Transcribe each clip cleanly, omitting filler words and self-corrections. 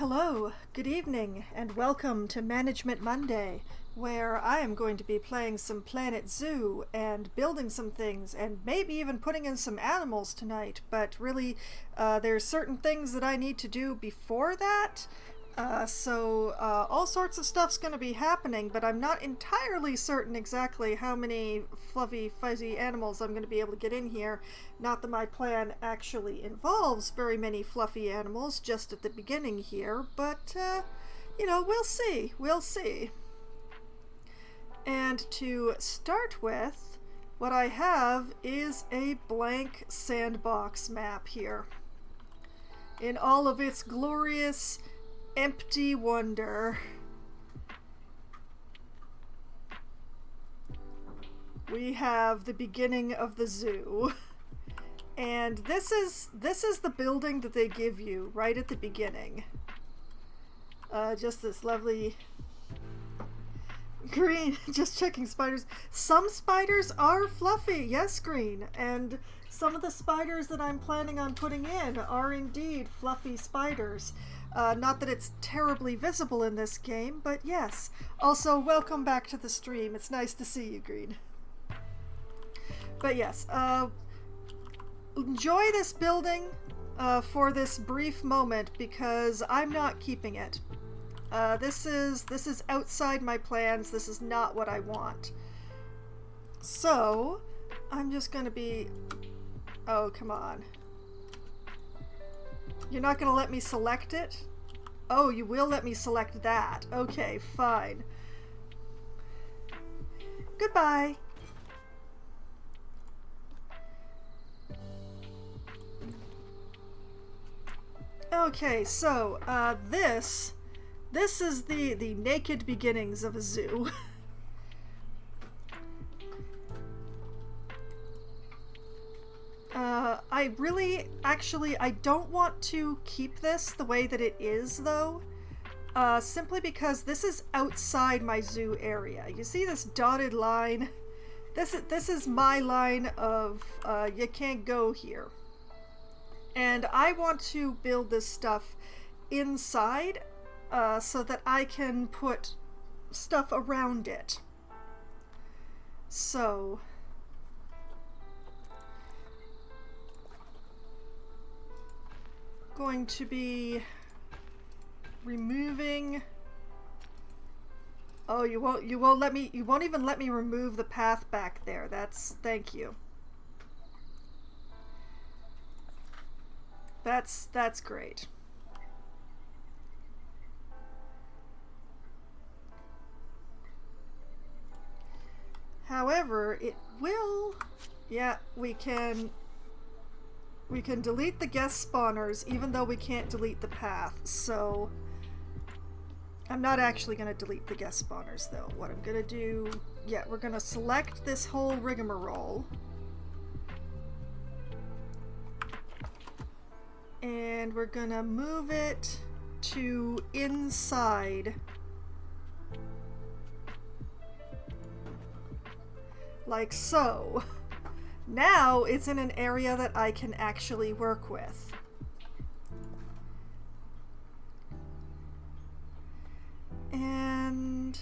Hello, good evening, and welcome to Management Monday, where I am going to be playing some Planet Zoo and building some things and maybe even putting in some animals tonight, but really there's certain things that I need to do before that. So all sorts of stuff's going to be happening, but I'm not entirely certain exactly how many fluffy, fuzzy animals I'm going to be able to get in here. Not that my plan actually involves very many fluffy animals just at the beginning here, but, we'll see. We'll see. And to start with, what I have is a blank sandbox map here. In all of its glorious empty wonder. We have the beginning of the zoo. And this is the building that they give you right at the beginning. Just this lovely green, just checking spiders. Some spiders are fluffy, yes, green, and some of the spiders that I'm planning on putting in are indeed fluffy spiders. Not that it's terribly visible in this game, but yes. Also, welcome back to the stream. It's nice to see you, Green. But yes, enjoy this building for this brief moment because I'm not keeping it. This is outside my plans. This is not what I want. So, I'm just gonna be... Oh, come on. You're not gonna let me select it? Oh, you will let me select that. Okay, fine. Goodbye. Okay, so, this is the naked beginnings of a zoo. I don't want to keep this the way that it is, though. Simply because this is outside my zoo area. You see this dotted line? This is my line of, you can't go here. And I want to build this stuff inside, so that I can put stuff around it. So... going to be removing... Oh, you won't even let me remove the path back there. Thank you. That's great. However, it will... Yeah, we can delete the guest spawners even though we can't delete the path, so I'm not actually going to delete the guest spawners though. What I'm going to do, yeah, we're going to select this whole rigmarole and we're going to move it to inside, like so. Now it's in an area that I can actually work with. And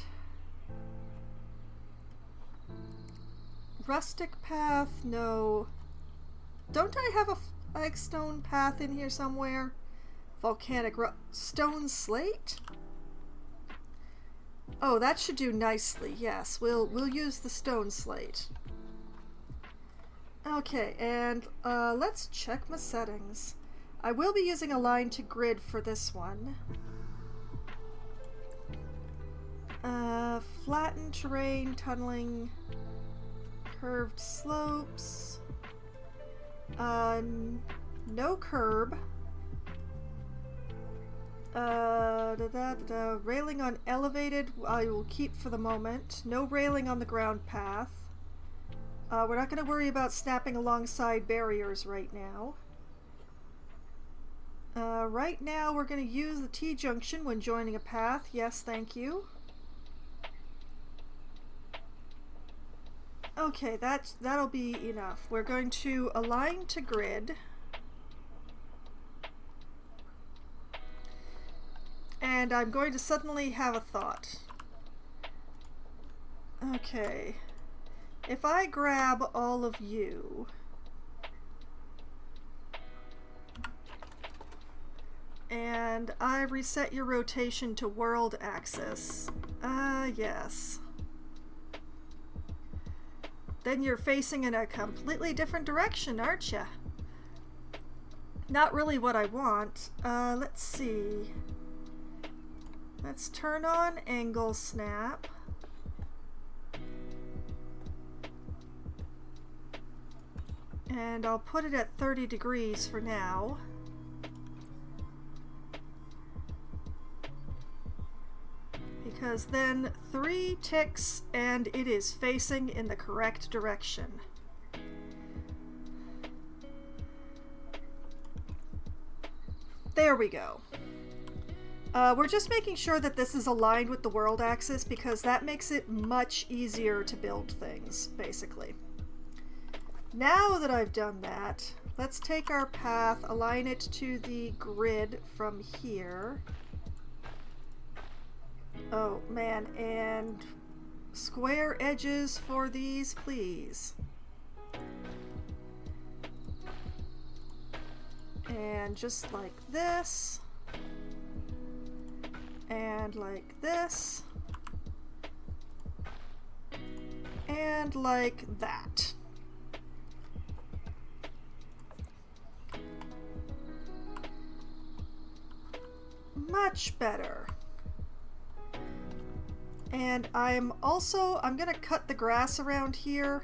rustic path, no. Don't I have a flagstone path in here somewhere? Volcanic stone slate? Oh, that should do nicely. Yes, we'll use the stone slate. Okay, and let's check my settings. I will be using align to grid for this one. Flattened terrain, tunneling, curved slopes, no curb, railing on elevated I will keep for the moment, no railing on the ground path. We're not going to worry about snapping alongside barriers right now. Right now we're going to use the T-junction when joining a path. Yes, thank you. Okay, that'll be enough. We're going to align to grid. And I'm going to suddenly have a thought. Okay. If I grab all of you... and I reset your rotation to world axis. Yes. Then you're facing in a completely different direction, aren't you? Not really what I want. Let's see. Let's turn on angle snap. And I'll put it at 30 degrees for now. Because then 3 ticks and it is facing in the correct direction. There we go. We're just making sure that this is aligned with the world axis because that makes it much easier to build things, basically. Now that I've done that, let's take our path, align it to the grid from here. Oh man, and square edges for these, please. And just like this. And like this. And like that. Much better. And I'm gonna cut the grass around here.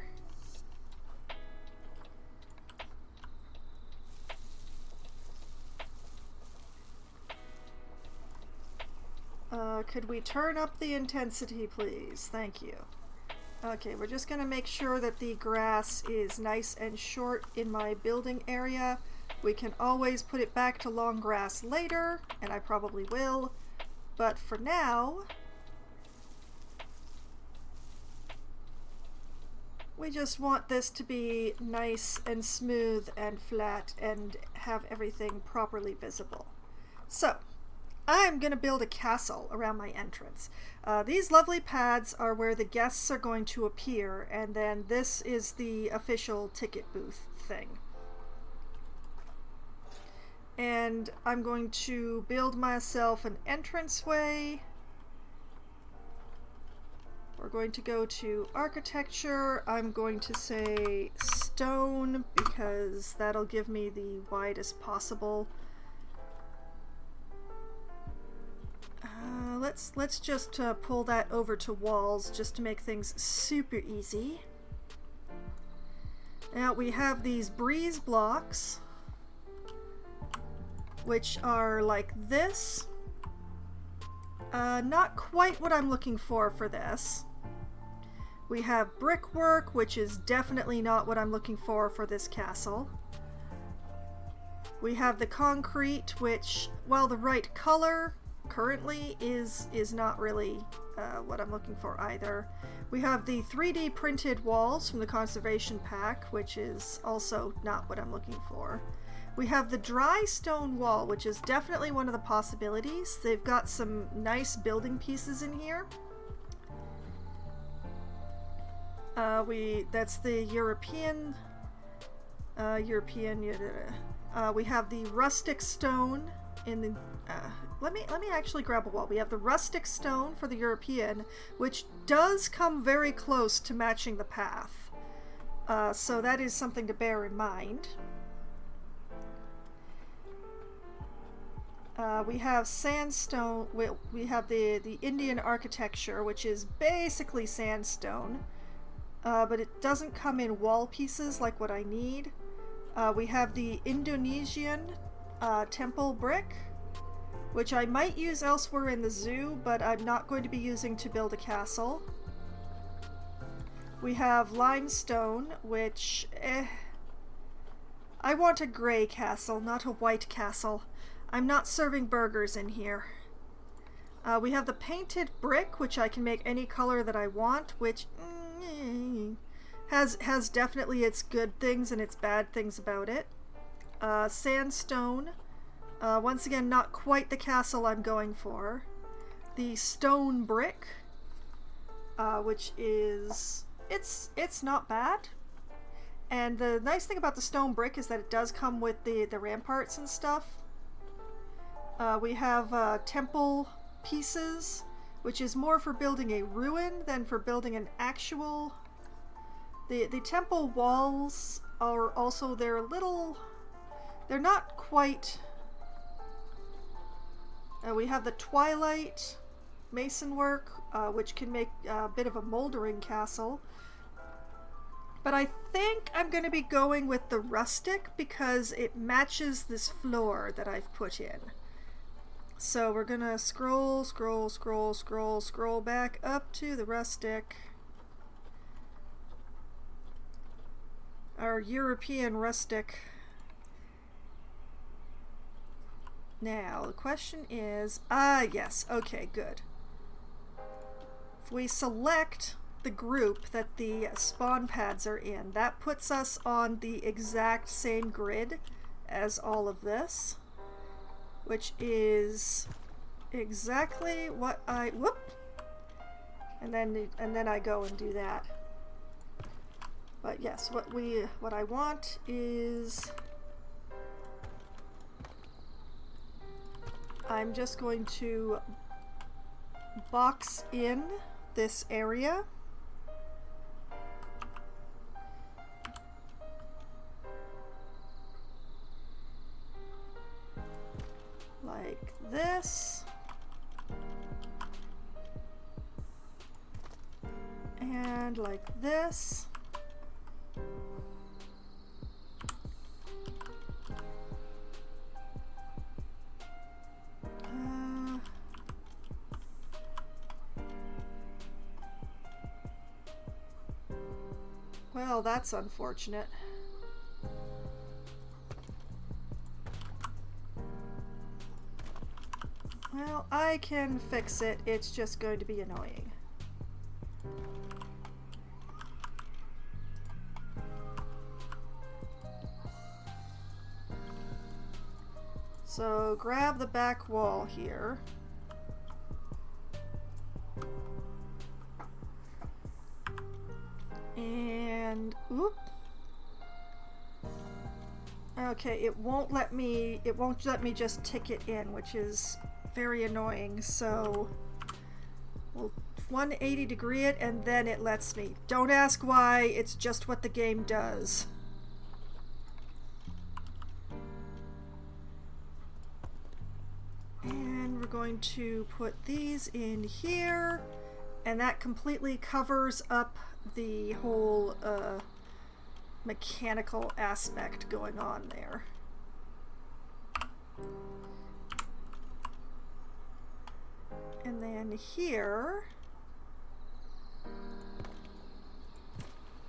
Could we turn up the intensity, please? Thank you. Okay, we're just gonna make sure that the grass is nice and short in my building area. We can always put it back to long grass later, and I probably will. But for now, we just want this to be nice and smooth and flat and have everything properly visible. So, I'm going to build a castle around my entrance. These lovely pads are where the guests are going to appear, and then this is the official ticket booth thing. And I'm going to build myself an entranceway. We're going to go to architecture. I'm going to say stone because that'll give me the widest possible. Let's just pull that over to walls just to make things super easy. Now we have these breeze blocks, which are like this. Not quite what I'm looking for this. We have brickwork, which is definitely not what I'm looking for this castle. We have the concrete, which, while the right color currently is not really what I'm looking for either. We have the 3D printed walls from the conservation pack, which is also not what I'm looking for. We have the dry stone wall, which is definitely one of the possibilities. They've got some nice building pieces in here. That's the European. We have the rustic stone in the. Let me actually grab a wall. We have the rustic stone for the European, which does come very close to matching the path. So that is something to bear in mind. We have sandstone. We have the Indian architecture, which is basically sandstone, but it doesn't come in wall pieces like what I need. We have the Indonesian temple brick, which I might use elsewhere in the zoo, but I'm not going to be using to build a castle. We have limestone, which I want a gray castle, not a white castle. I'm not serving burgers in here. We have the painted brick, which I can make any color that I want, which has definitely its good things and its bad things about it. Sandstone, Once again, not quite the castle I'm going for. The stone brick, which is, it's not bad. And the nice thing about the stone brick is that it does come with the ramparts and stuff. We have temple pieces, which is more for building a ruin than for building an actual... The temple walls are also, they're not quite... we have the twilight mason work, which can make a bit of a moldering castle. But I think I'm going to be going with the rustic because it matches this floor that I've put in. So we're going to scroll back up to the rustic. Our European rustic. Now, the question is, yes, okay, good. If we select the group that the spawn pads are in, that puts us on the exact same grid as all of this, which is exactly what I, whoop, and then I go and do that. But yes, what I want is, I'm just going to box in this area. Like this. And like this. Well, that's unfortunate. Well, I can fix it. It's just going to be annoying. So grab the back wall here. And oop. Okay, it won't let me just tick it in, which is very annoying. So we'll 180 degree it and then it lets me. Don't ask why, it's just what the game does. And we're going to put these in here, and that completely covers up the whole mechanical aspect going on there. And then here,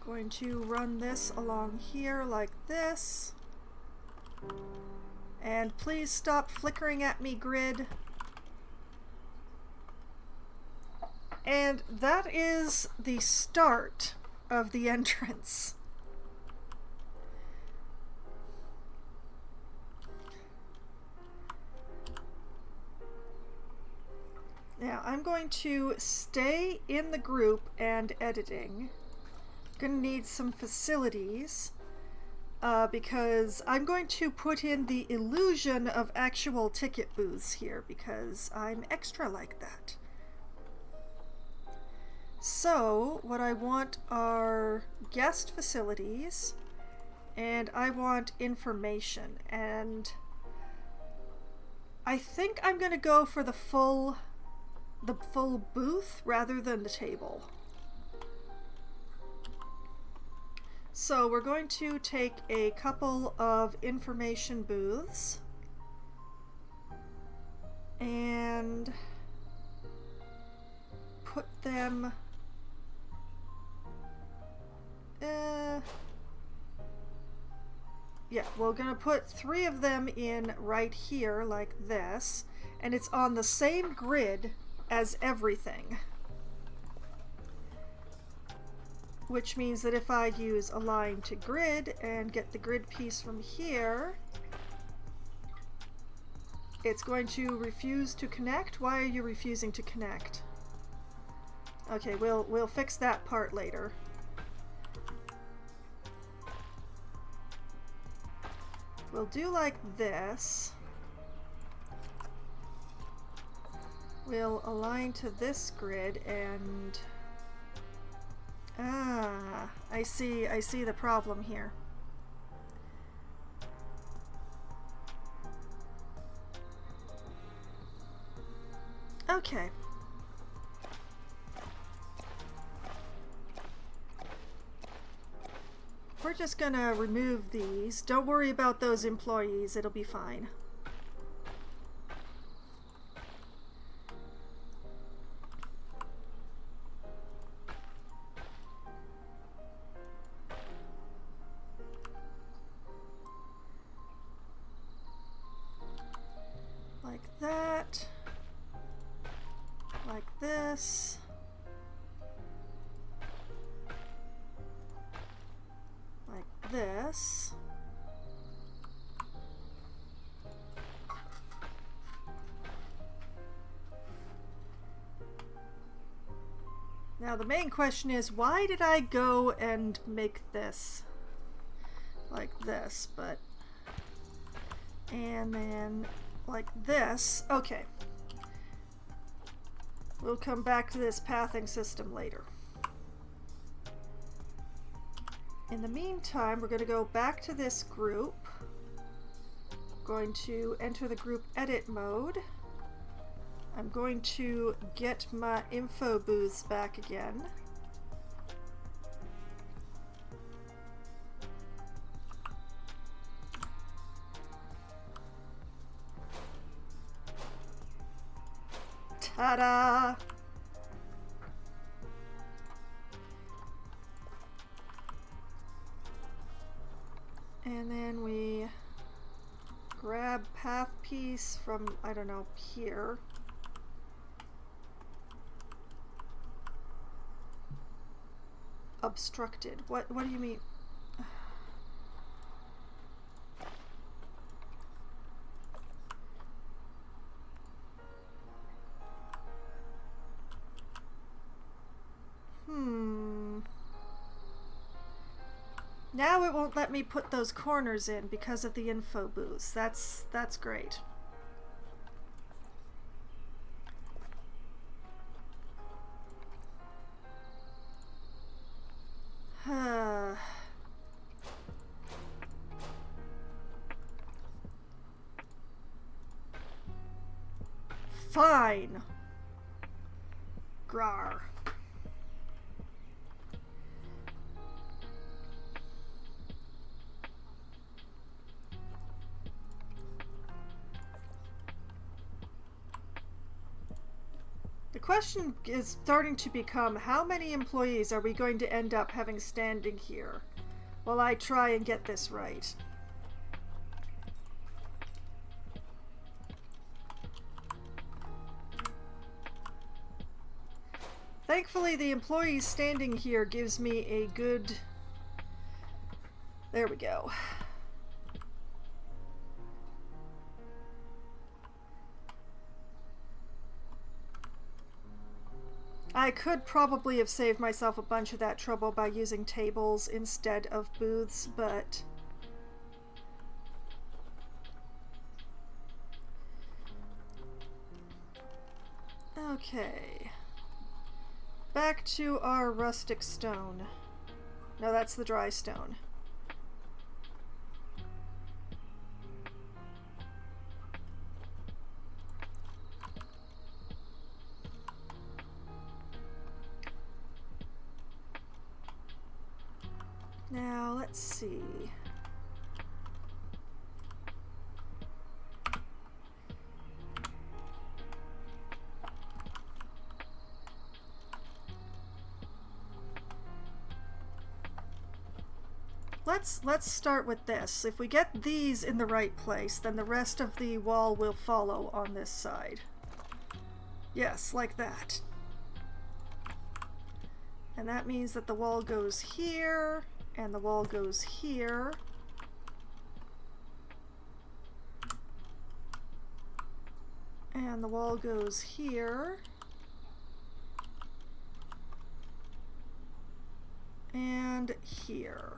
going to run this along here like this. And please stop flickering at me, grid. And that is the start of the entrance. Now I'm going to stay in the group and editing. I'm going to need some facilities because I'm going to put in the illusion of actual ticket booths here because I'm extra like that. So what I want are guest facilities, and I want information, and I think I'm going to go for the full booth rather than the table. So we're going to take a couple of information booths and put them yeah, we're gonna put 3 of them in right here like this, and it's on the same grid as everything, which means that if I use align to grid and get the grid piece from here, It's going to refuse to connect? Why are you refusing to connect? Okay, we'll fix that part later. We'll do like this. We'll align to this grid and... Ah, I see the problem here. Okay. We're just gonna remove these. Don't worry about those employees, it'll be fine. Like that. Like this. Like this. Now the main question is, why did I go and make this like this, but... And then like this. Okay. We'll come back to this pathing system later. In the meantime, we're going to go back to this group. Going to enter the group edit mode. I'm going to get my info booths back again. Ta-da! And then we grab path piece from, I don't know, here. Obstructed. What do you mean? Now it won't let me put those corners in because of the info booths. That's great. Fine. Grar. The question is starting to become, how many employees are we going to end up having standing here while I try and get this right? Thankfully, the employees standing here gives me a good... There we go. I could probably have saved myself a bunch of that trouble by using tables instead of booths, but... Okay. Back to our rustic stone. No, that's the dry stone. Now, let's see. Let's start with this. If we get these in the right place, then the rest of the wall will follow on this side. Yes, like that. And that means that the wall goes here, and the wall goes here. And the wall goes here. And here.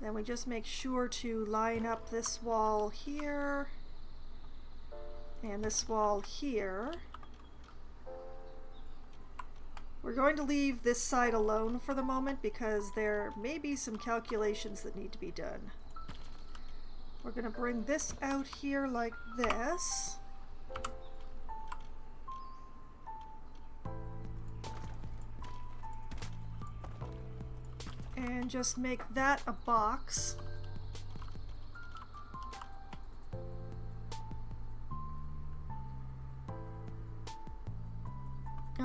Then we just make sure to line up this wall here and this wall here. We're going to leave this side alone for the moment because there may be some calculations that need to be done. We're going to bring this out here like this. And just make that a box.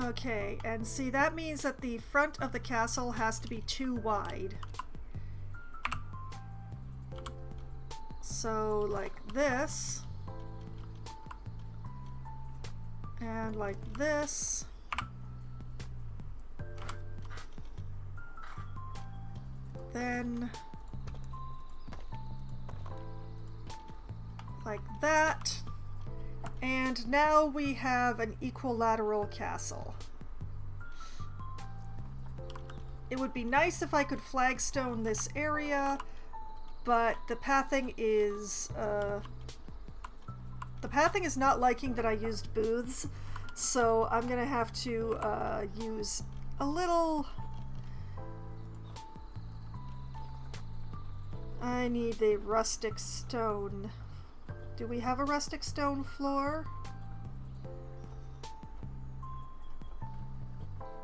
Okay, and see, that means that the front of the castle has to be 2 wide. So like this, and like this. Then like that, and now we have an equilateral castle. It would be nice if I could flagstone this area, but the pathing is not liking that I used booths, so I'm gonna have to use a little. I need a rustic stone. Do we have a rustic stone floor?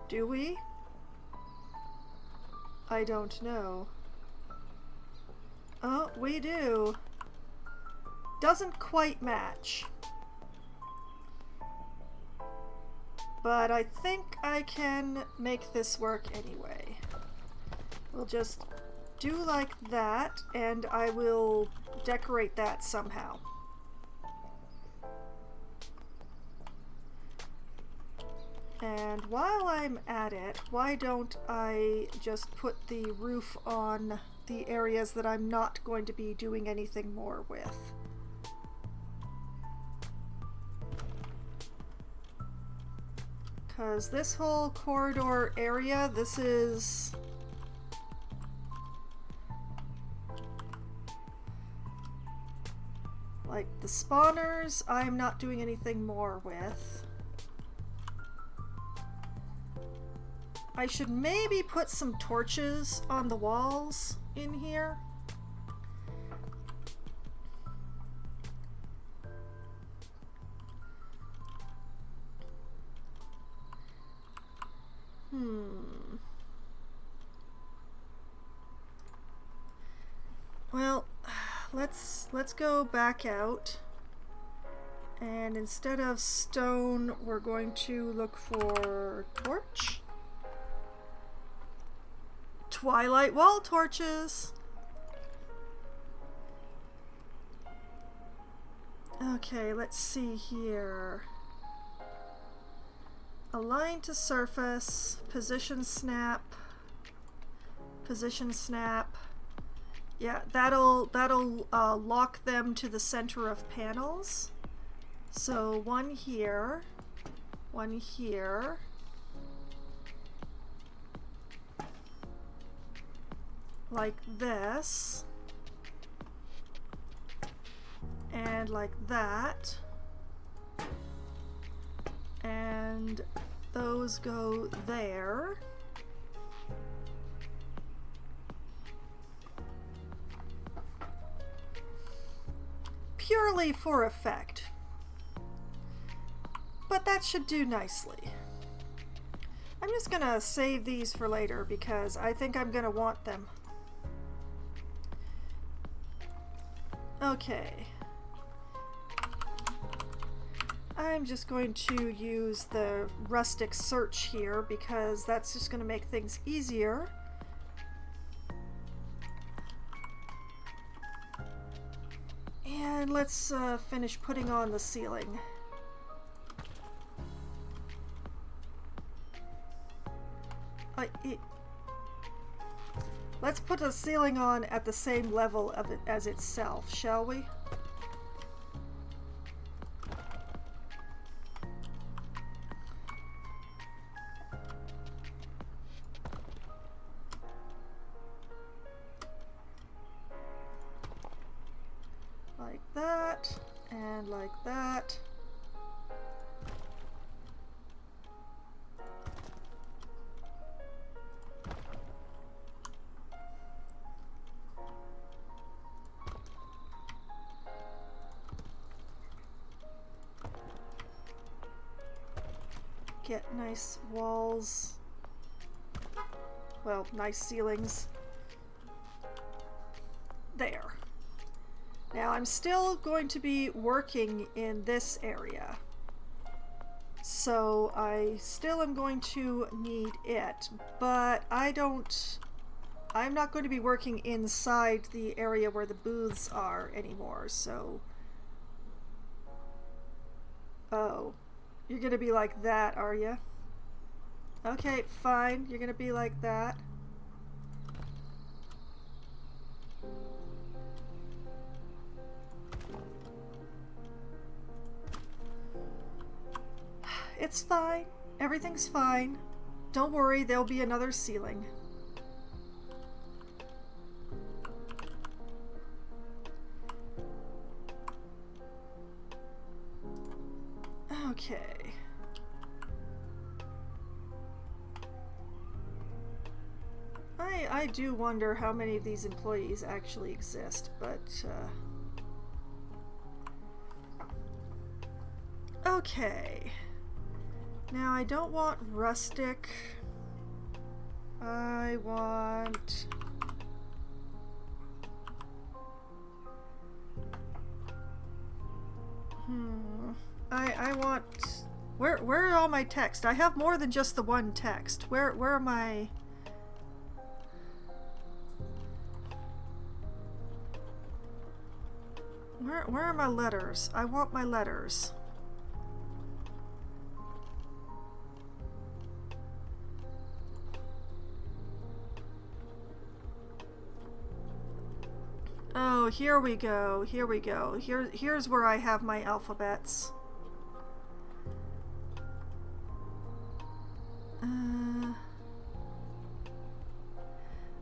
Do we? I don't know. Oh, we do. Doesn't quite match. But I think I can make this work anyway. We'll just do like that, and I will decorate that somehow. And while I'm at it, why don't I just put the roof on the areas that I'm not going to be doing anything more with. Because this whole corridor area, this is like the spawners, I'm not doing anything more with. I should maybe put some torches on the walls in here. Well, let's go back out, and instead of stone, we're going to look for torch. Twilight wall torches. Okay, let's see here. Align to surface, position snap, position snap. Yeah, that'll lock them to the center of panels. So one here, like this, and like that, and those go there. Purely for effect, but that should do nicely. I'm just gonna save these for later because I think I'm gonna want them. Okay. I'm just going to use the rustic search here because that's just going to make things easier. And let's finish putting on the ceiling. Let's put the ceiling on at the same level of it as itself, shall we? like that, and like that. Get nice walls. Well, nice ceilings. There. Now I'm still going to be working in this area. So I still am going to need it, but I'm not going to be working inside the area where the booths are anymore, so... Oh. You're gonna be like that, are you? Okay, fine. You're gonna be like that. It's fine. Everything's fine. Don't worry, there'll be another ceiling. Okay. I do wonder how many of these employees actually exist, but okay. Now I don't want rustic. I want... I want... Where are all my text? I have more than just the one text. Where are my... Where are my letters? I want my letters. Oh, here we go. Here we go. Here's where I have my alphabets.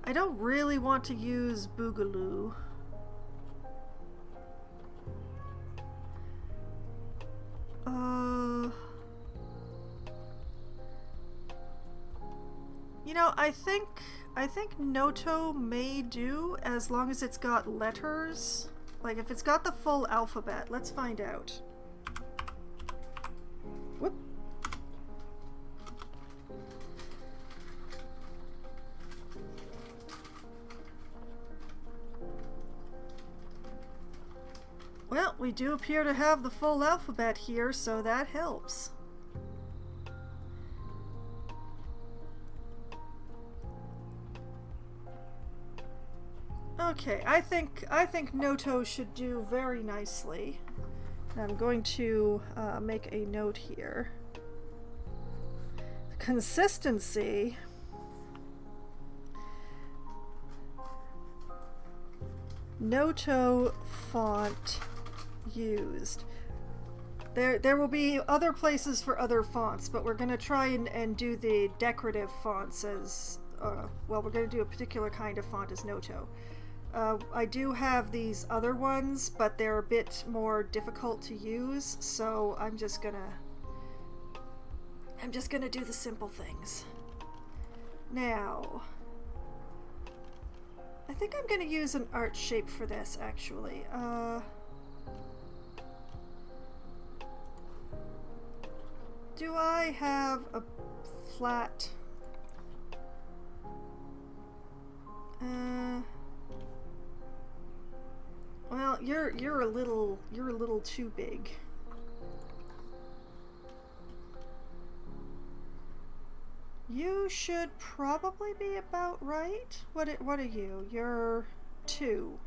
I don't really want to use Boogaloo. You know, I think Noto may do as long as it's got letters. Like if it's got the full alphabet. Let's find out. Whoop. Well, we do appear to have the full alphabet here, so that helps. Okay, I think Noto should do very nicely. I'm going to make a note here. Consistency. Noto font used. There will be other places for other fonts, but we're going to try and do the decorative fonts as well. We're going to do a particular kind of font as Noto. I do have these other ones, but they're a bit more difficult to use, so I'm just gonna do the simple things. Now, I think I'm gonna use an art shape for this, actually. Do I have a flat? Well, you're a little too big. You should probably be about right. What are you? You're 2.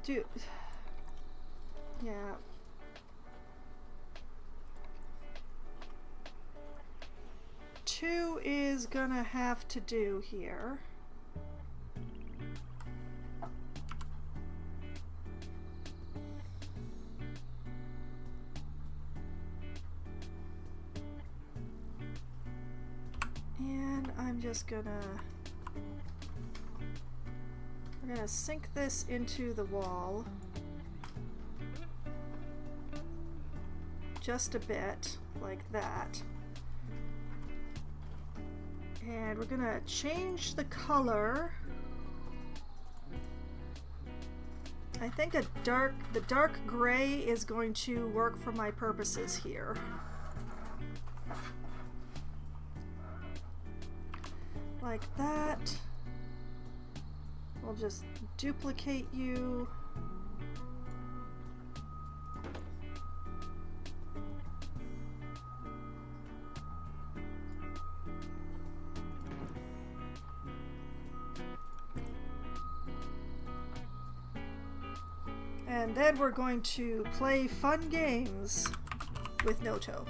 Dude. Yeah. Two is gonna have to do here. And I'm just gonna... We're gonna sink this into the wall. Just a bit, like that. And we're gonna change the color. I think the dark gray is going to work for my purposes here. Like that. We'll just duplicate you. And then we're going to play fun games with Noto.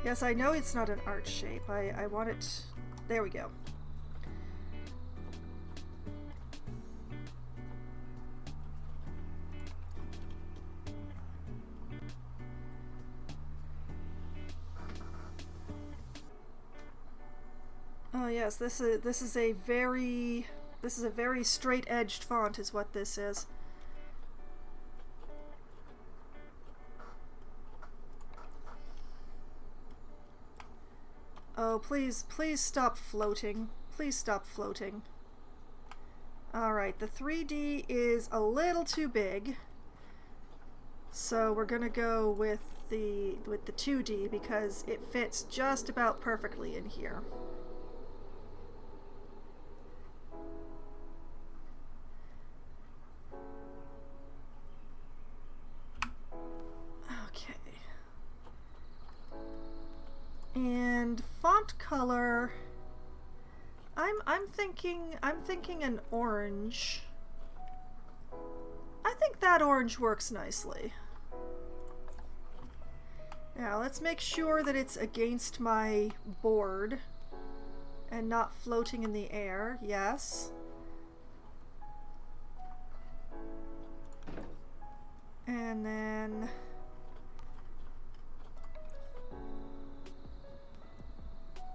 Yes, I know it's not an art shape. I want it... There we go. Oh yes, this is a very straight-edged font is what this is. Oh, please stop floating. Please stop floating. Alright, the 3D is a little too big. So we're gonna go with the 2D because it fits just about perfectly in here. And font color, I'm thinking an orange. I think that orange works nicely. Now let's make sure that it's against my board and not floating in the air. Yes. And then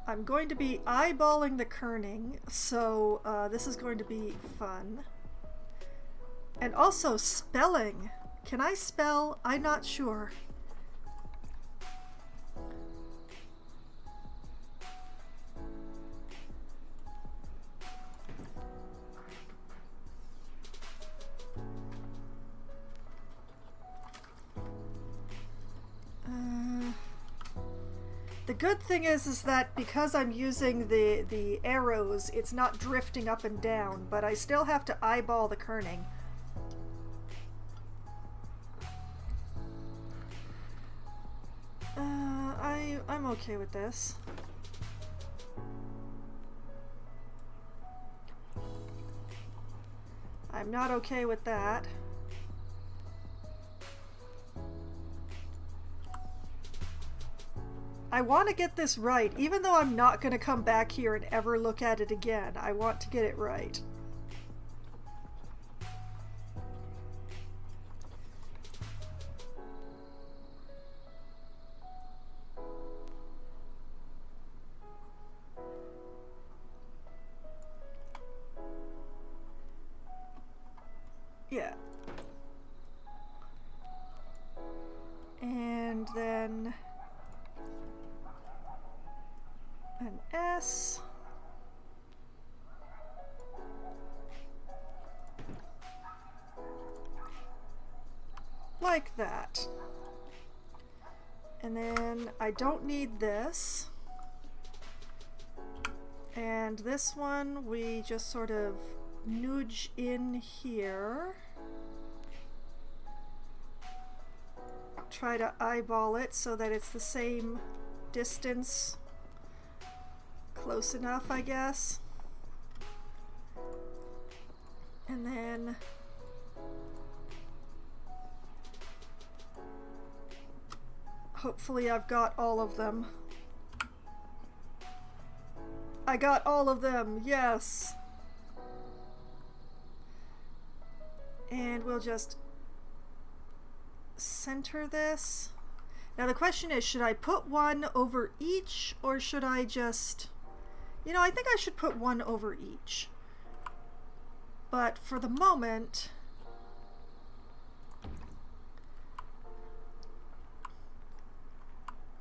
I'm going to be eyeballing the kerning, so this is going to be fun. And also spelling. Can I spell? I'm not sure. The good thing is that because I'm using the arrows, it's not drifting up and down, but I still have to eyeball the kerning. I'm okay with this. I'm not okay with that. I want to get this right, even though I'm not going to come back here and ever look at it again. I want to get it right. Yeah. And then an S. Like that. And then I don't need this. And this one we just sort of nudge in here. Try to eyeball it so that it's the same distance. Close enough, I guess. And then hopefully I've got all of them. I got all of them, yes! And we'll just center this. Now the question is, should I put one over each, or should I just... You know, I think I should put one over each. But for the moment,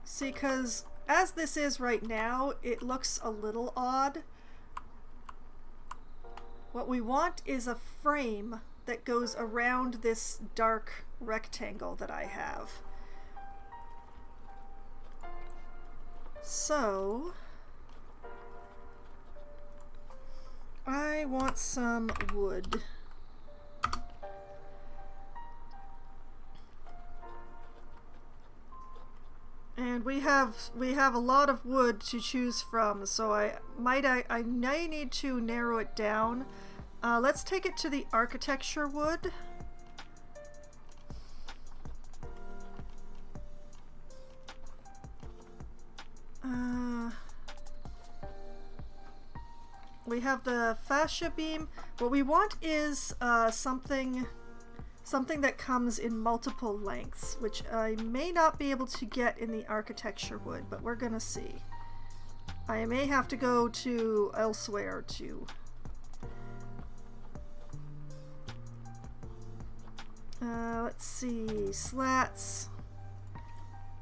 see, because as this is right now, it looks a little odd. What we want is a frame that goes around this dark rectangle that I have. So I want some wood. And we have a lot of wood to choose from, so I may need to narrow it down. Let's take it to the architecture wood. We have the fascia beam. What we want is something that comes in multiple lengths, which I may not be able to get in the architecture wood, but we're gonna see. I may have to go to elsewhere to let's see, slats.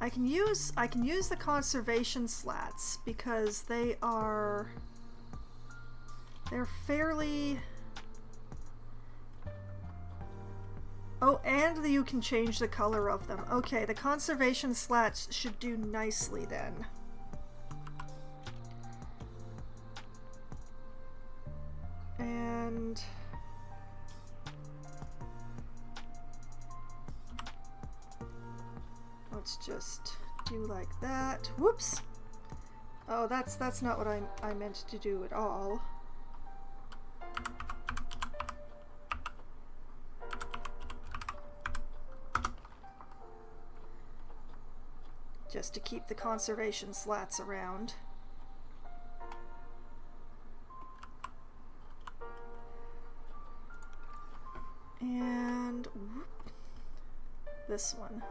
I can use the conservation slats because they're fairly. Oh, and you can change the color of them. Okay, the conservation slats should do nicely then. And let's just do like that. Whoops! Oh, that's not what I meant to do at all. Just to keep the conservation slats around. And whoop, this one.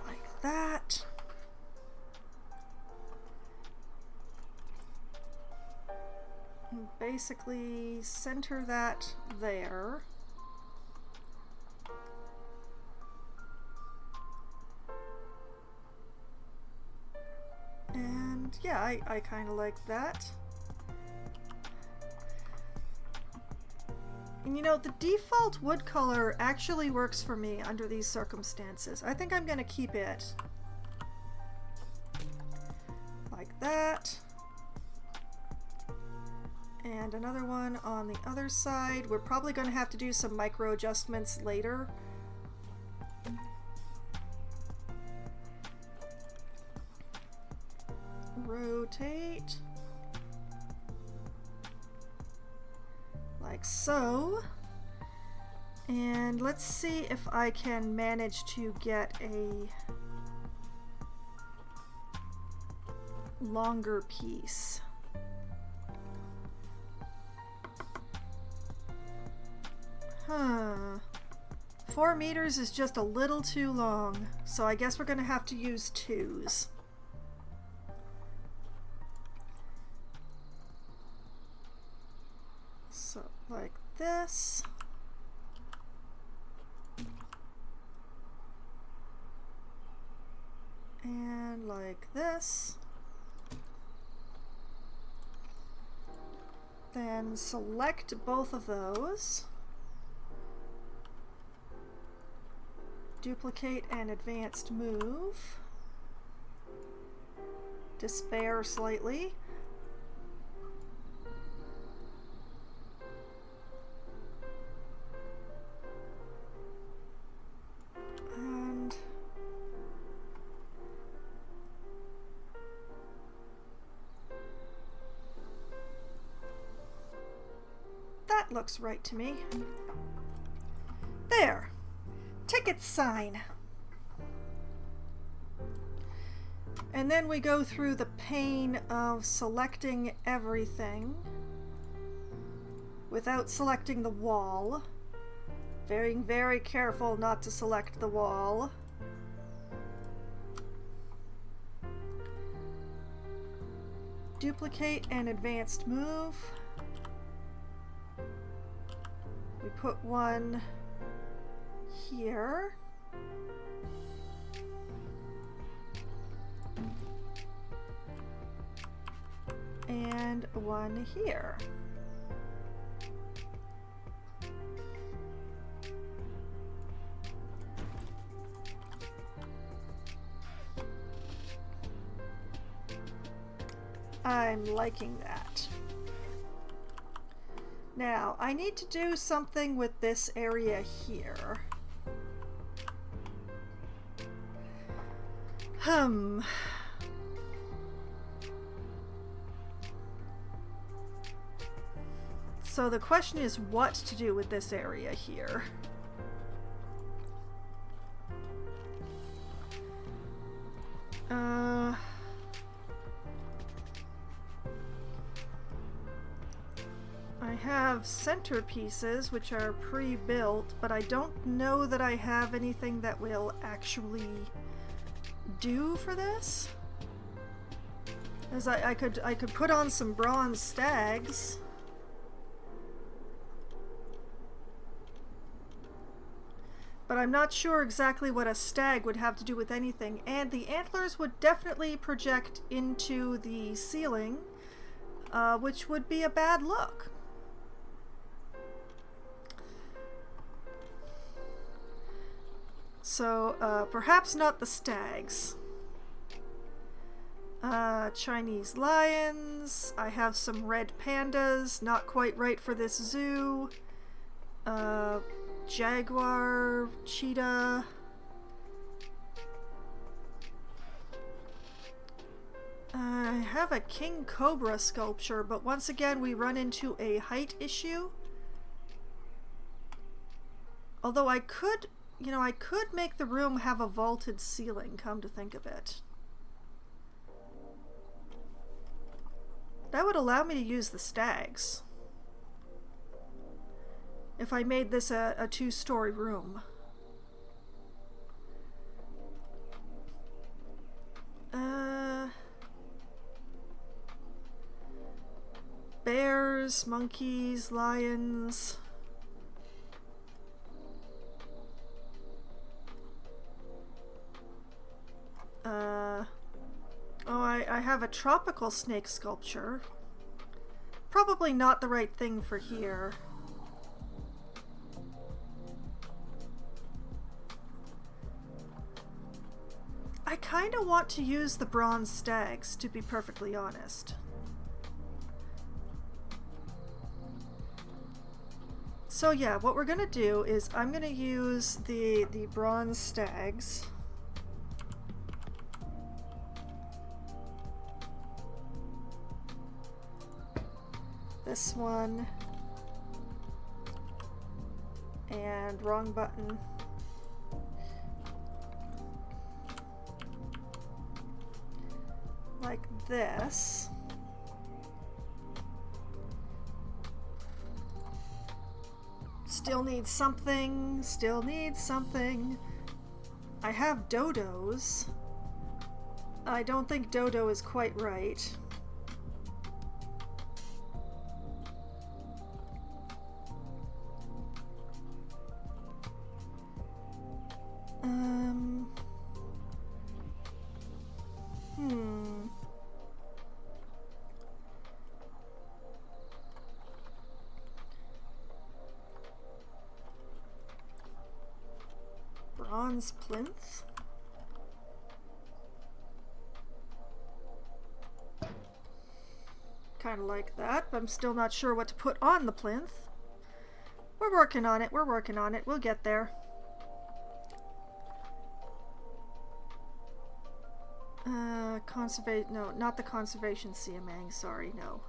Like that. And basically center that there. And yeah, I kind of like that. And you know, the default wood color actually works for me under these circumstances. I think I'm gonna keep it like that. And another one on the other side. We're probably gonna have to do some micro adjustments later. Rotate. Like so. And let's see if I can manage to get a longer piece. Huh. 4 meters is just a little too long, so I guess we're gonna have to use 2s. So, like this. And like this. Then select both of those. Duplicate an advanced move. Despair slightly. And that looks right to me. There. Ticket sign. And then we go through the pain of selecting everything without selecting the wall. Being very careful not to select the wall. duplicate an advanced move. We put one here. And one here. I'm liking that. Now, I need to do something with this area here. So the question is what to do with this area here. I have centerpieces which are pre-built, but I don't know that I have anything that will actually do for this. As I could put on some bronze stags. But I'm not sure exactly what a stag would have to do with anything, and the antlers would definitely project into the ceiling, which would be a bad look. So, perhaps not the stags. Chinese lions. I have some red pandas, not quite right for this zoo. Jaguar, cheetah. I have a king cobra sculpture, but once again we run into a height issue. Although I could, I could make the room have a vaulted ceiling, come to think of it. That would allow me to use the stags. If I made this a two-story room. Bears, monkeys, lions. Oh, I have a tropical snake sculpture. Probably not the right thing for here. I kind of want to use the bronze stags, to be perfectly honest. So yeah, what we're gonna do is I'm gonna use the bronze stags. This one. And wrong button. Like this. Still needs something, still needs something. I have dodos. I don't think dodo is quite right. Bronze plinth? Kind of like that, but I'm still not sure what to put on the plinth. We're working on it, we're working on it, we'll get there. No, not the conservation siamang, sorry, no.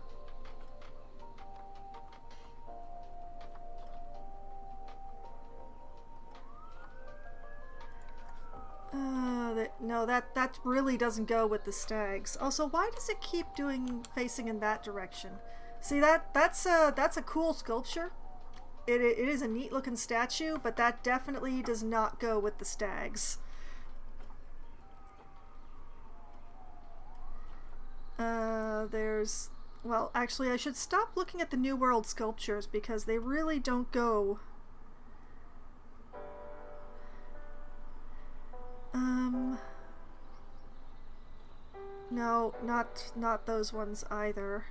No, that really doesn't go with the stags. Also, why does it keep facing in that direction? See, that's a cool sculpture. It is a neat looking statue, but that definitely does not go with the stags. There's... Well, actually, I should stop looking at the New World sculptures because they really don't go. No, not those ones either.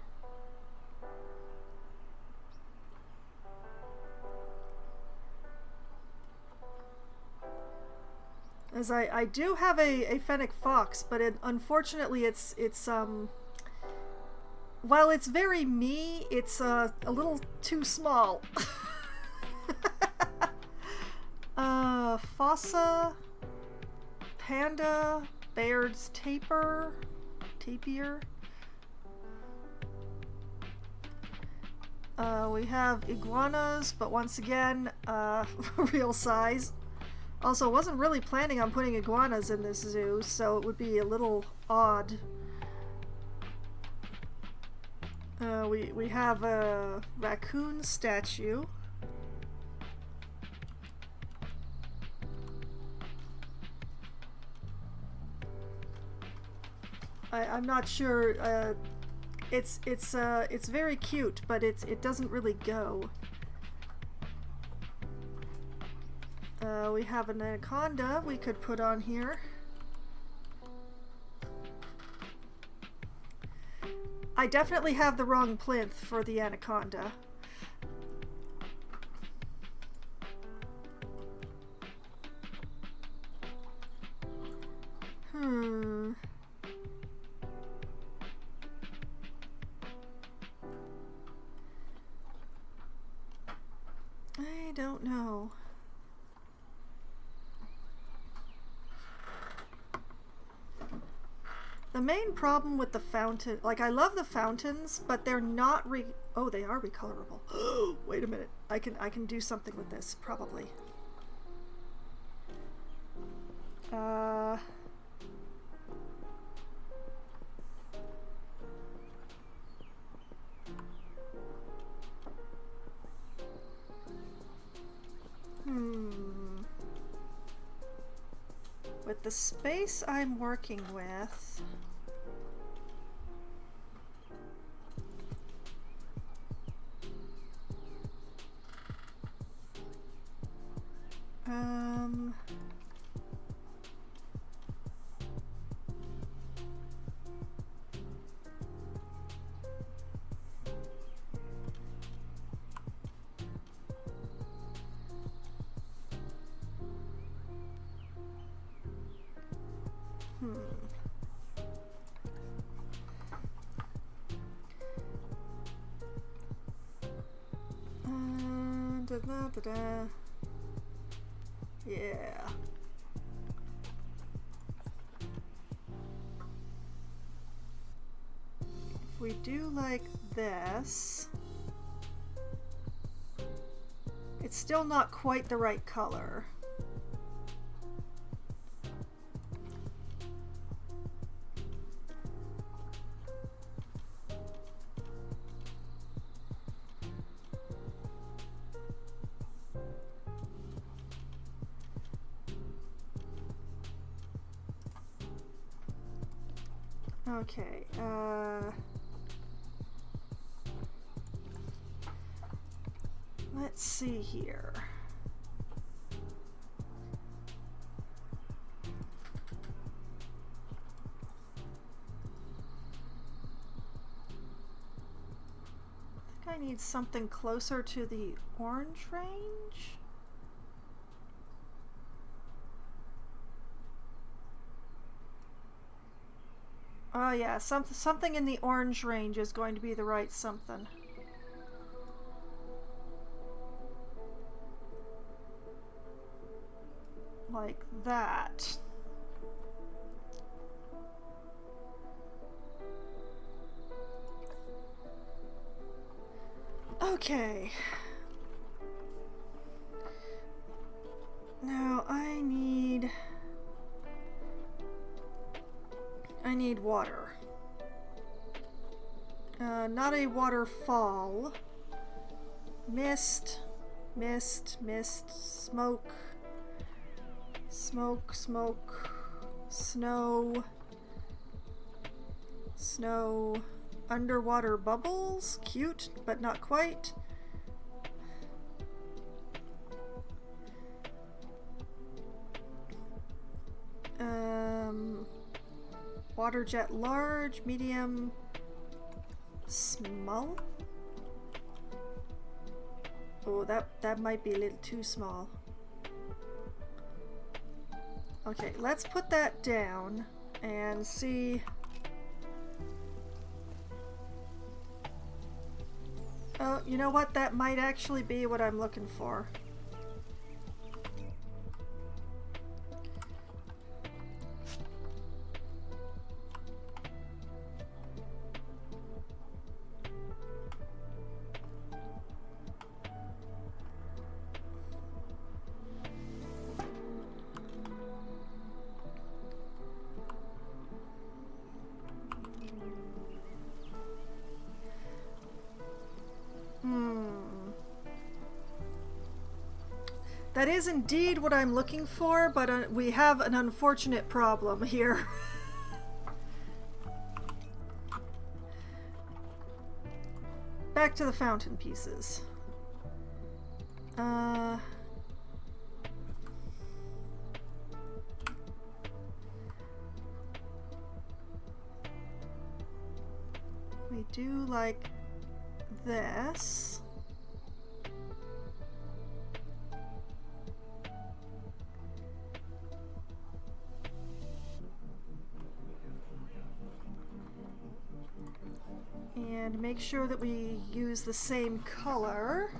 As I do have a fennec fox, but unfortunately it's while it's very me, it's a little too small. Fossa, panda, Baird's tapir. We have iguanas, but once again, real size. Also, wasn't really planning on putting iguanas in this zoo, so it would be a little odd. We have a raccoon statue. I'm not sure. It's very cute, but it doesn't really go. We have an anaconda we could put on here. I definitely have the wrong plinth for the anaconda. I don't know. The main problem with the fountain, like, I love the fountains, but they're not oh, they are recolorable. Wait a minute. I can do something with this, probably. With the space I'm working with, yeah. If we do like this, it's still not quite the right color. Okay, let's see here. I think I need something closer to the orange range. Oh yeah, something in the orange range is going to be the right something. Like that. Okay. Now I need water. Not a waterfall. Mist, mist, mist, smoke, smoke, smoke, snow, Snow underwater bubbles. Cute, but not quite. Water jet large, medium, small. Oh, that might be a little too small. Okay, let's put that down and see. Oh, you know what? That might actually be what I'm looking for. That is indeed what I'm looking for, but we have an unfortunate problem here. Back to the fountain pieces. We do like this. And make sure that we use the same color.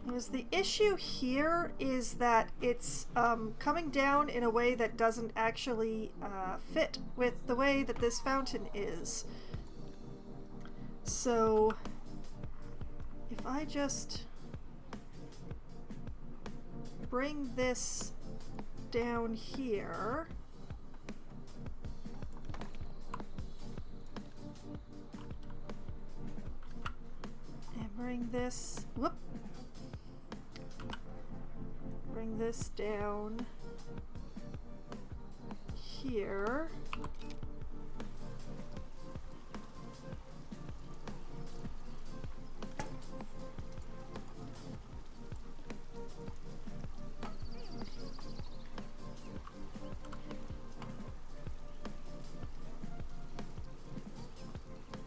Because the issue here is that it's coming down in a way that doesn't actually fit with the way that this fountain is. So if I just bring this down here, and bring this, whoop, bring this down here.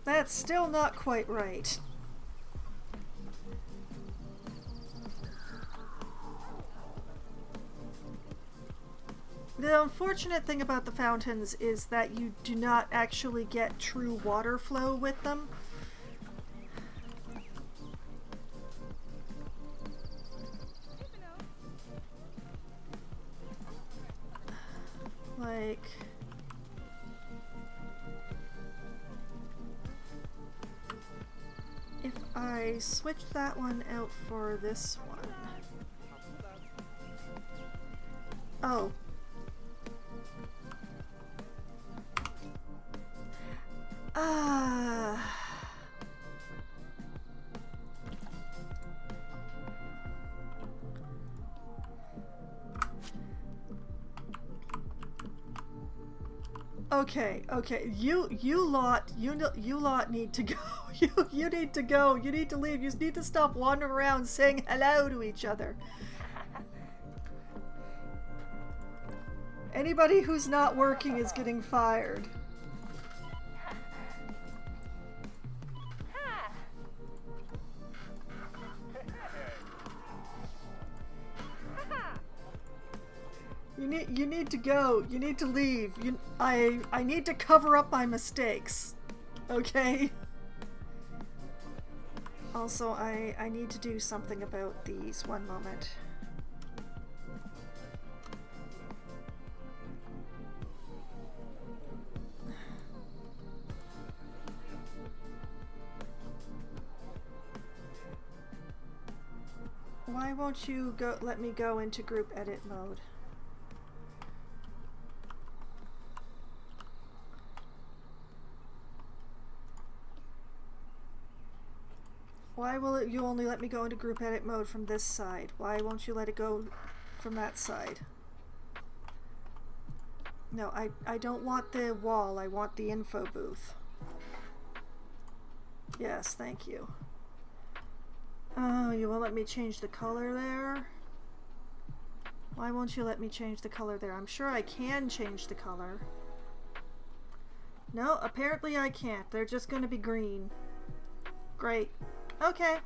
That's still not quite right. The unfortunate thing about the fountains is that you do not actually get true water flow with them. Like, if I switch that one out for this one. Oh. Okay. You lot need to go. You need to go. You need to leave. You need to stop wandering around saying hello to each other. Anybody who's not working is getting fired. You need to go. You need to leave. I need to cover up my mistakes. Okay? Also, I need to do something about these. One moment. Why won't you let me go into group edit mode? Why will you only let me go into group edit mode from this side? Why won't you let it go from that side? No, I don't want the wall. I want the info booth. Yes, thank you. Oh, you won't let me change the color there? Why won't you let me change the color there? I'm sure I can change the color. No, apparently I can't. They're just going to be green. Great. Okay.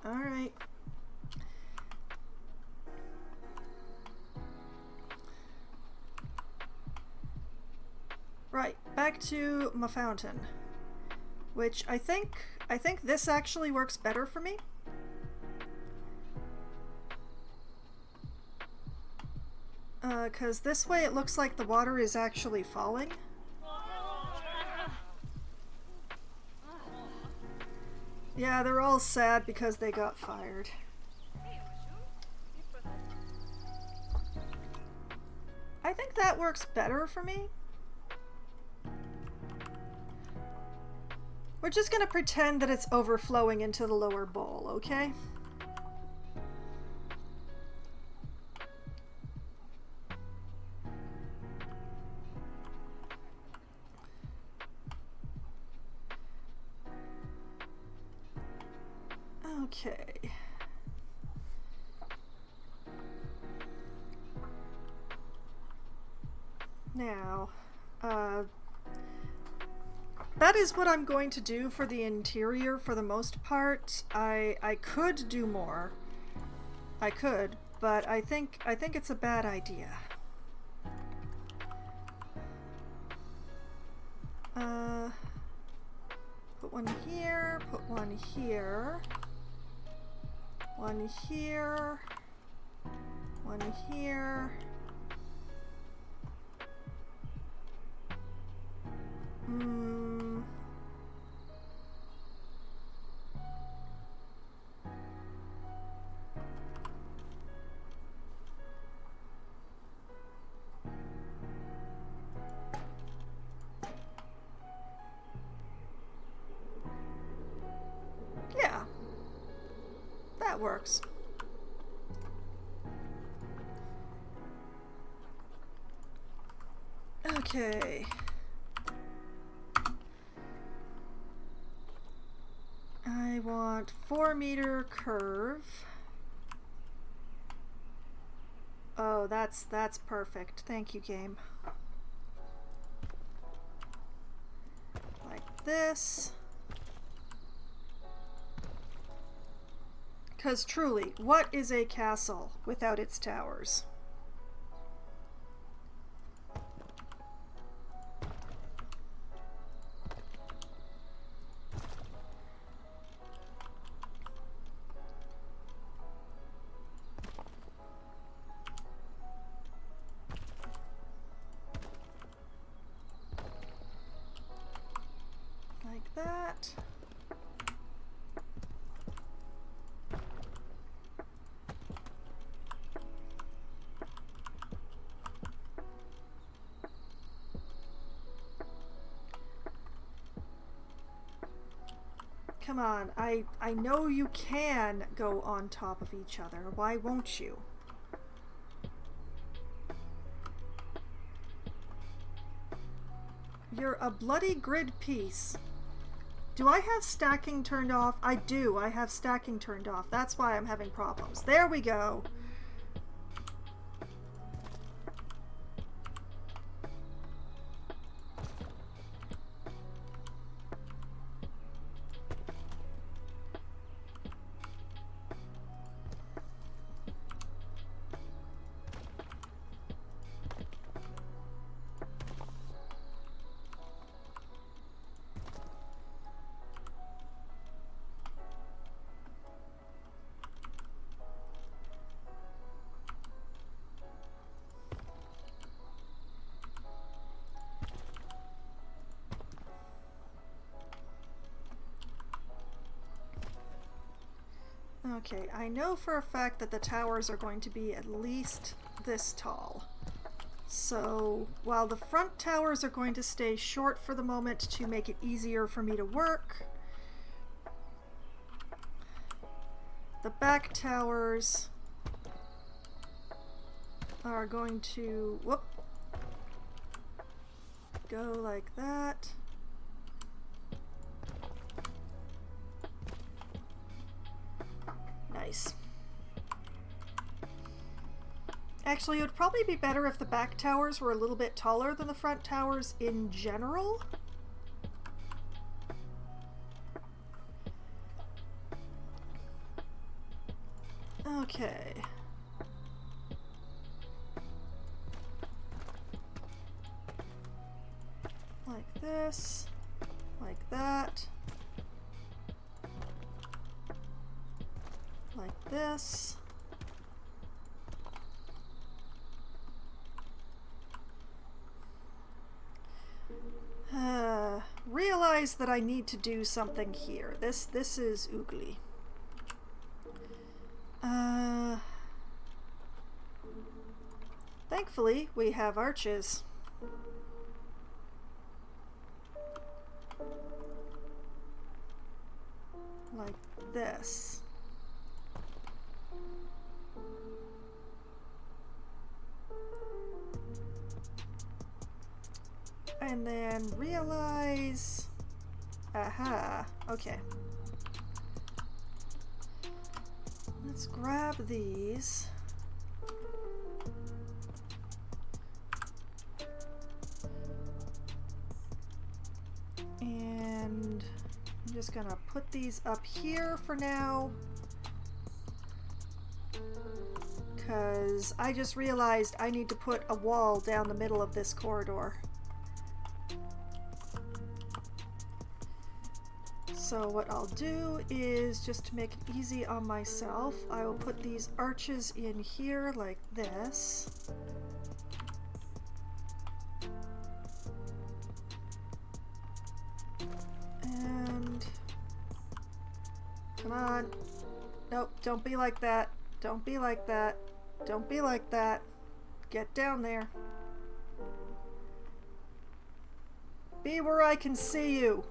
Alright. Right, back to my fountain. Which I think this actually works better for me. Because this way it looks like the water is actually falling. Yeah, they're all sad because they got fired. I think that works better for me. We're just gonna pretend that it's overflowing into the lower bowl, okay? Okay. Now, that is what I'm going to do for the interior for the most part. I could do more. I could, but I think it's a bad idea. Put one here, put one here. One here. One here. Yeah. That works. Okay. I want 4-meter curve. Oh, that's perfect. Thank you, game. Like this. Because truly, what is a castle without its towers? Like that. Come on, I know you can go on top of each other. Why won't you? You're a bloody grid piece. Do I have stacking turned off? I do. I have stacking turned off. That's why I'm having problems. There we go. Okay, I know for a fact that the towers are going to be at least this tall. So while the front towers are going to stay short for the moment to make it easier for me to work, the back towers are going to, whoop, go like that. Nice. Actually, it would probably be better if the back towers were a little bit taller than the front towers in general. Okay. Like this, like that, like this. Realize that I need to do something here. This is oogly. Thankfully, we have arches. Like this. And then realize, aha, okay. Let's grab these. And I'm just gonna put these up here for now, because I just realized I need to put a wall down the middle of this corridor. So what I'll do is, just to make it easy on myself, I will put these arches in here like this. And come on. Nope, don't be like that. Don't be like that. Don't be like that. Get down there. Be where I can see you.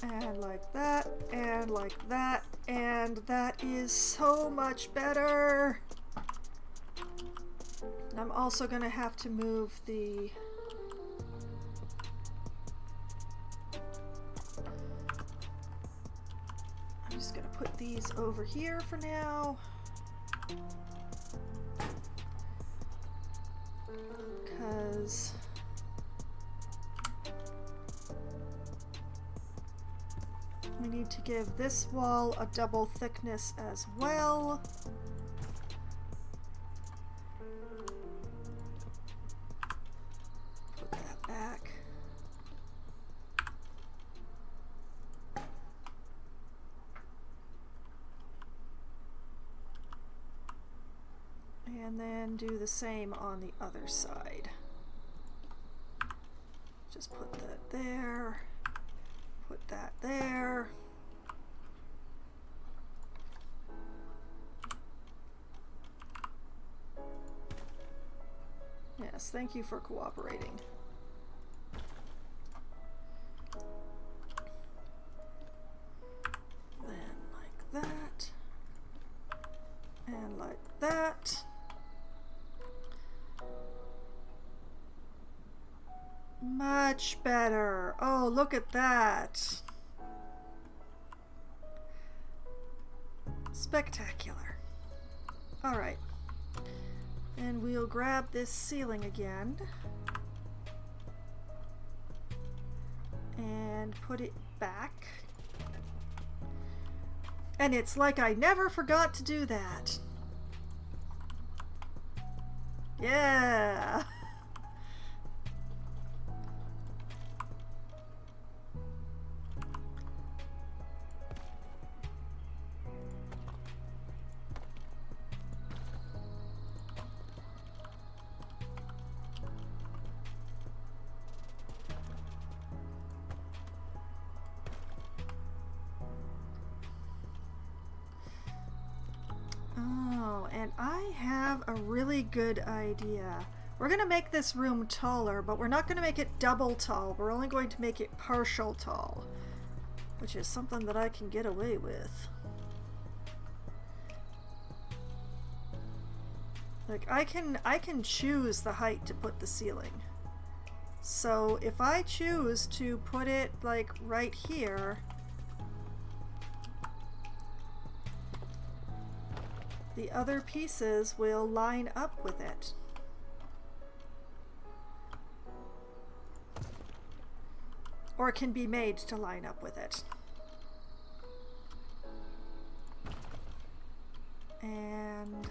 And like that, and like that, and that is so much better. I'm also gonna have to move the I'm just gonna put these over here for now, because we need to give this wall a double thickness as well. Put that back. And then do the same on the other side. Just put that there. Put that there. Yes, thank you for cooperating. Then like that. And like that. Much better. Oh, look at that. Spectacular. All right. And we'll grab this ceiling again and put it back. And it's like I never forgot to do that. Yeah. And I have a really good idea. We're going to make this room taller, but we're not going to make it double tall. We're only going to make it partial tall. which is something that I can get away with. Like, I can choose the height to put the ceiling. So if I choose to put it like right here, the other pieces will line up with it. Or can be made to line up with it. And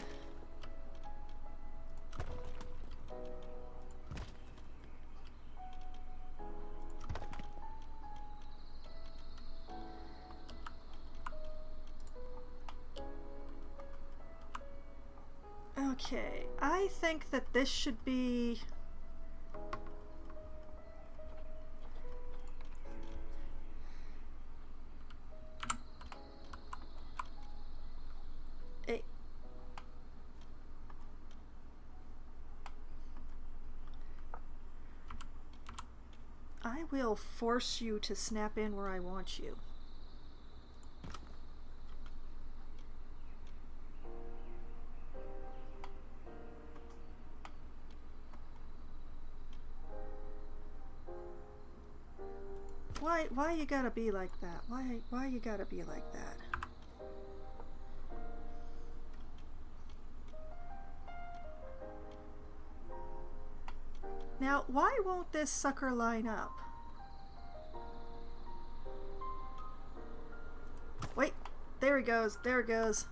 okay, I think that this should be I will force you to snap in where I want you. Why you gotta be like that? Why you gotta be like that? Now, why won't this sucker line up? Wait, there he goes, there it goes.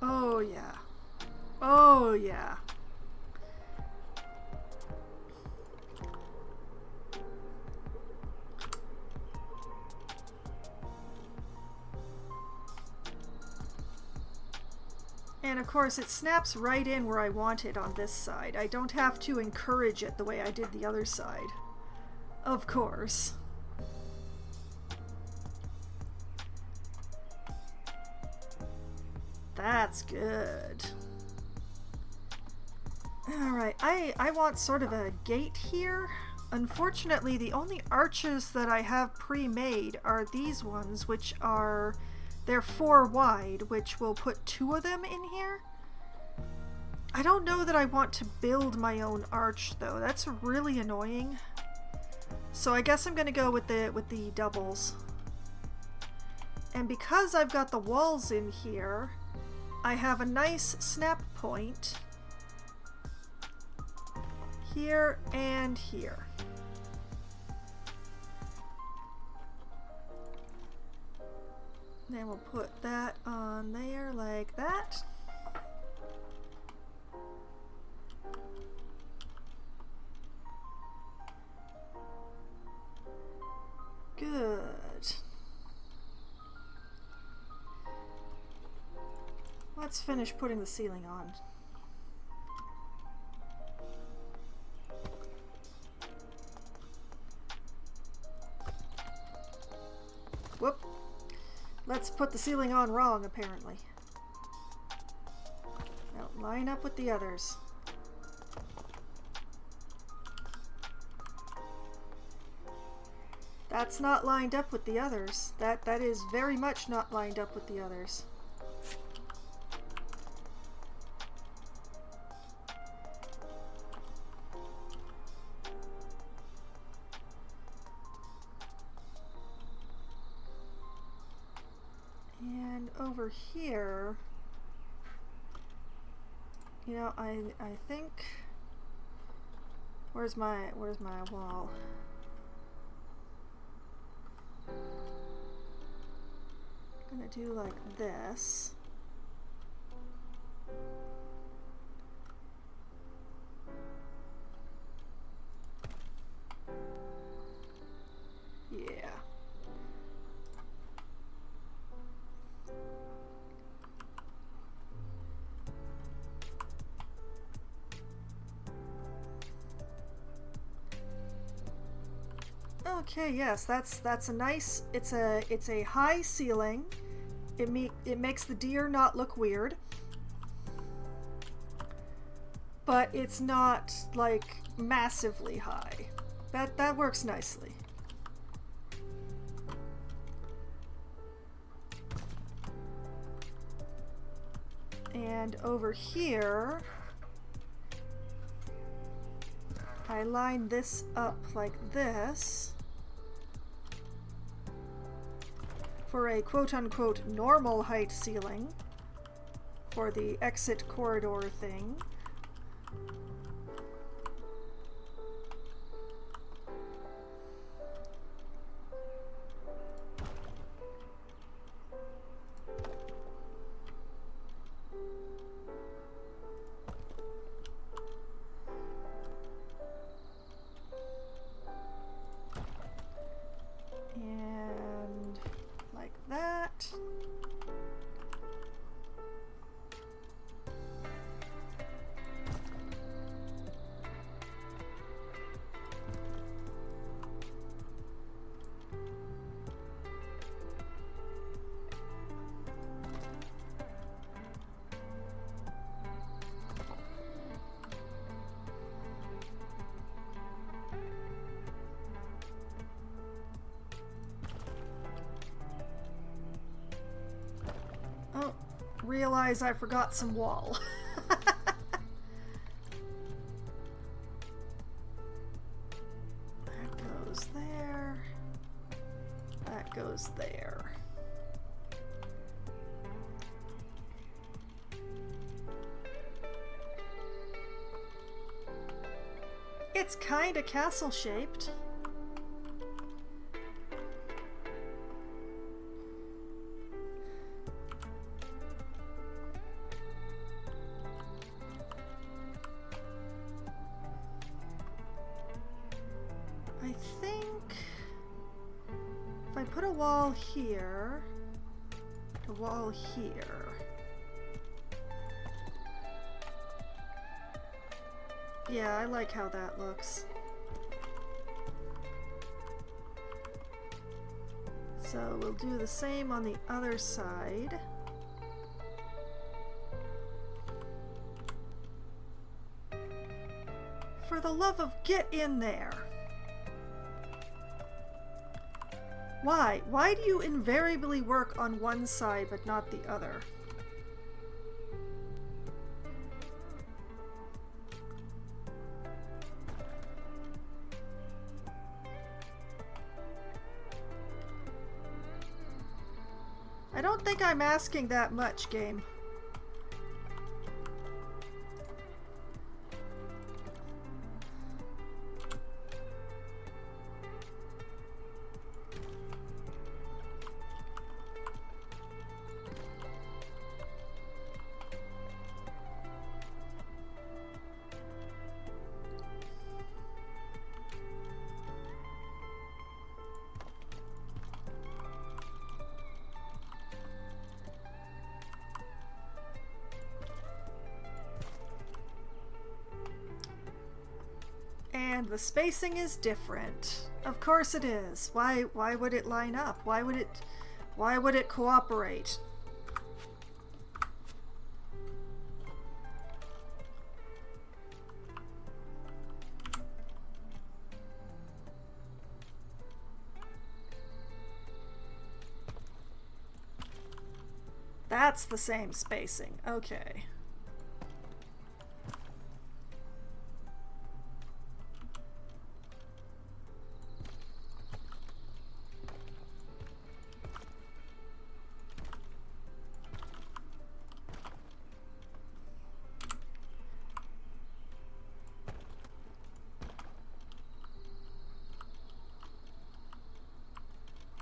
Oh yeah. Oh yeah. And of course it snaps right in where I want it on this side. I don't have to encourage it the way I did the other side. Of course. That's good. Alright, I want sort of a gate here. Unfortunately, the only arches that I have pre-made are these ones, which are... they're 4 wide, which will put 2 of them in here. I don't know that I want to build my own arch, though. That's really annoying. So I guess I'm going to go with the doubles. And because I've got the walls in here, I have a nice snap point here and here. Then we'll put that on there like that. Good. Let's finish putting the ceiling on. Whoop. Let's put the ceiling on wrong, apparently. Now, line up with the others. That's not lined up with the others. That is very much not lined up with the others. And over here, you know, I think, where's my wall? I'm gonna do like this. Yeah. Okay, yes, that's a nice, it's a high ceiling. It makes the deer not look weird. but it's not like massively high. That works nicely. And over here, I line this up like this for a quote-unquote normal height ceiling for the exit corridor thing. And like that. Oh, realize I forgot some wall. That goes there. That goes there. It's kinda castle shaped. I think if I put a wall here, a wall here. Yeah, I like how that looks. So we'll do the same on the other side. For the love of get in there! Why? Why do you invariably work on one side but not the other? I don't think I'm asking that much, game. And the spacing is different. Of course it is. Why would it line up? Why would it cooperate? That's the same spacing. Okay.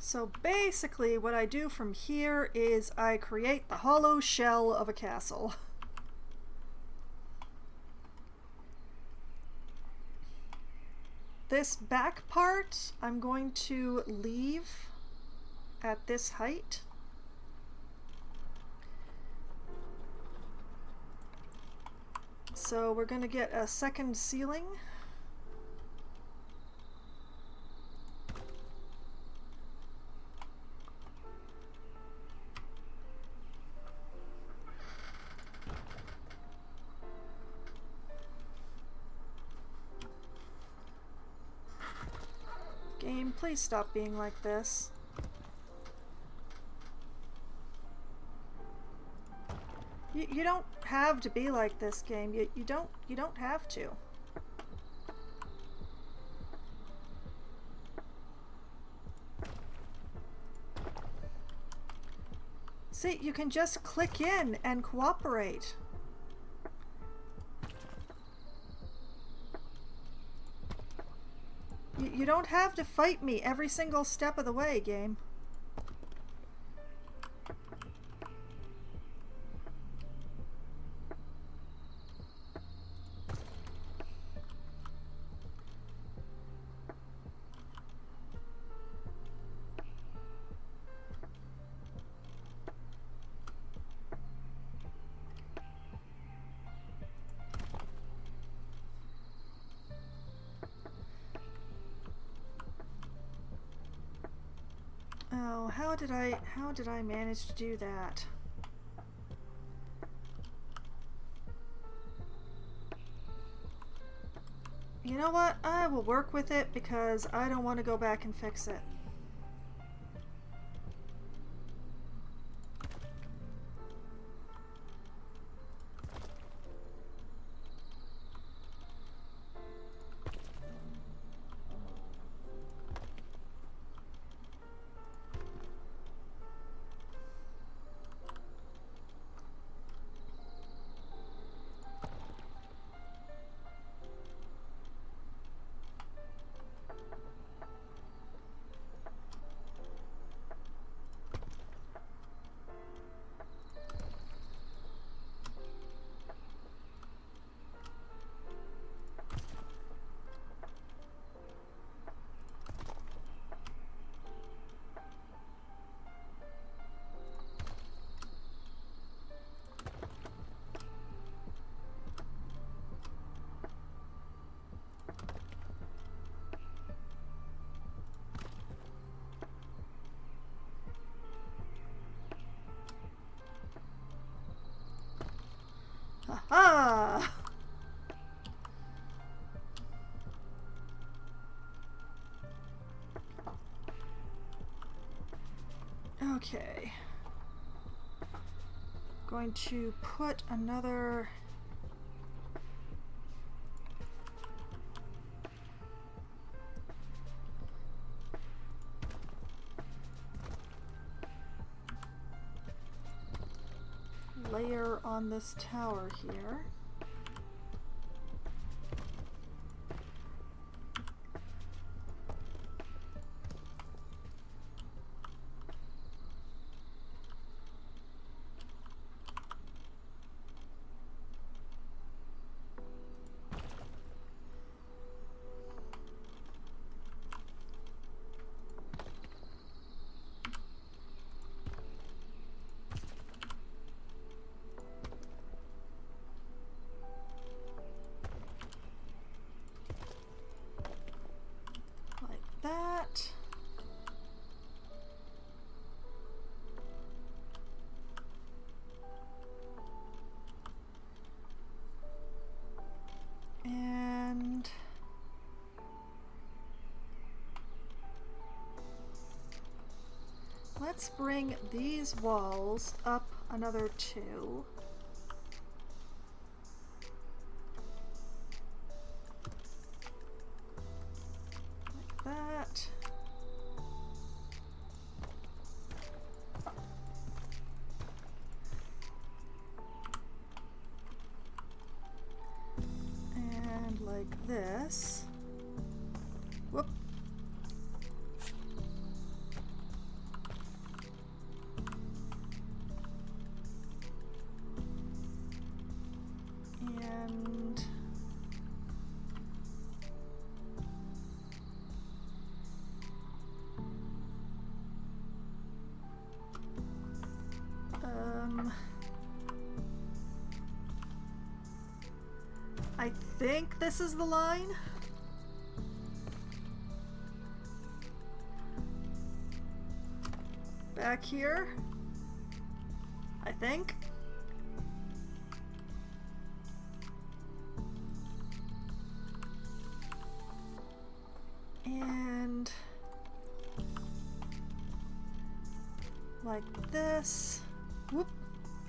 So basically what I do from here is I create the hollow shell of a castle. This back part I'm going to leave at this height. So we're going to get a second ceiling. Game, please stop being like this. You don't have to be like this, game. You don't have to. See, you can just click in and cooperate. You don't have to fight me every single step of the way, game. Oh, how did I manage to do that? You know what? I will work with it because I don't want to go back and fix it. Aha! Okay. Going to put another layer on this tower here. That. And let's bring these walls up another 2. That. And like this. Whoop. And I think this is the line. Back here, I think. And like this. Whoop.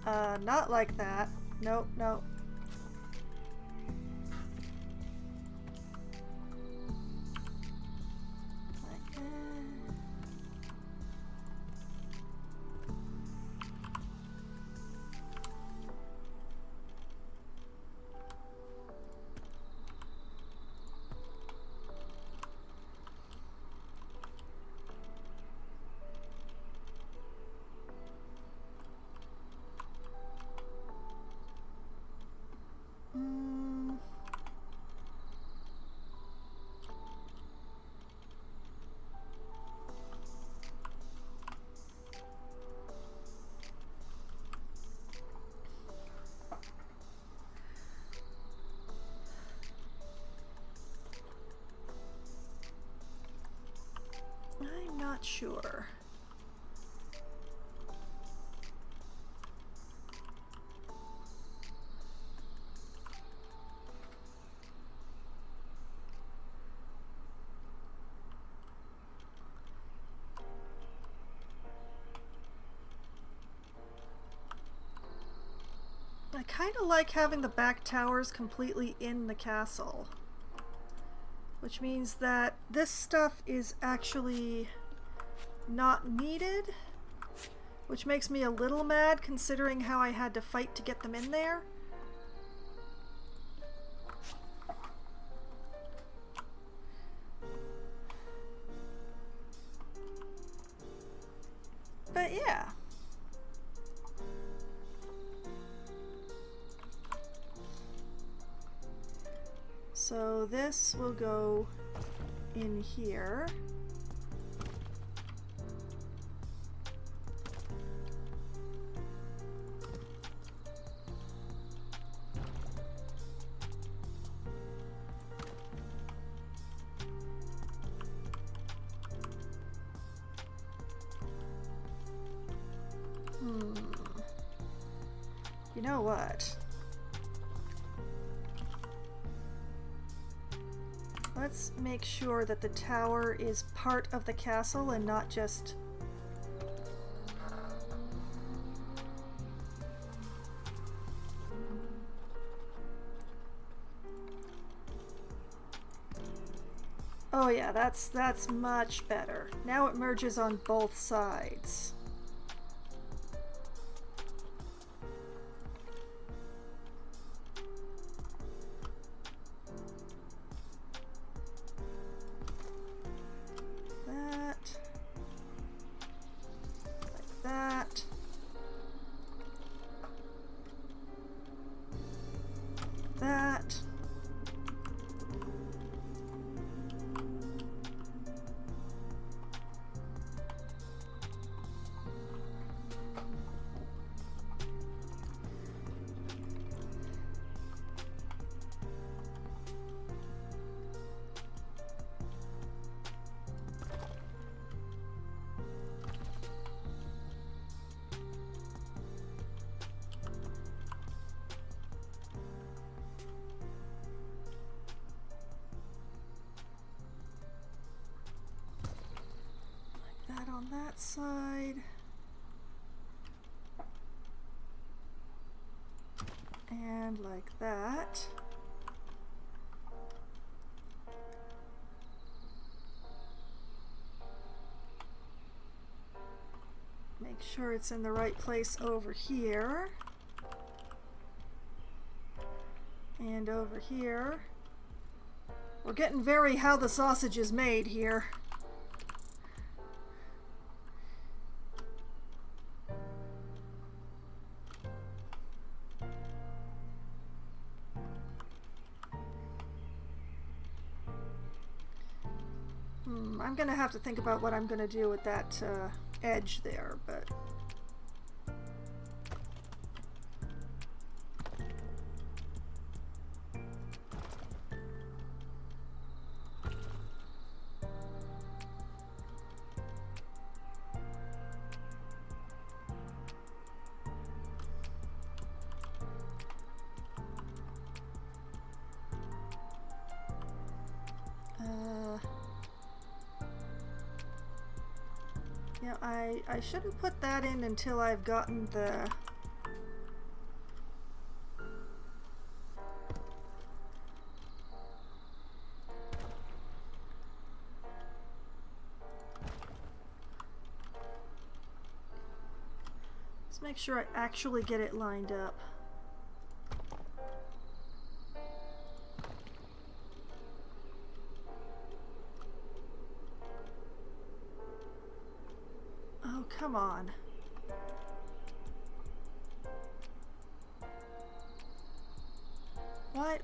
Not like that. Nope, nope. Like that. I'm not sure. I kind of like having the back towers completely in the castle, which means that this stuff is actually not needed, which makes me a little mad considering how I had to fight to get them in there. But yeah. So this will go in here. You know what? Let's make sure that the tower is part of the castle and not just... Oh yeah, that's much better. Now it merges on both sides. On that side, and like that. Make sure it's in the right place over here and over here. We're getting very how the sausage is made here. I'm gonna have to think about what I'm gonna do with that edge there, but... Now, I shouldn't put that in until I've gotten the... Let's make sure I actually get it lined up. Oh, come on.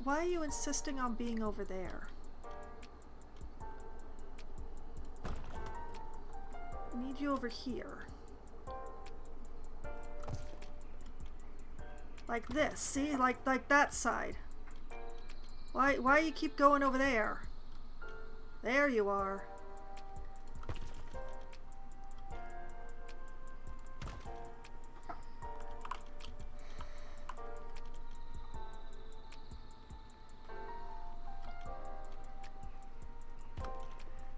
Why are you insisting on being over there? I need you over here. Like this, see? Like that side. Why you keep going over there? There you are.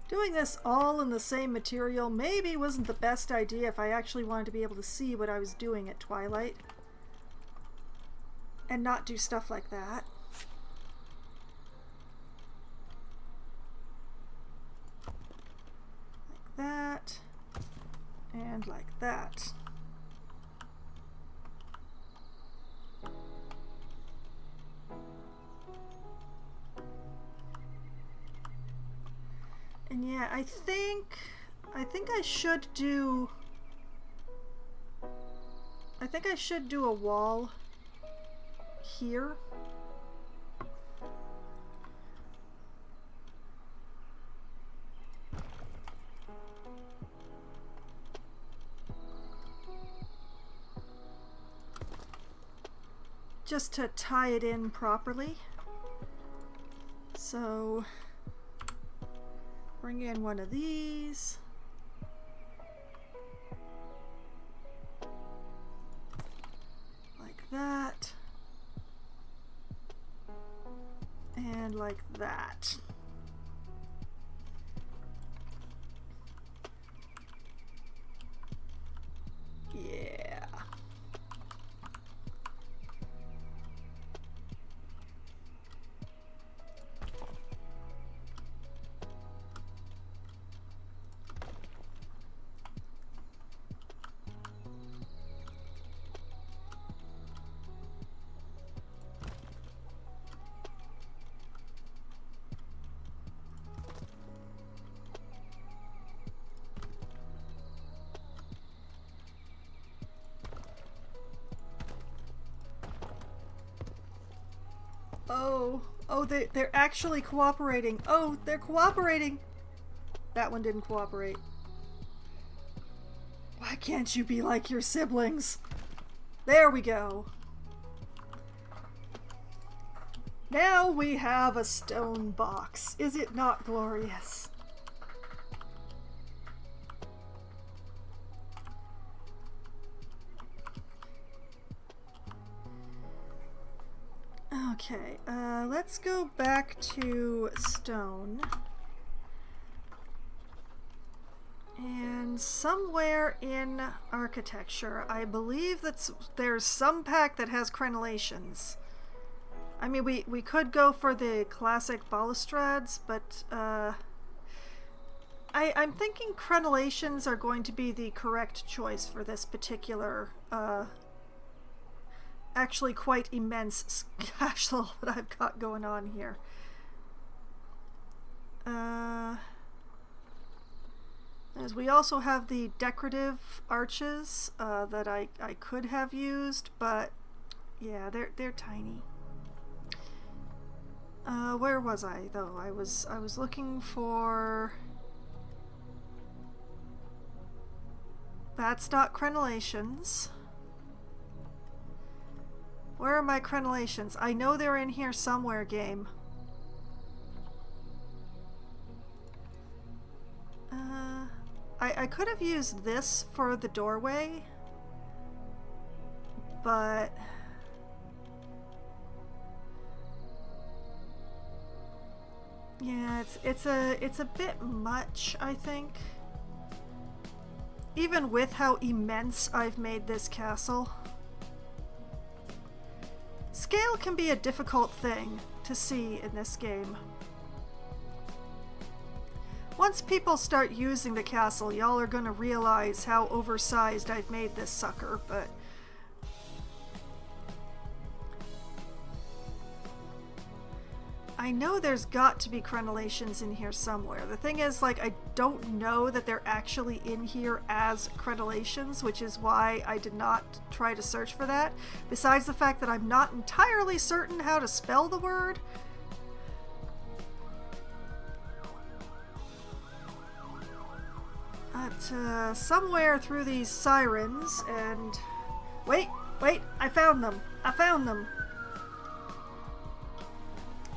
Doing this all in the same material maybe wasn't the best idea if I actually wanted to be able to see what I was doing at twilight. And not do stuff like that. Like that. And like that. And yeah, I think I should do a wall here. Just to tie it in properly. So bring in one of these. Like that. And like that. Yeah. Oh, they're actually cooperating. Oh, they're cooperating. That one didn't cooperate. Why can't you be like your siblings? There we go. Now we have a stone box. Is it not glorious? Okay, let's go back to stone. And somewhere in architecture, I believe there's some pack that has crenellations. I mean, we could go for the classic balustrades, but I'm thinking crenellations are going to be the correct choice for this particular actually quite immense castle that I've got going on here. As we also have the decorative arches that I could have used, but yeah, they're tiny. Where was I though? I was looking for... That's not crenellations. Where are my crenellations? I know they're in here somewhere, game. I could have used this for the doorway, but yeah, it's a bit much, I think. even with how immense I've made this castle, scale can be a difficult thing to see in this game. Once people start using the castle, y'all are gonna realize how oversized I've made this sucker, but I know there's got to be crenellations in here somewhere. The thing is, like, I don't know that they're actually in here as crenellations, which is why I did not try to search for that. Besides the fact that I'm not entirely certain how to spell the word. But, somewhere through these sirens and... Wait, I found them!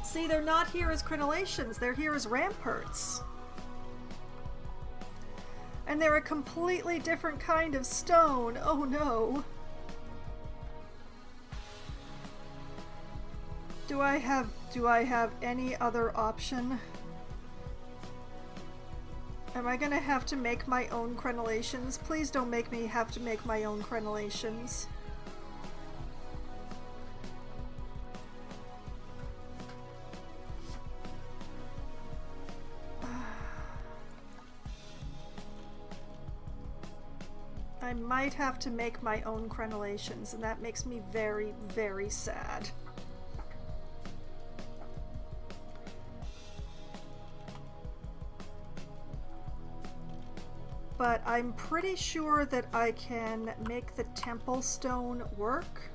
See, they're not here as crenellations, they're here as ramparts. And they're a completely different kind of stone. Oh no. Do I have any other option? Am I gonna have to make my own crenellations? Please don't make me have to make my own crenellations. I might have to make my own crenellations, and that makes me very, very sad. But I'm pretty sure that I can make the temple stone work.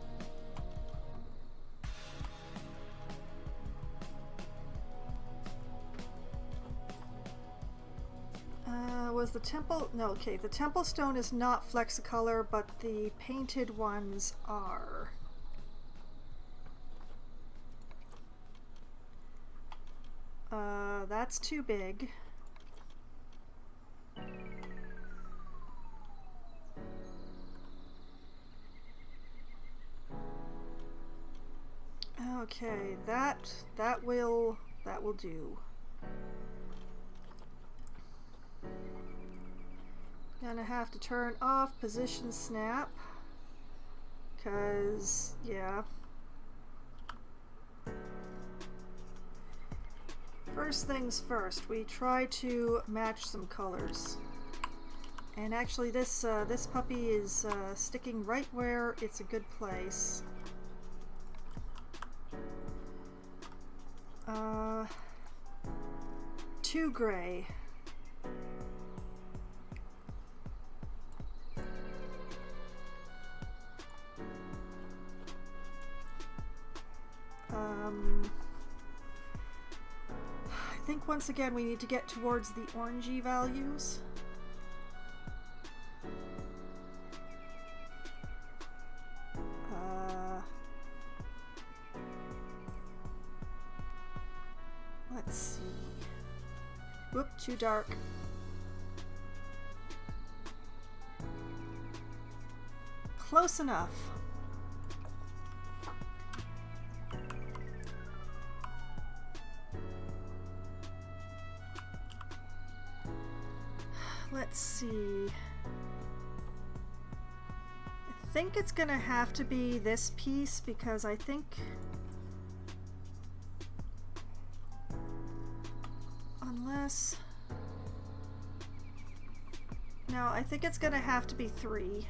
Was the temple... No, okay, the temple stone is not flexicolor, but the painted ones are. That's too big. Okay, that will do. Gonna have to turn off position snap, cause yeah. First things first, we try to match some colors. And actually this puppy is sticking right where it's a good place. Too gray. I think once again we need to get towards the orangey values. Let's see. Whoop, too dark. Close enough. Let's see. I think it's gonna have to be this piece because I think unless no, I think it's gonna have to be 3.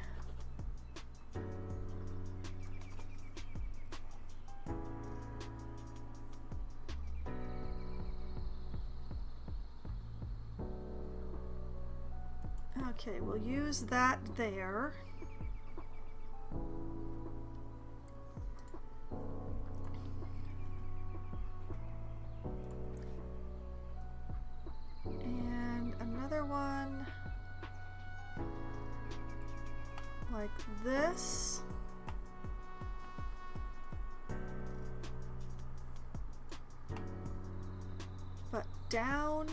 Okay, we'll use that there. And another one like this. But down.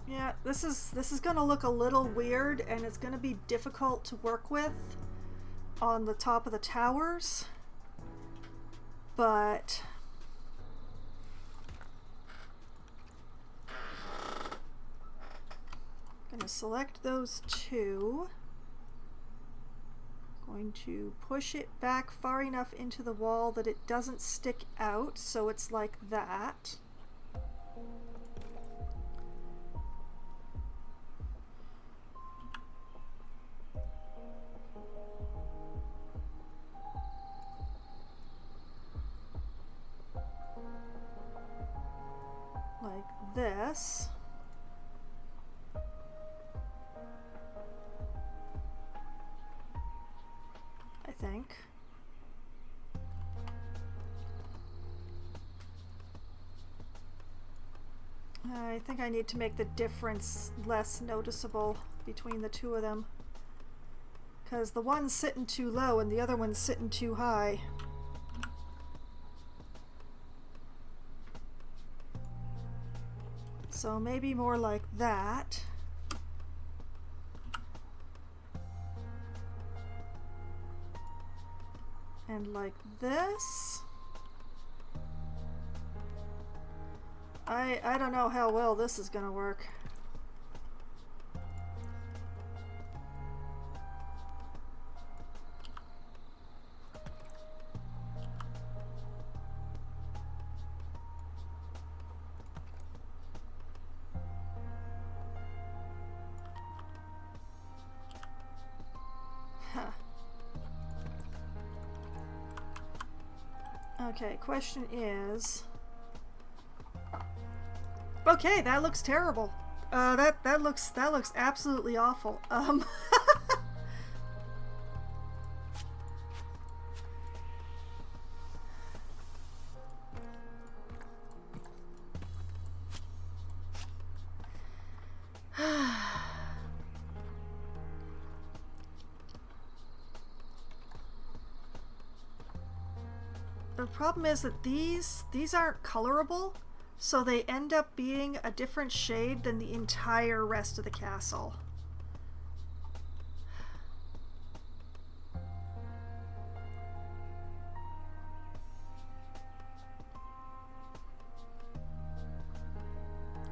Yeah, This is gonna look a little weird, and it's gonna be difficult to work with on the top of the towers, but I'm gonna select those two. Going to push it back far enough into the wall that it doesn't stick out, so it's like that. Like this. I think. I think I need to make the difference less noticeable between the two of them, because the one's sitting too low and the other one's sitting too high. So maybe more like that. And like this. I don't know how well this is gonna work. Huh. Okay, question is... Okay, that looks terrible. That looks absolutely awful. The problem is that these aren't colorable. So they end up being a different shade than the entire rest of the castle.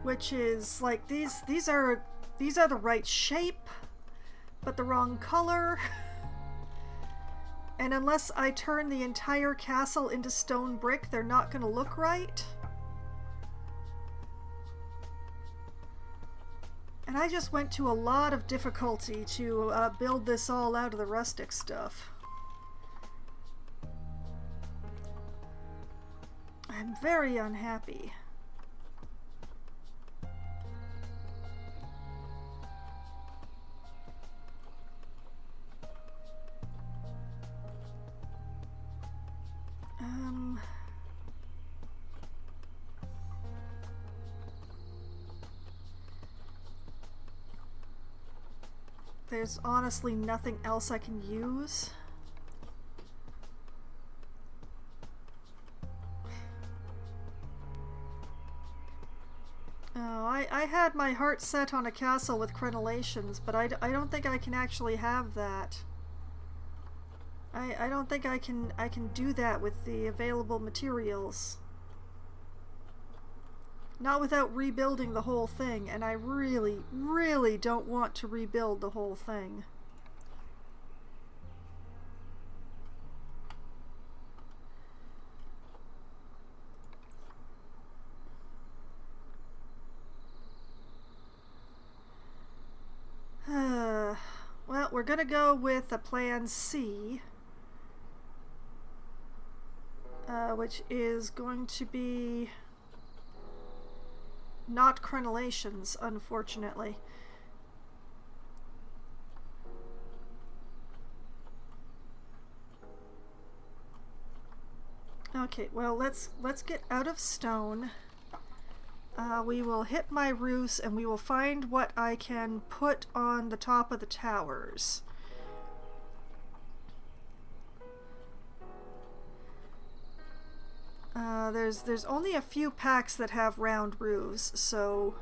Which is like these are the right shape, but the wrong color. And unless I turn the entire castle into stone brick, they're not gonna look right. And I just went to a lot of difficulty to build this all out of the rustic stuff. I'm very unhappy. There's honestly nothing else I can use. Oh, I had my heart set on a castle with crenellations, but I don't think I can actually have that. I don't think I can do that with the available materials. Not without rebuilding the whole thing, and I really, really don't want to rebuild the whole thing. Well, we're gonna go with a plan C, which is going to be not crenellations, unfortunately. Okay, well, let's get out of stone. We will hit my roofs and we will find what I can put on the top of the towers. There's only a few packs that have round roofs, so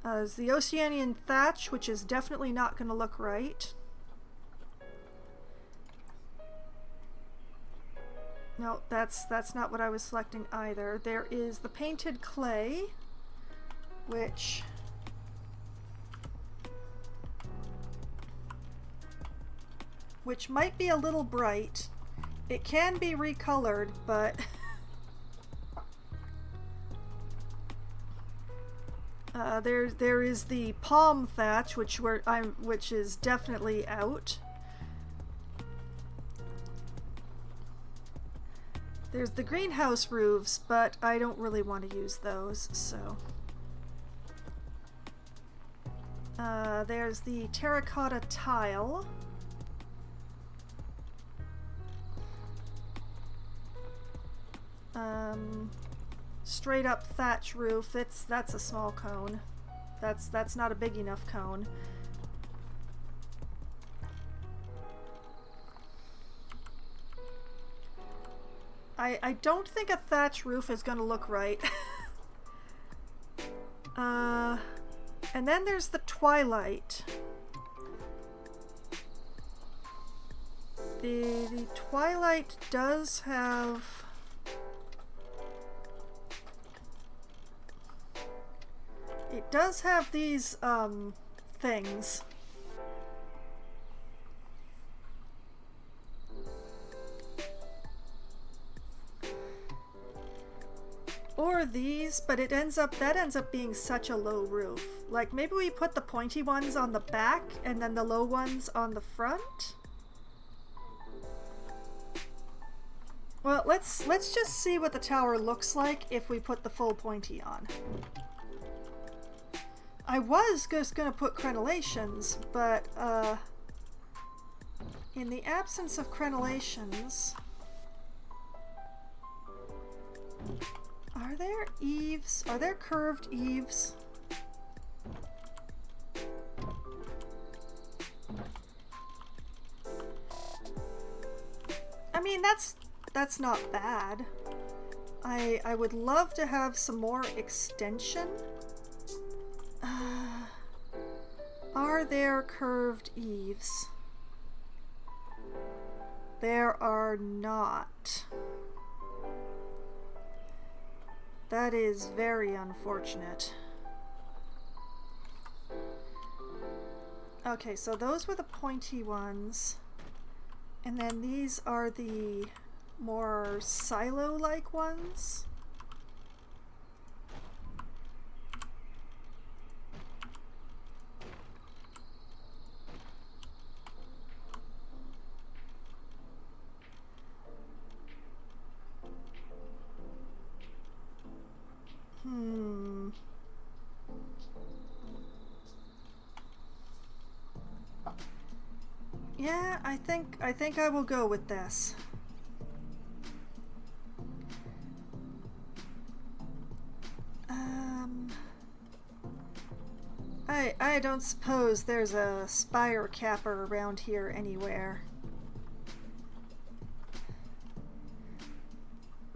There's the Oceanian thatch, which is definitely not going to look right. No, that's not what I was selecting either. There is the painted clay, which might be a little bright. It can be recolored, but there is the palm thatch, which is definitely out. There's the greenhouse roofs, but I don't really want to use those, so. There's the terracotta tile. Straight up thatch roof. That's a small cone. That's not a big enough cone. I don't think a thatch roof is gonna look right. And then there's the twilight. The twilight does have... It does have these, things. Or these, but that ends up being such a low roof. Like, maybe we put the pointy ones on the back and then the low ones on the front? Well, let's just see what the tower looks like if we put the full pointy on. I was just gonna put crenellations, but in the absence of crenellations, are there eaves? Are there curved eaves? I mean, that's not bad. I would love to have some more extension. Are there curved eaves? There are not. That is very unfortunate. Okay, so those were the pointy ones. And then these are the more silo-like ones. Yeah, I think I will go with this. I don't suppose there's a spire capper around here anywhere.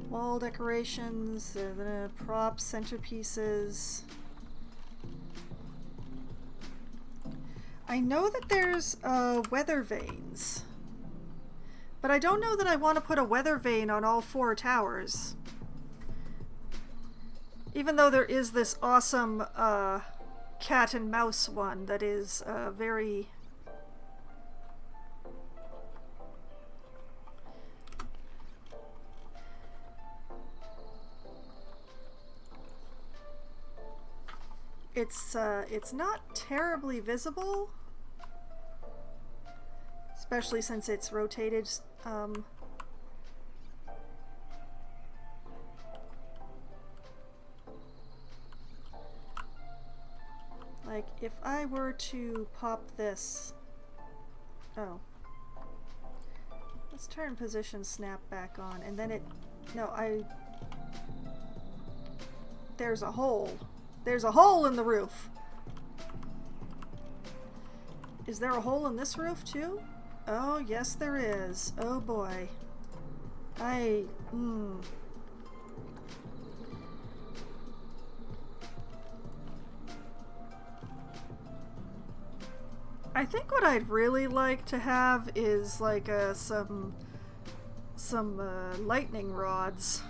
Wall decorations, the props, centerpieces. I know that there's weather vanes, but I don't know that I want to put a weather vane on all 4 towers. Even though there is this awesome cat and mouse one that is very... It's not terribly visible, especially since it's rotated. Like, if I were to pop this... Oh. Let's turn position snap back on, and then it... No, There's a hole. There's a hole in the roof. Is there a hole in this roof too? Oh, yes there is. Oh boy. I think what I'd really like to have is like some lightning rods.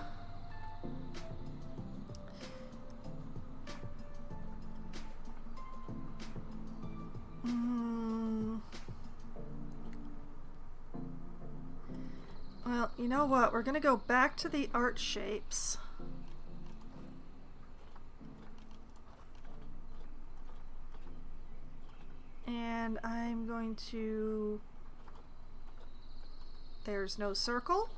Well, you know what? We're gonna go back to the art shapes. And I'm going to... There's no circle.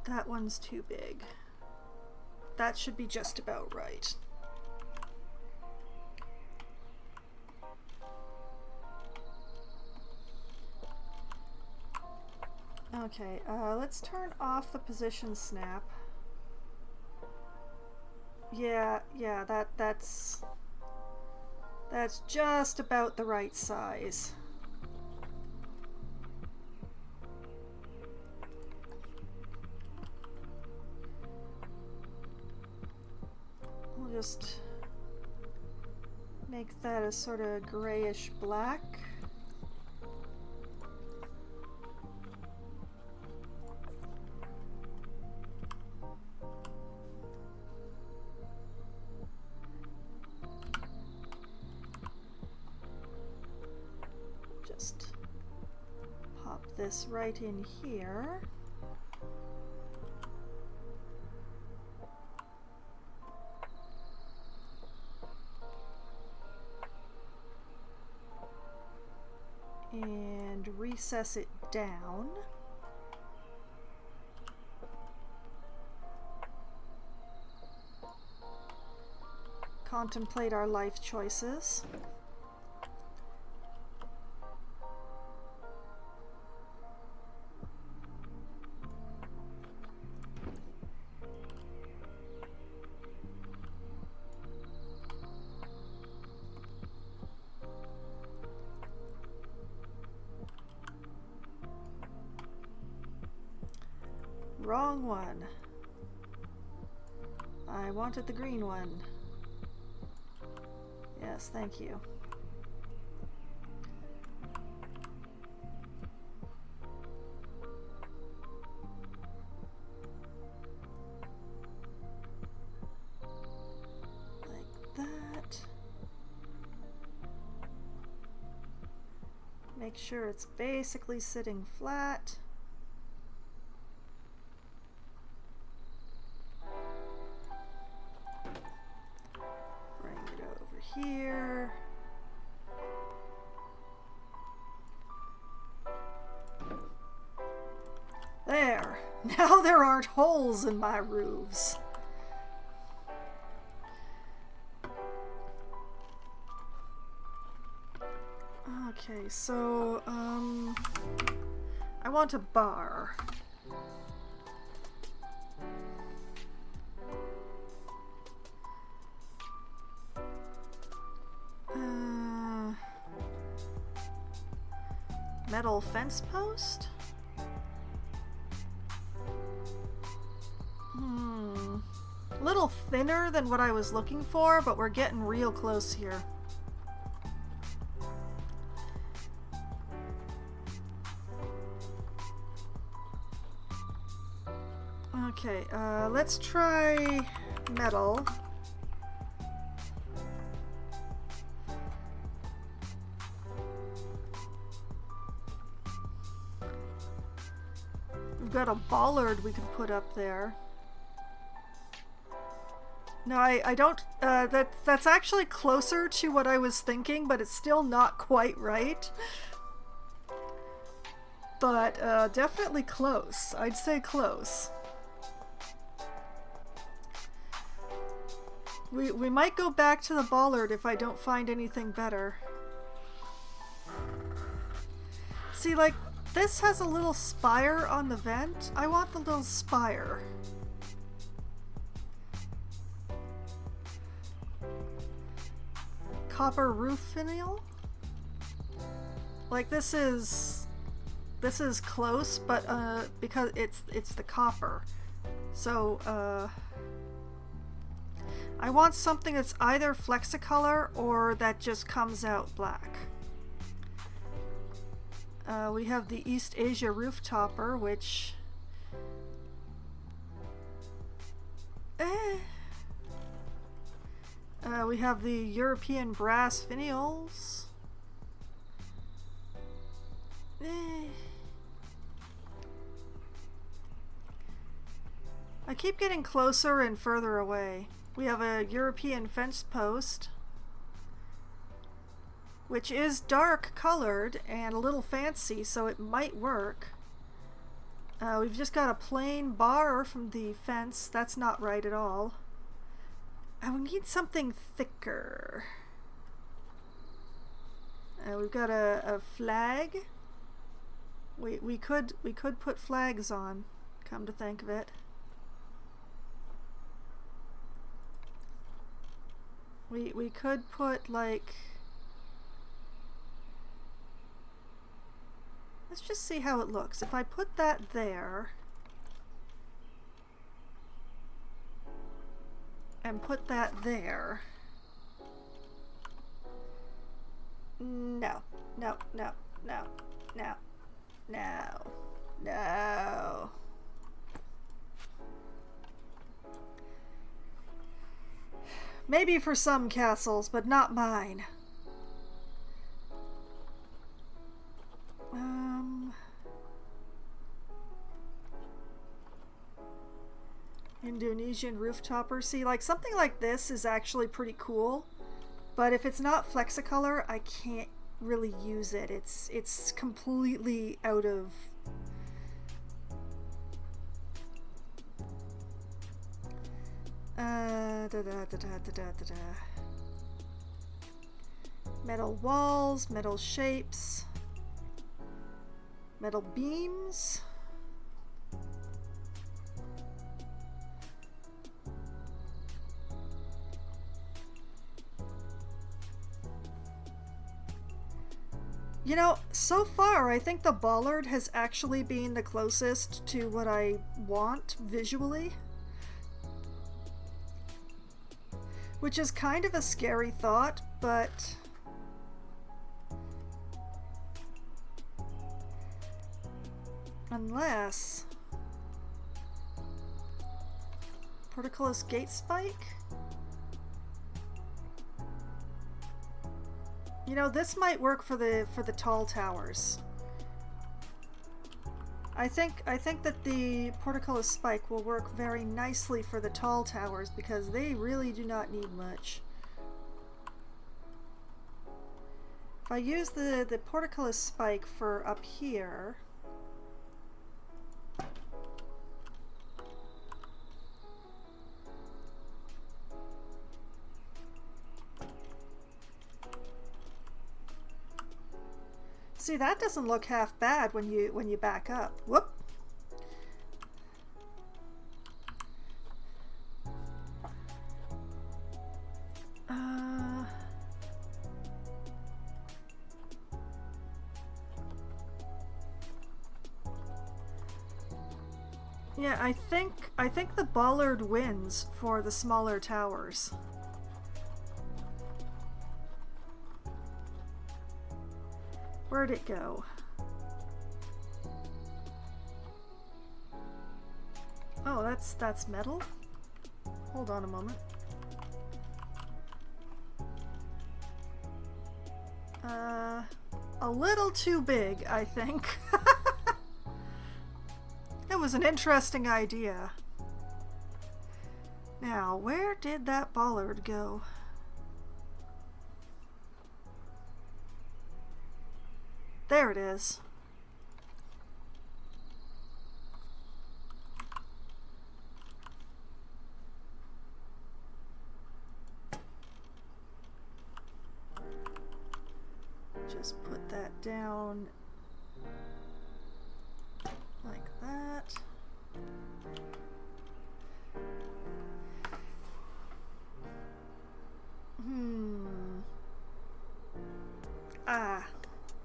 That one's too big. That should be just about right. Okay, let's turn off the position snap. Yeah, that's just about the right size. We'll just make that a sort of grayish black. Just pop this right in here. And recess it down. Contemplate our life choices. Wrong one. I wanted the green one. Yes, thank you. Like that. Make sure it's basically sitting flat. Here. There. Now there aren't holes in my roofs. Okay, so I want a bar. Metal fence post? A little thinner than what I was looking for, but we're getting real close here. Okay, let's try metal. We've got a bollard we could put up there. No, I don't, that's actually closer to what I was thinking, but it's still not quite right. But, definitely close. I'd say close. We might go back to the bollard if I don't find anything better. See, like, this has a little spire on the vent. I want the little spire. Copper roof finial? Like, this is close, but because it's the copper. So I want something that's either flexicolor or that just comes out black. We have the East Asia rooftopper, which... we have the European brass finials. I keep getting closer and further away. We have a European fence post, which is dark colored and a little fancy, so it might work. We've just got a plain bar from the fence. That's not right at all. We need something thicker. We've got a flag. We could put flags on, come to think of it. We could put, like... Let's just see how it looks. If I put that there and put that there. No, no, no, no, no, no, no. Maybe for some castles, but not mine. Indonesian rooftopper. See, like something like this is actually pretty cool, but if it's not flexicolor, I can't really use it. It's completely out of... Metal walls, metal shapes, metal beams. You know, so far I think the bollard has actually been the closest to what I want visually. Which is kind of a scary thought, but... Unless... Portcullis gate spike? You know, this might work for the tall towers. I think that the portcullis spike will work very nicely for the tall towers because they really do not need much. If I use the portcullis spike for up here, see, that doesn't look half bad when you back up. Whoop. Yeah, I think the bollard wins for the smaller towers. Where'd it go? Oh, that's metal? Hold on a moment. A little too big, I think. That was an interesting idea. Now, where did that bollard go? There it is. Just put that down like that.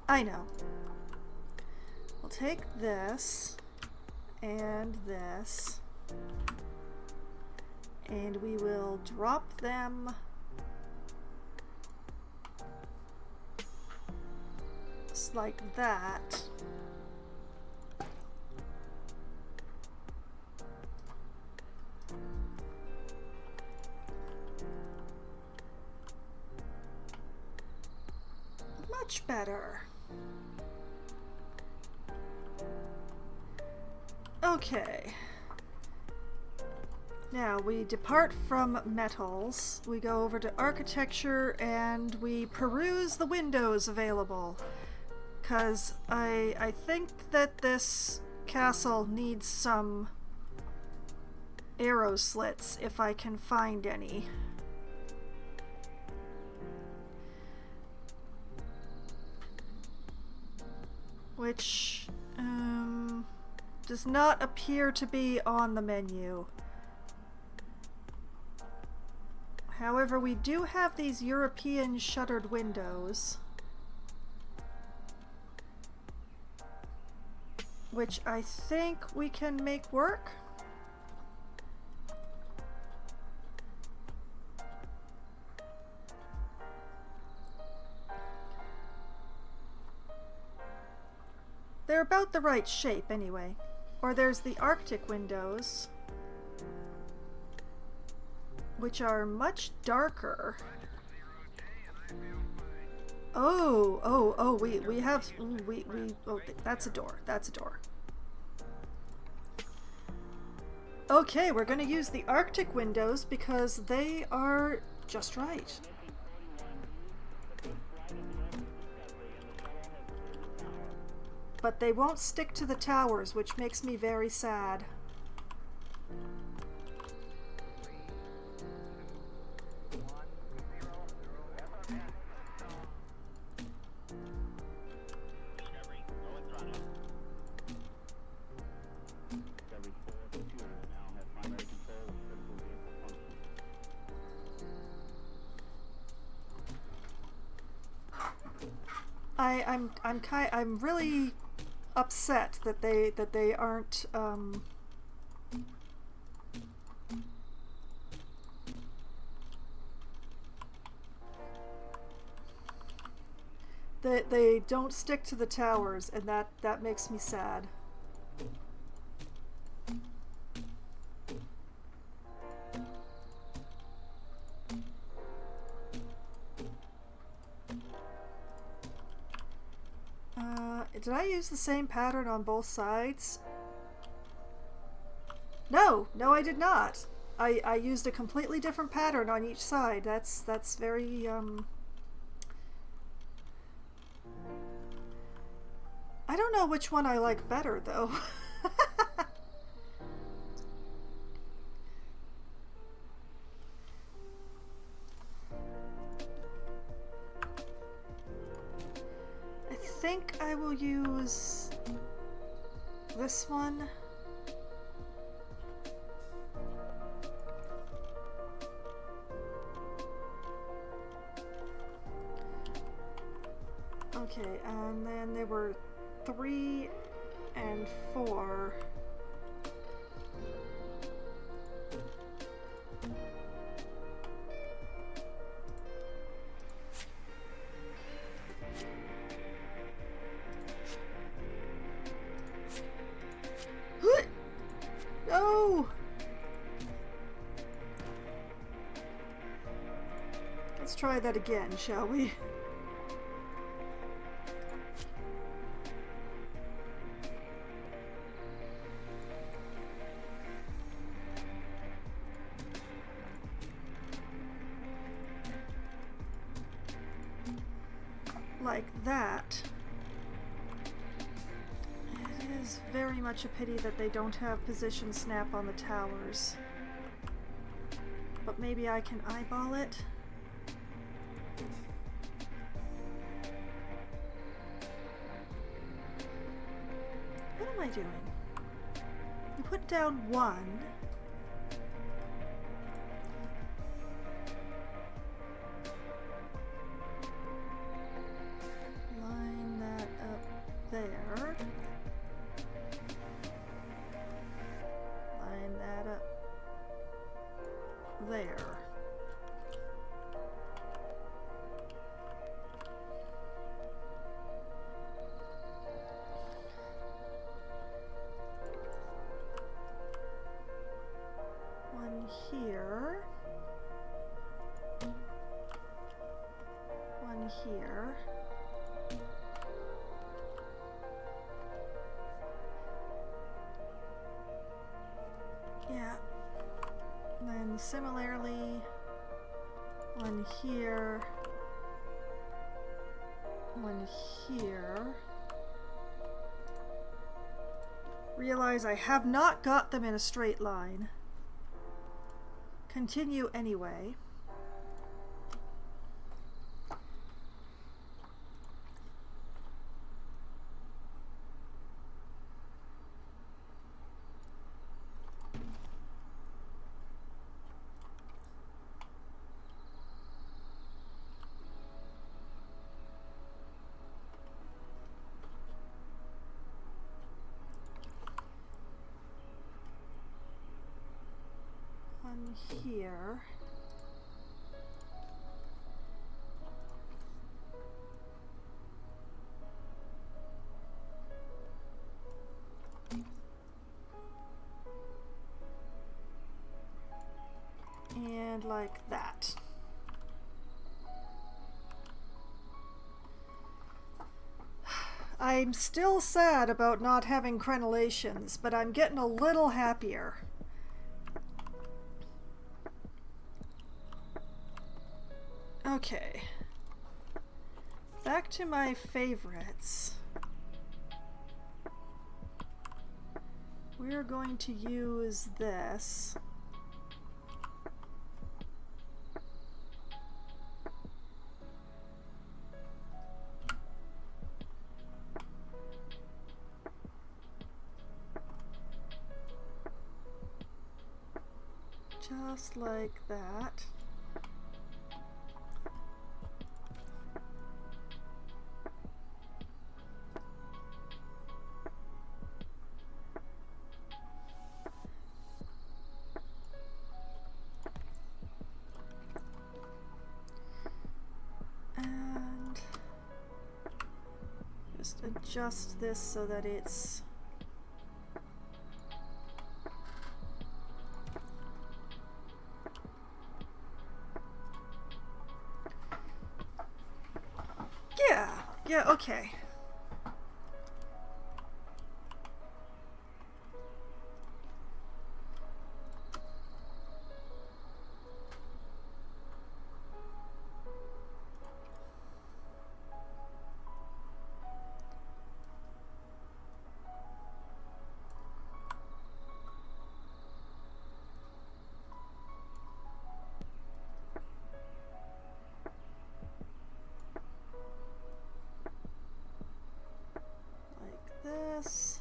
I know. We'll take this and this And we will drop them just like that. Much better. Okay. Now we depart from metals, we go over to architecture, and we peruse the windows available. Because I think that this castle needs some arrow slits, if I can find any. Which does not appear to be on the menu. However, we do have these European shuttered windows, which I think we can make work. They're about the right shape anyway. Or there's the Arctic windows, which are much darker. Oh, we have, oh, that's a door, that's a door. Okay, we're gonna use the Arctic windows because they are just right. But they won't stick to the towers, which makes me very sad. I'm really upset that they aren't they don't stick to the towers, and that makes me sad. Did I use the same pattern on both sides? No, I did not. I used a completely different pattern on each side. That's very I don't know which one I like better though. I think I will use this one. Okay, and then there were 3 and 4. No! Let's try that again, shall we? Like that. It is very much a pity that they don't have position snap on the towers. But maybe I can eyeball it. What am I doing? You put down 1. Line that up there. Line that up similarly. One here. One here. Realize I have not got them in a straight line. Continue anyway. Here. And like that. I'm still sad about not having crenellations, but I'm getting a little happier. Okay, back to my favorites. We're going to use this. Just like that. Adjust this so that it's yeah, okay. This.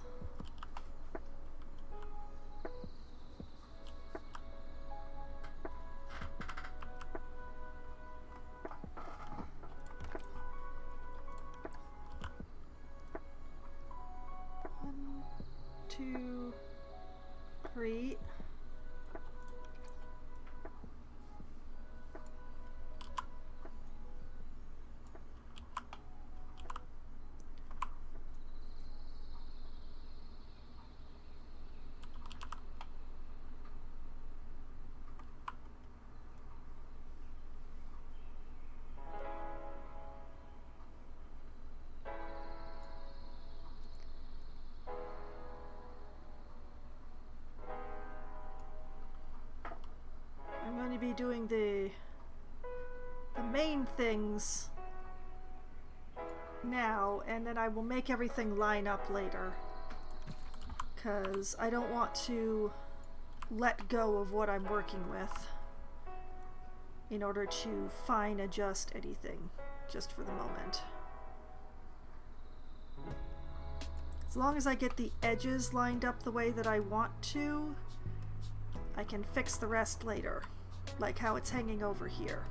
One, two, three. I'm going to be doing the main things now, and then I will make everything line up later, because I don't want to let go of what I'm working with in order to fine adjust anything just for the moment. As long as I get the edges lined up the way that I want to, I can fix the rest later, like how it's hanging over here.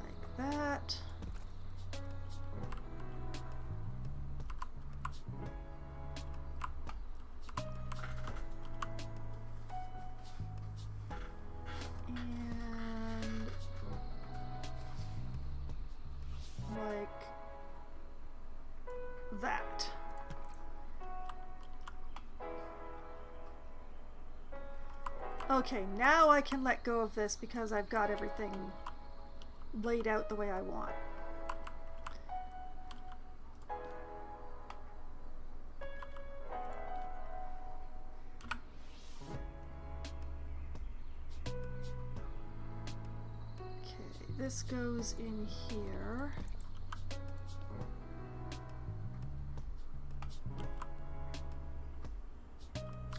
Like that. Okay, now I can let go of this because I've got everything laid out the way I want. Okay, this goes in here.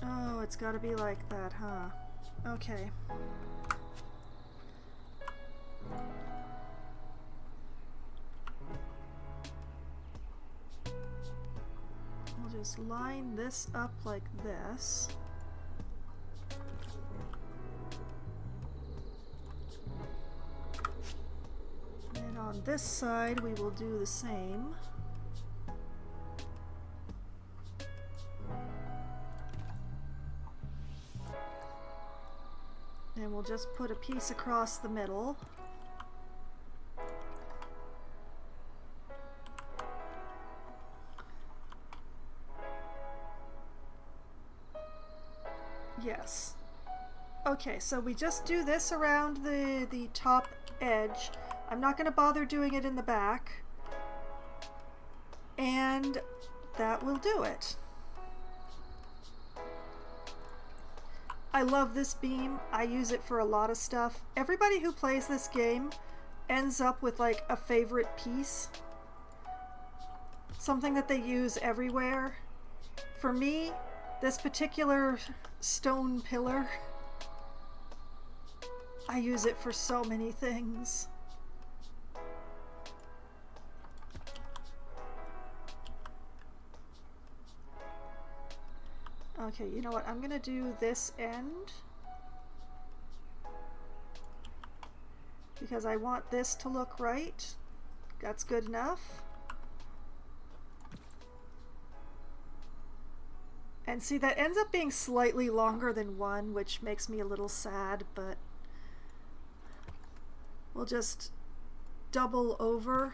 Oh, it's gotta be like that, huh? Okay. We'll just line this up like this. And on this side, we will do the same. And we'll just put a piece across the middle. Yes. Okay, so we just do this around the top edge. I'm not going to bother doing it in the back. And that will do it. I love this beam. I use it for a lot of stuff. Everybody who plays this game ends up with like a favorite piece. Something that they use everywhere. For me, this particular stone pillar, I use it for so many things. Okay, you know what? I'm gonna do this end because I want this to look right. That's good enough. And see, that ends up being slightly longer than one, which makes me a little sad, but we'll just double over.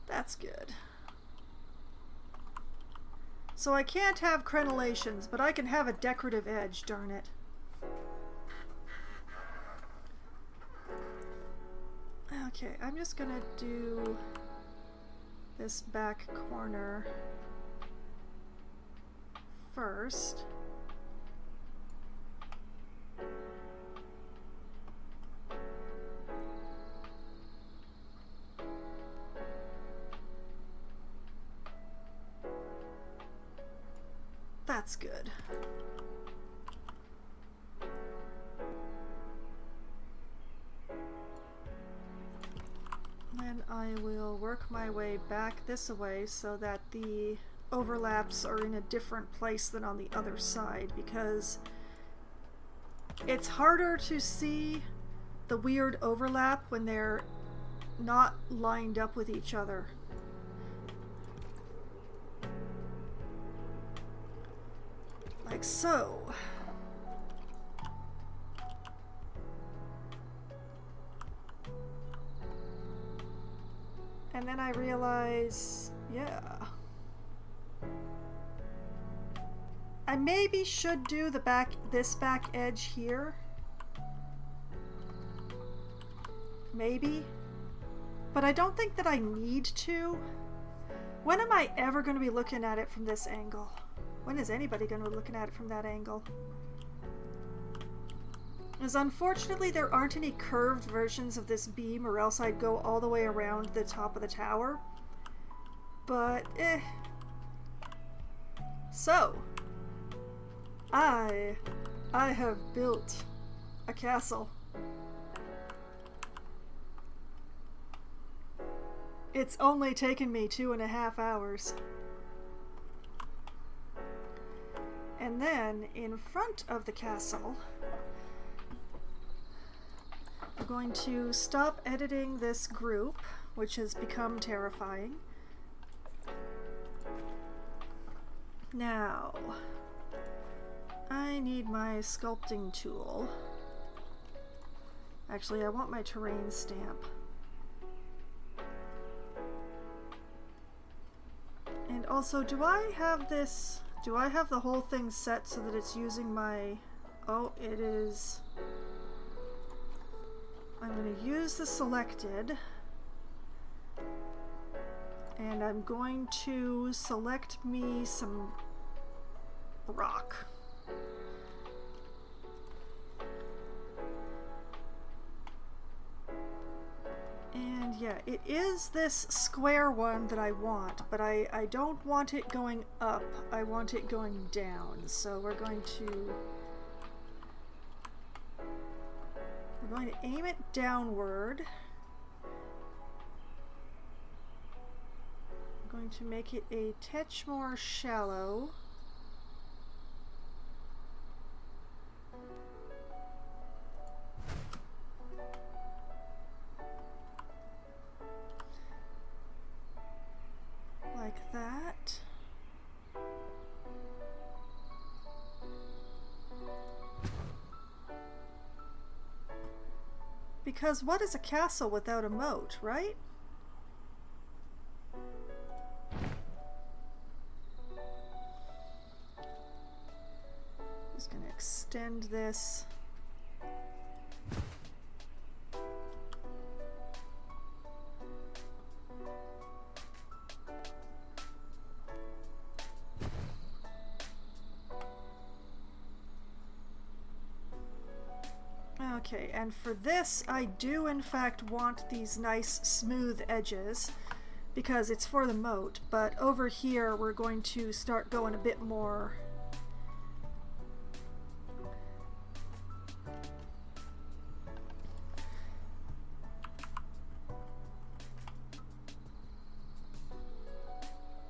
That's good. So I can't have crenellations, but I can have a decorative edge, darn it. Okay, I'm just gonna do this back corner first. That's good. Then I will work my way back this way so that the overlaps are in a different place than on the other side, because it's harder to see the weird overlap when they're not lined up with each other. Like so. And then I realize, yeah, I maybe should do this back edge here. Maybe. But I don't think that I need to. When am I ever going to be looking at it from this angle? When is anybody going to be looking at it from that angle? As unfortunately there aren't any curved versions of this beam, or else I'd go all the way around the top of the tower. But, So, I have built a castle. It's only taken me 2.5 hours. And then, in front of the castle, I'm going to stop editing this group, which has become terrifying. Now, I need my sculpting tool. Actually, I want my terrain stamp. And also, do I have this Do I have the whole thing set so that it's using my... Oh, it is. I'm going to use the selected. And I'm going to select me some rock. And yeah, it is this square one that I want, but I don't want it going up, I want it going down. So we're going to aim it downward. I'm going to make it a touch more shallow. Like that. Because what is a castle without a moat, right? Just gonna extend this. Okay, and for this, I do in fact want these nice smooth edges because it's for the moat, but over here we're going to start going a bit more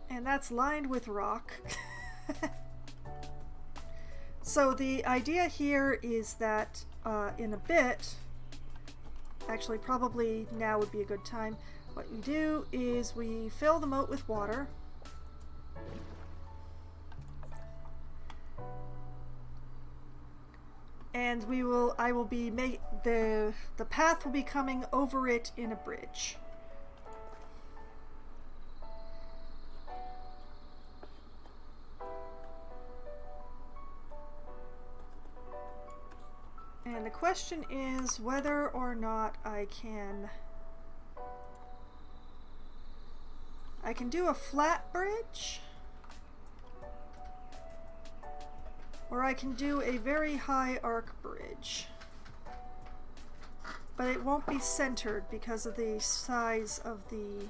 and that's lined with rock. So the idea here is that in a bit, actually probably now would be a good time, what you do is we fill the moat with water. And I will be the path will be coming over it in a bridge. And the question is whether or not I can do a flat bridge, or I can do a very high arc bridge. But it won't be centered because of the size of the...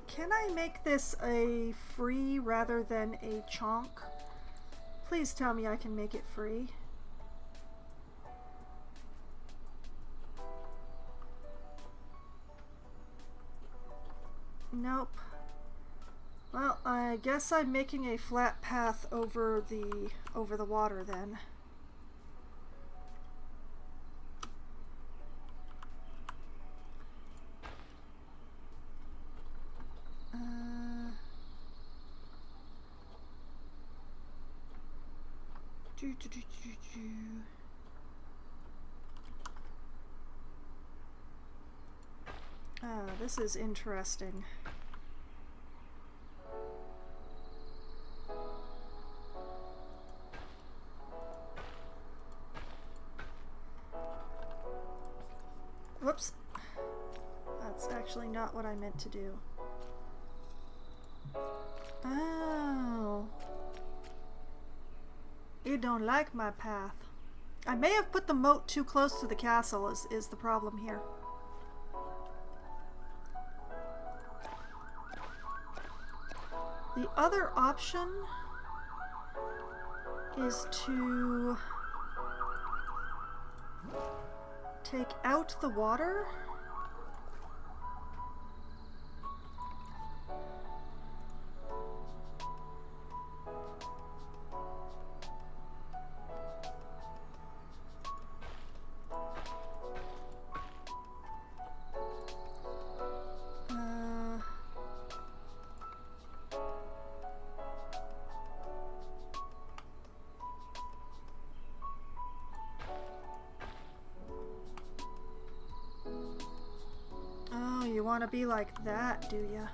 Can I make this a free rather than a chonk? Please tell me I can make it free. Nope. Well, I guess I'm making a flat path over the water then. This is interesting. Whoops. That's actually not what I meant to do. Oh. You don't like my path. I may have put the moat too close to the castle is the problem here. The other option is to take out the water. want to be like that, do ya?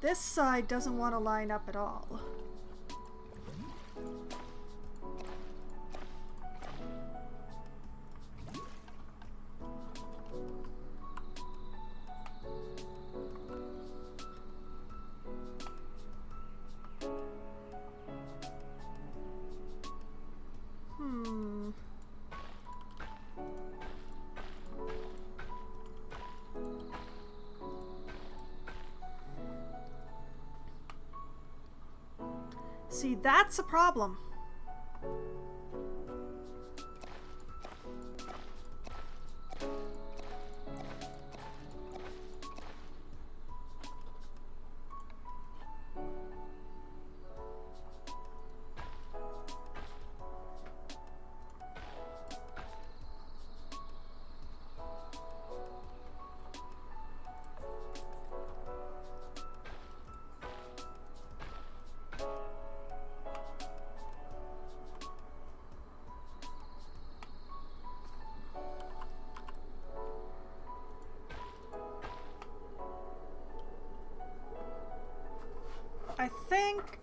This side doesn't want to line up at all. See, that's a problem.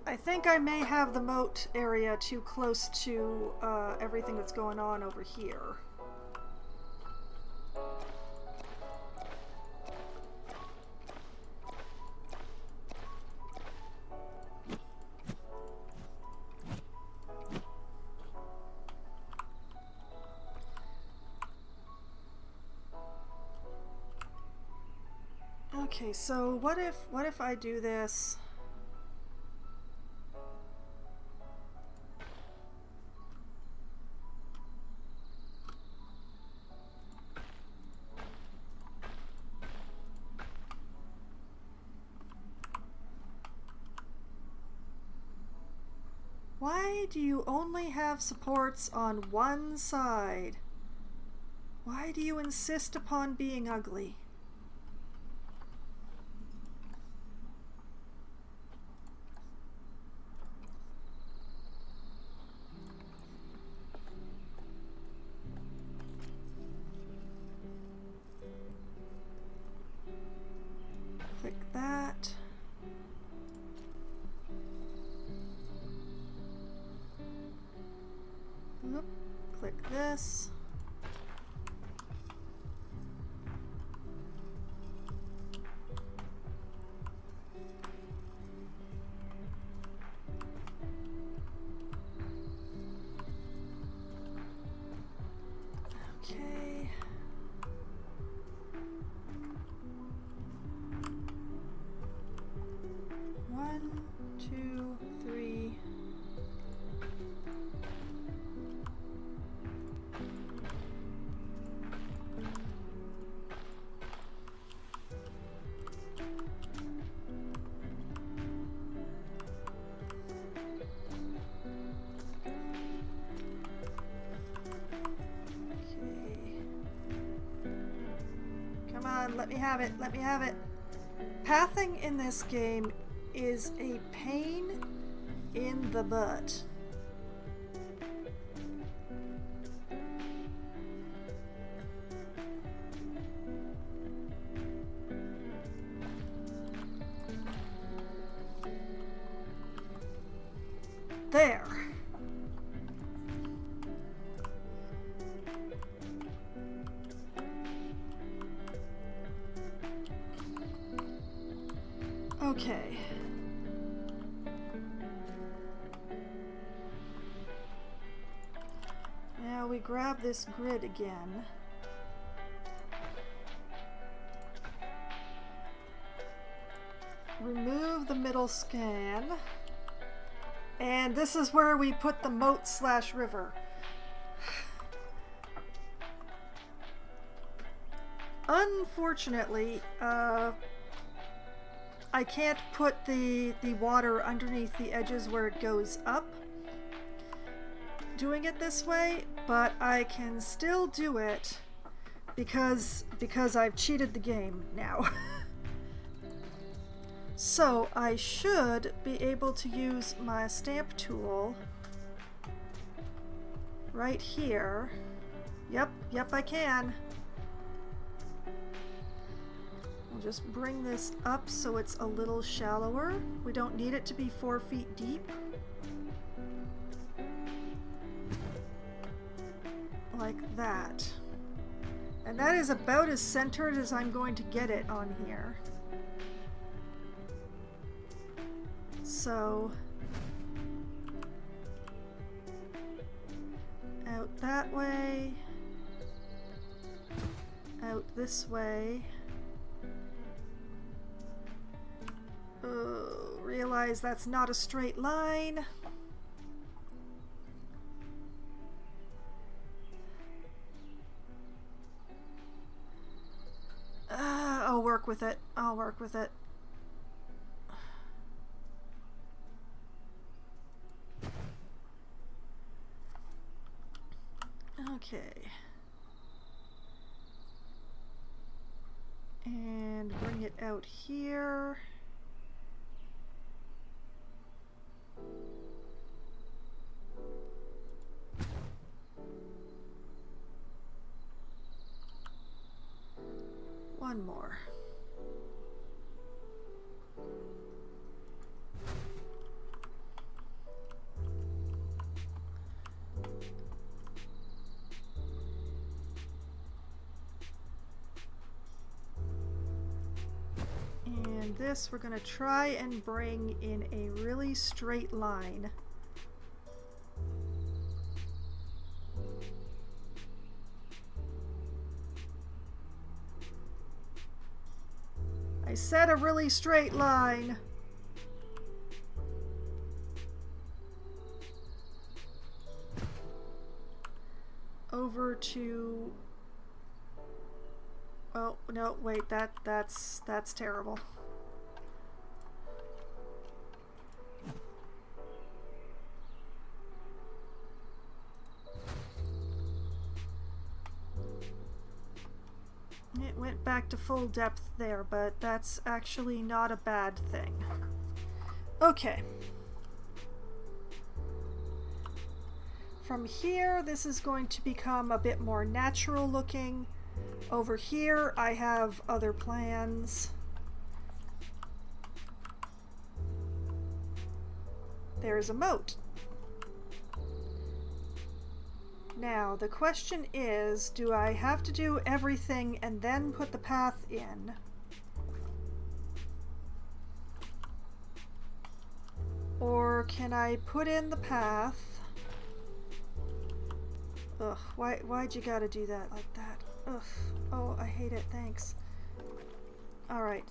I think I may have the moat area too close to everything that's going on over here. Okay, so what if I do this? Why do you only have supports on one side? Why do you insist upon being ugly? Click that. Oop, click this. Okay. One, two, three. Come on, let me have it, let me have it. Pathing in this game is a pain in the butt. There. Okay. Now we grab this grid again. Remove the middle scan. And this is where we put the moat / river. Unfortunately, I can't put the water underneath the edges where it goes up doing it this way, but I can still do it because I've cheated the game now. So I should be able to use my stamp tool right here. Yep, I can. We'll just bring this up so it's a little shallower. We don't need it to be 4 feet deep. Like that. And that is about as centered as I'm going to get it on here. So, out that way, out this way. Realize that's not a straight line. I'll work with it. I'll work with it. Okay. And bring it out here. One more. And this we're going to try and bring in a really straight line. I said a really straight line. Over to... Oh, no, wait, that's terrible. It went back to full depth there, but that's actually not a bad thing. Okay. From here, this is going to become a bit more natural looking. Over here, I have other plans. There's a moat. Now, the question is, do I have to do everything and then put the path in? Or can I put in the path? Ugh, why'd you gotta do that like that? Ugh, oh, I hate it, thanks. Alright.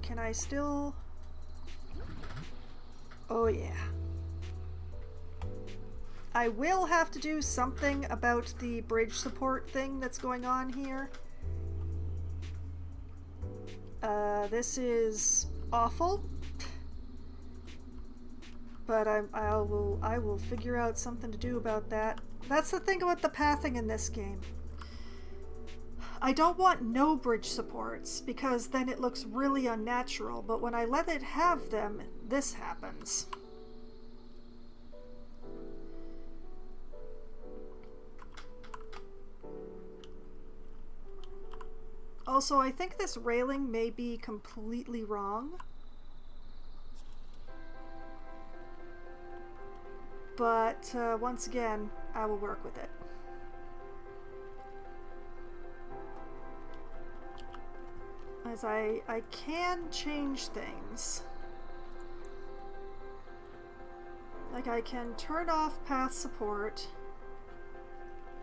Can I still... Oh yeah. I will have to do something about the bridge support thing that's going on here. This is awful, but I will figure out something to do about that. That's the thing about the pathing in this game. I don't want no bridge supports because then it looks really unnatural, but when I let it have them, this happens. Also, I think this railing may be completely wrong. But once again, I will work with it. As I can change things. Like I can turn off path support,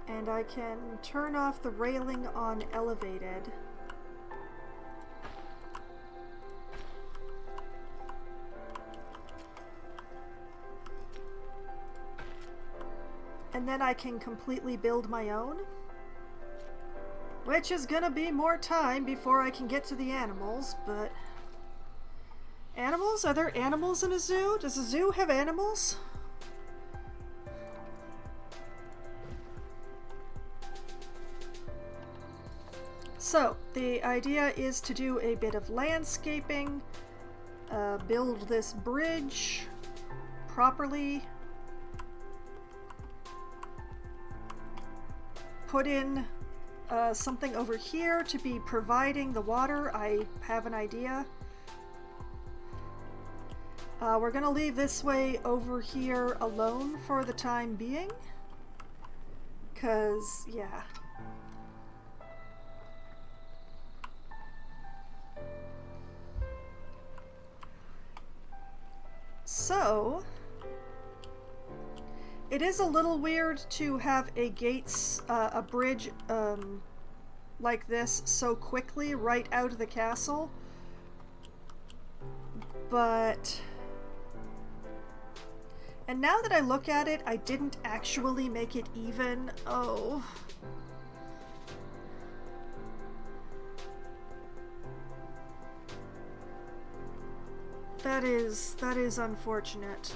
and I can turn off the railing on elevated. And then I can completely build my own. Which is gonna be more time before I can get to the animals, but... Animals? Are there animals in a zoo? Does a zoo have animals? So, the idea is to do a bit of landscaping. build this bridge properly. Put in something over here to be providing the water. I have an idea. We're gonna leave this way over here alone for the time being. 'Cause, yeah. So, it is a little weird to have a bridge like this so quickly right out of the castle, but... And now that I look at it, I didn't actually make it even. Oh. That is unfortunate.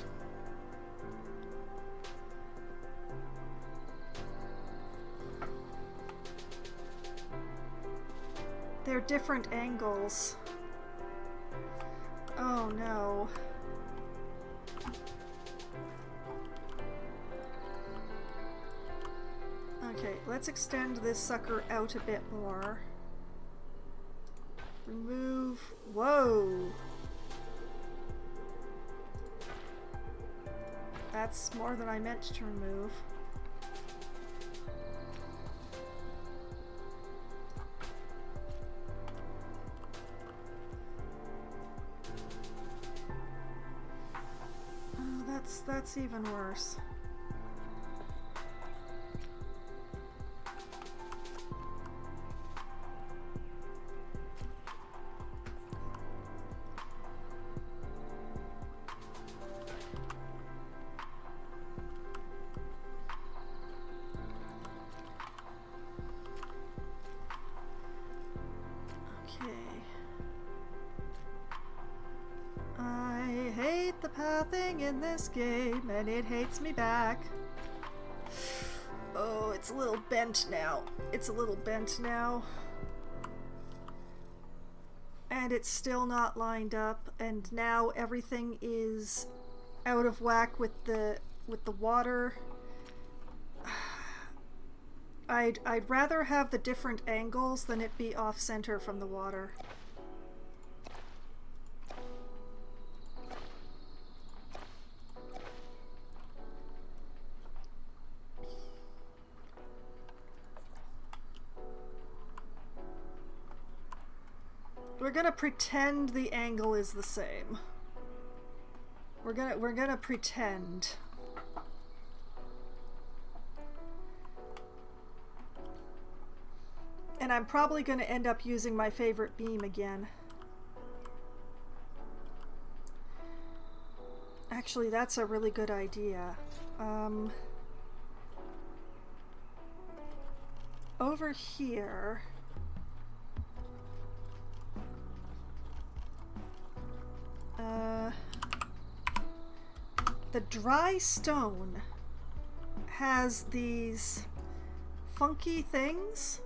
They're different angles. Oh no. Okay, let's extend this sucker out a bit more. Remove... Whoa! That's more than I meant to remove. Oh, that's even worse. Pathing in this game, and it hates me back. Oh, it's a little bent now. It's a little bent now. And it's still not lined up, and now everything is out of whack with the water. I'd rather have the different angles than it be off center from the water. We're gonna pretend the angle is the same. We're gonna pretend. And I'm probably gonna end up using my favorite beam again. Actually, that's a really good idea. Over here... the dry stone has these funky things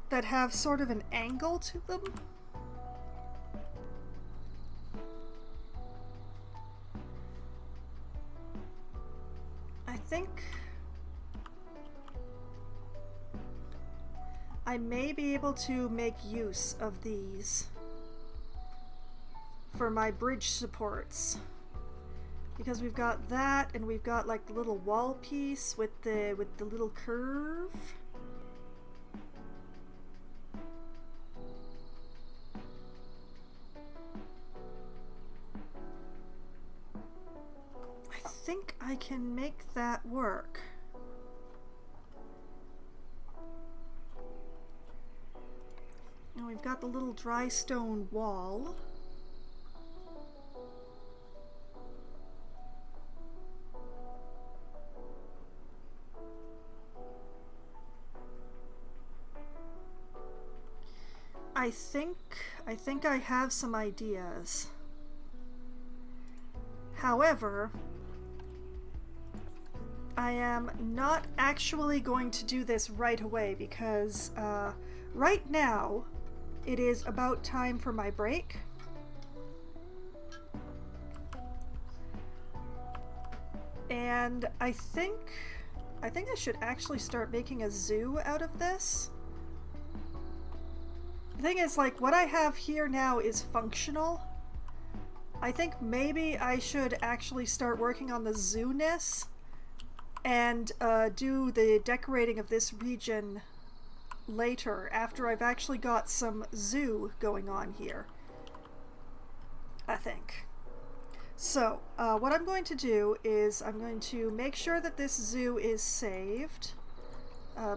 that have sort of an angle to them. I think I may be able to make use of these for my bridge supports, because we've got that, and we've got like the little wall piece with the little curve. I think I can make that work. And we've got the little dry stone wall. I think I have some ideas. However, I am not actually going to do this right away because right now it is about time for my break. And I think I should actually start making a zoo out of this. The thing is, like, what I have here now is functional. I think maybe I should actually start working on the zoo-ness and do the decorating of this region later, after I've actually got some zoo going on here, I think. So, what I'm going to do is I'm going to make sure that this zoo is saved.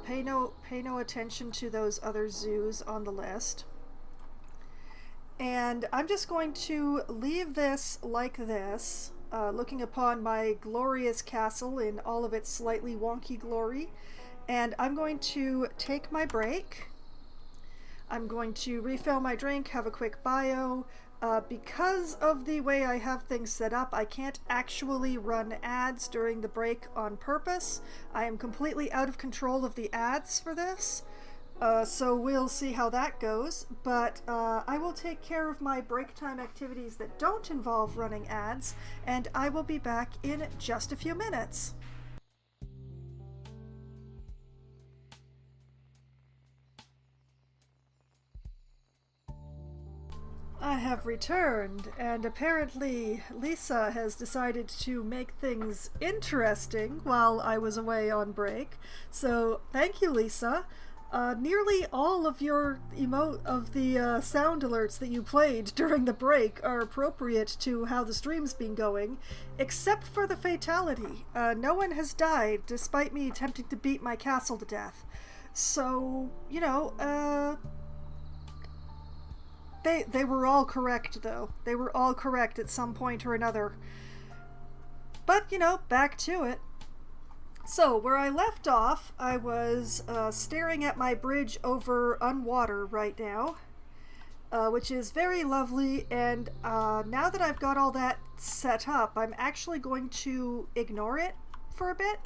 Pay no attention to those other zoos on the list. And I'm just going to leave this like this, looking upon my glorious castle in all of its slightly wonky glory. And I'm going to take my break. I'm going to refill my drink, have a quick bio. Because of the way I have things set up, I can't actually run ads during the break on purpose. I am completely out of control of the ads for this. So we'll see how that goes, but I will take care of my break time activities that don't involve running ads, and I will be back in just a few minutes. I have returned, and apparently Lisa has decided to make things interesting while I was away on break. So thank you, Lisa. Nearly all of your sound alerts that you played during the break are appropriate to how the stream's been going, except for the fatality. No one has died, despite me attempting to beat my castle to death. So, you know, They were all correct, though. They were all correct at some point or another. But, you know, back to it. So, where I left off, I was staring at my bridge over Unwater right now, which is very lovely, and now that I've got all that set up, I'm actually going to ignore it for a bit,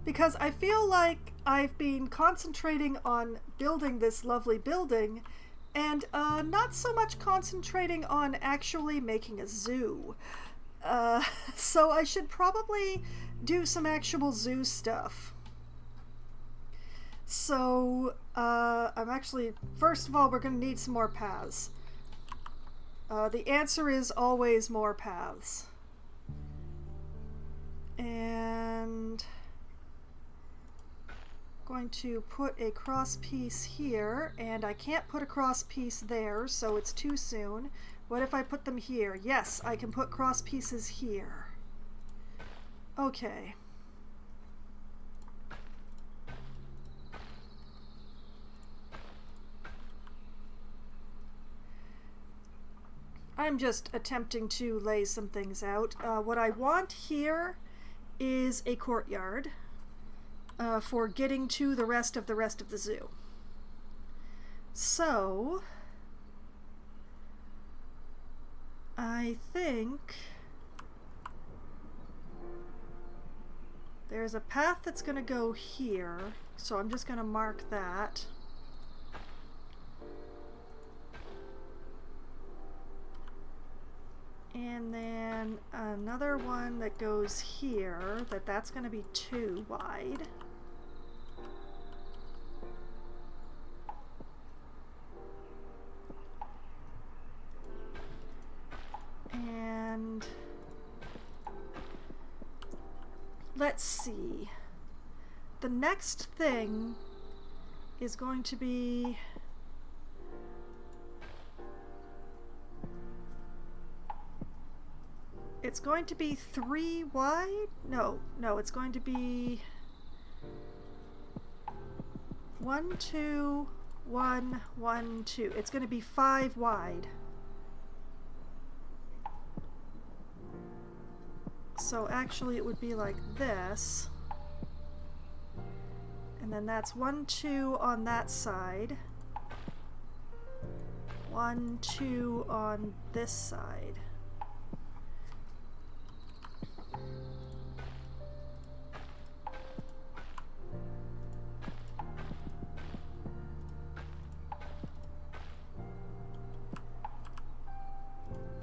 because I feel like I've been concentrating on building this lovely building, and not so much concentrating on actually making a zoo. So I should probably do some actual zoo stuff. So, I'm actually, first of all, we're going to need some more paths. The answer is always more paths. And going to put a cross piece here, and I can't put a cross piece there, so it's too soon. What if I put them here? Yes, I can put cross pieces here. Okay. I'm just attempting to lay some things out. What I want here is a courtyard for getting to the rest of the zoo. So I think there's a path that's going to go here, so I'm just going to mark that. And then another one that goes here, that's going to be too wide. And let's see. The next thing is going to be it's going to be 3 wide? No, it's going to be 1, 2, 1, 1, 2. It's going to be 5 wide. So actually it would be like this. And then that's 1, 2 on that side. 1, 2 on this side.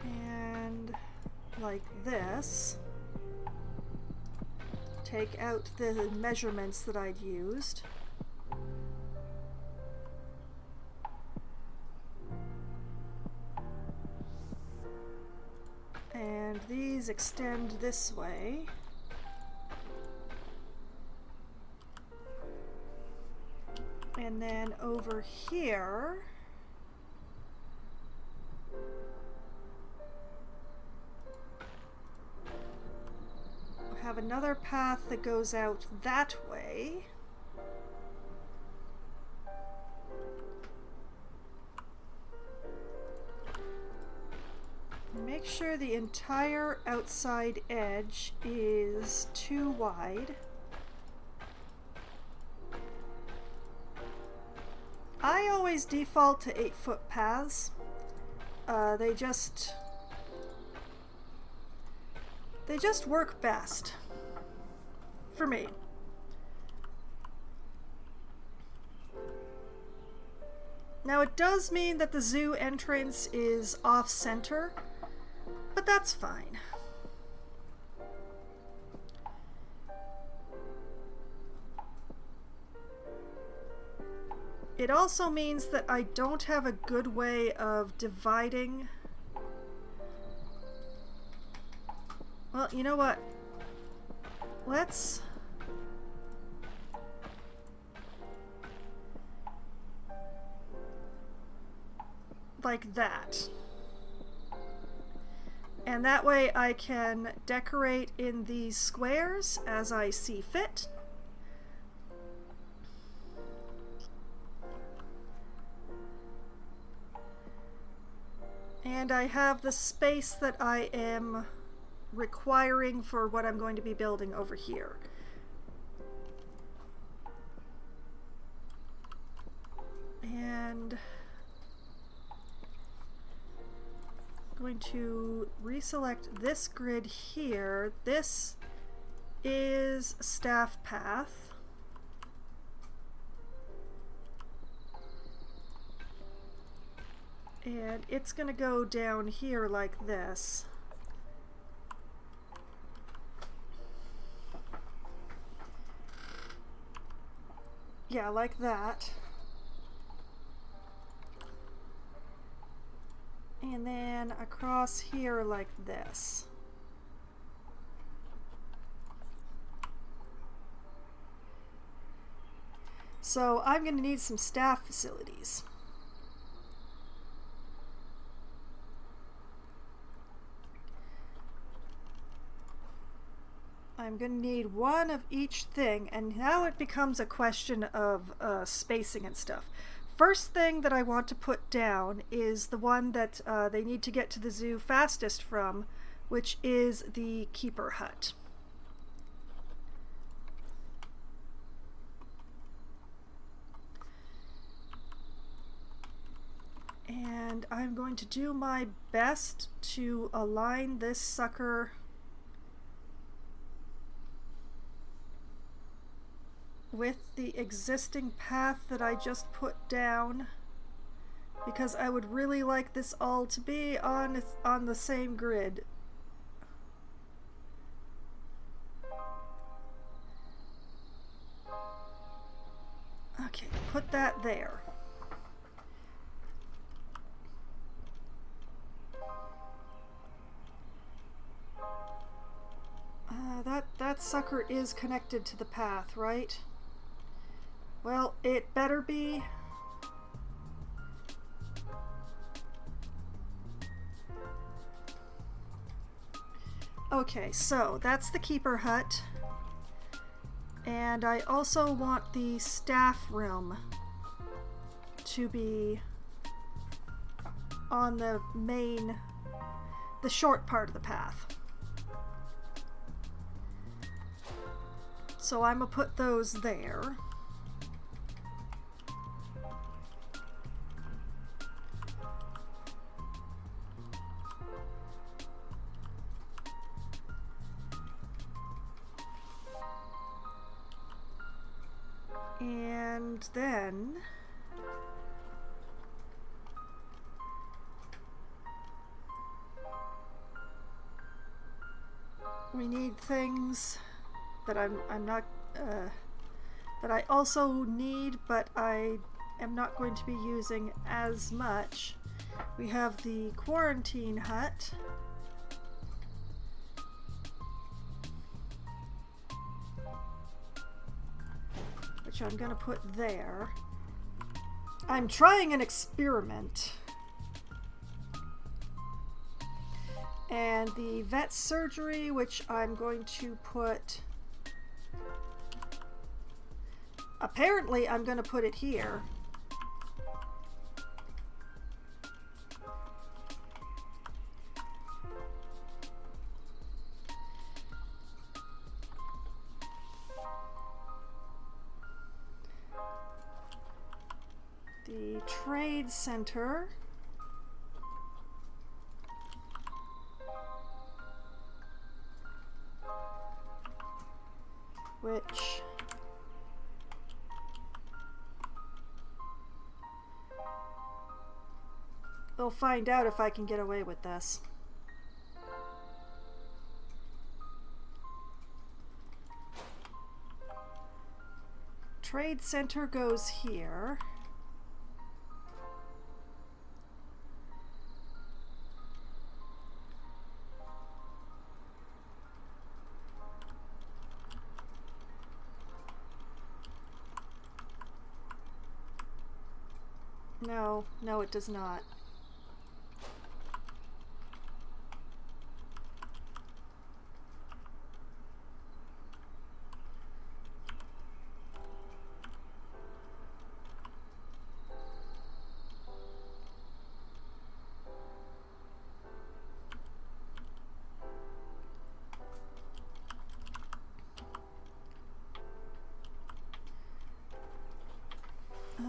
And like this. take out the measurements that I'd used. And these extend this way. And then over here, we'll have another path that goes out that way. Make sure the entire outside edge is too wide. I always default to 8-foot paths. They just work best for me. Now it does mean that the zoo entrance is off-center, but that's fine. It also means that I don't have a good way of dividing. Well, you know what? Let's like that. And that way I can decorate in these squares as I see fit. And I have the space that I am requiring for what I'm going to be building over here. And I'm going to reselect this grid here. This is staff path. And it's going to go down here like this. Yeah, like that. And then across here like this. So I'm going to need some staff facilities. I'm going to need one of each thing, and now it becomes a question of spacing and stuff. First thing that I want to put down is the one that they need to get to the zoo fastest from, which is the keeper hut. And I'm going to do my best to align this sucker with the existing path that I just put down, because I would really like this all to be on the same grid. Okay, put that there. That sucker is connected to the path, right? Well, it better be. Okay, so that's the keeper hut. And I also want the staff room to be on the short part of the path. So I'm gonna put those there. And then we need things that I'm not that I also need, but I am not going to be using as much. We have the quarantine hut. Which I'm gonna put there. I'm trying an experiment. And the vet surgery, which I'm going to put... Apparently, I'm going to put it here. The trade center. Which we'll find out if I can get away with this. Trade center goes here. No, it does not.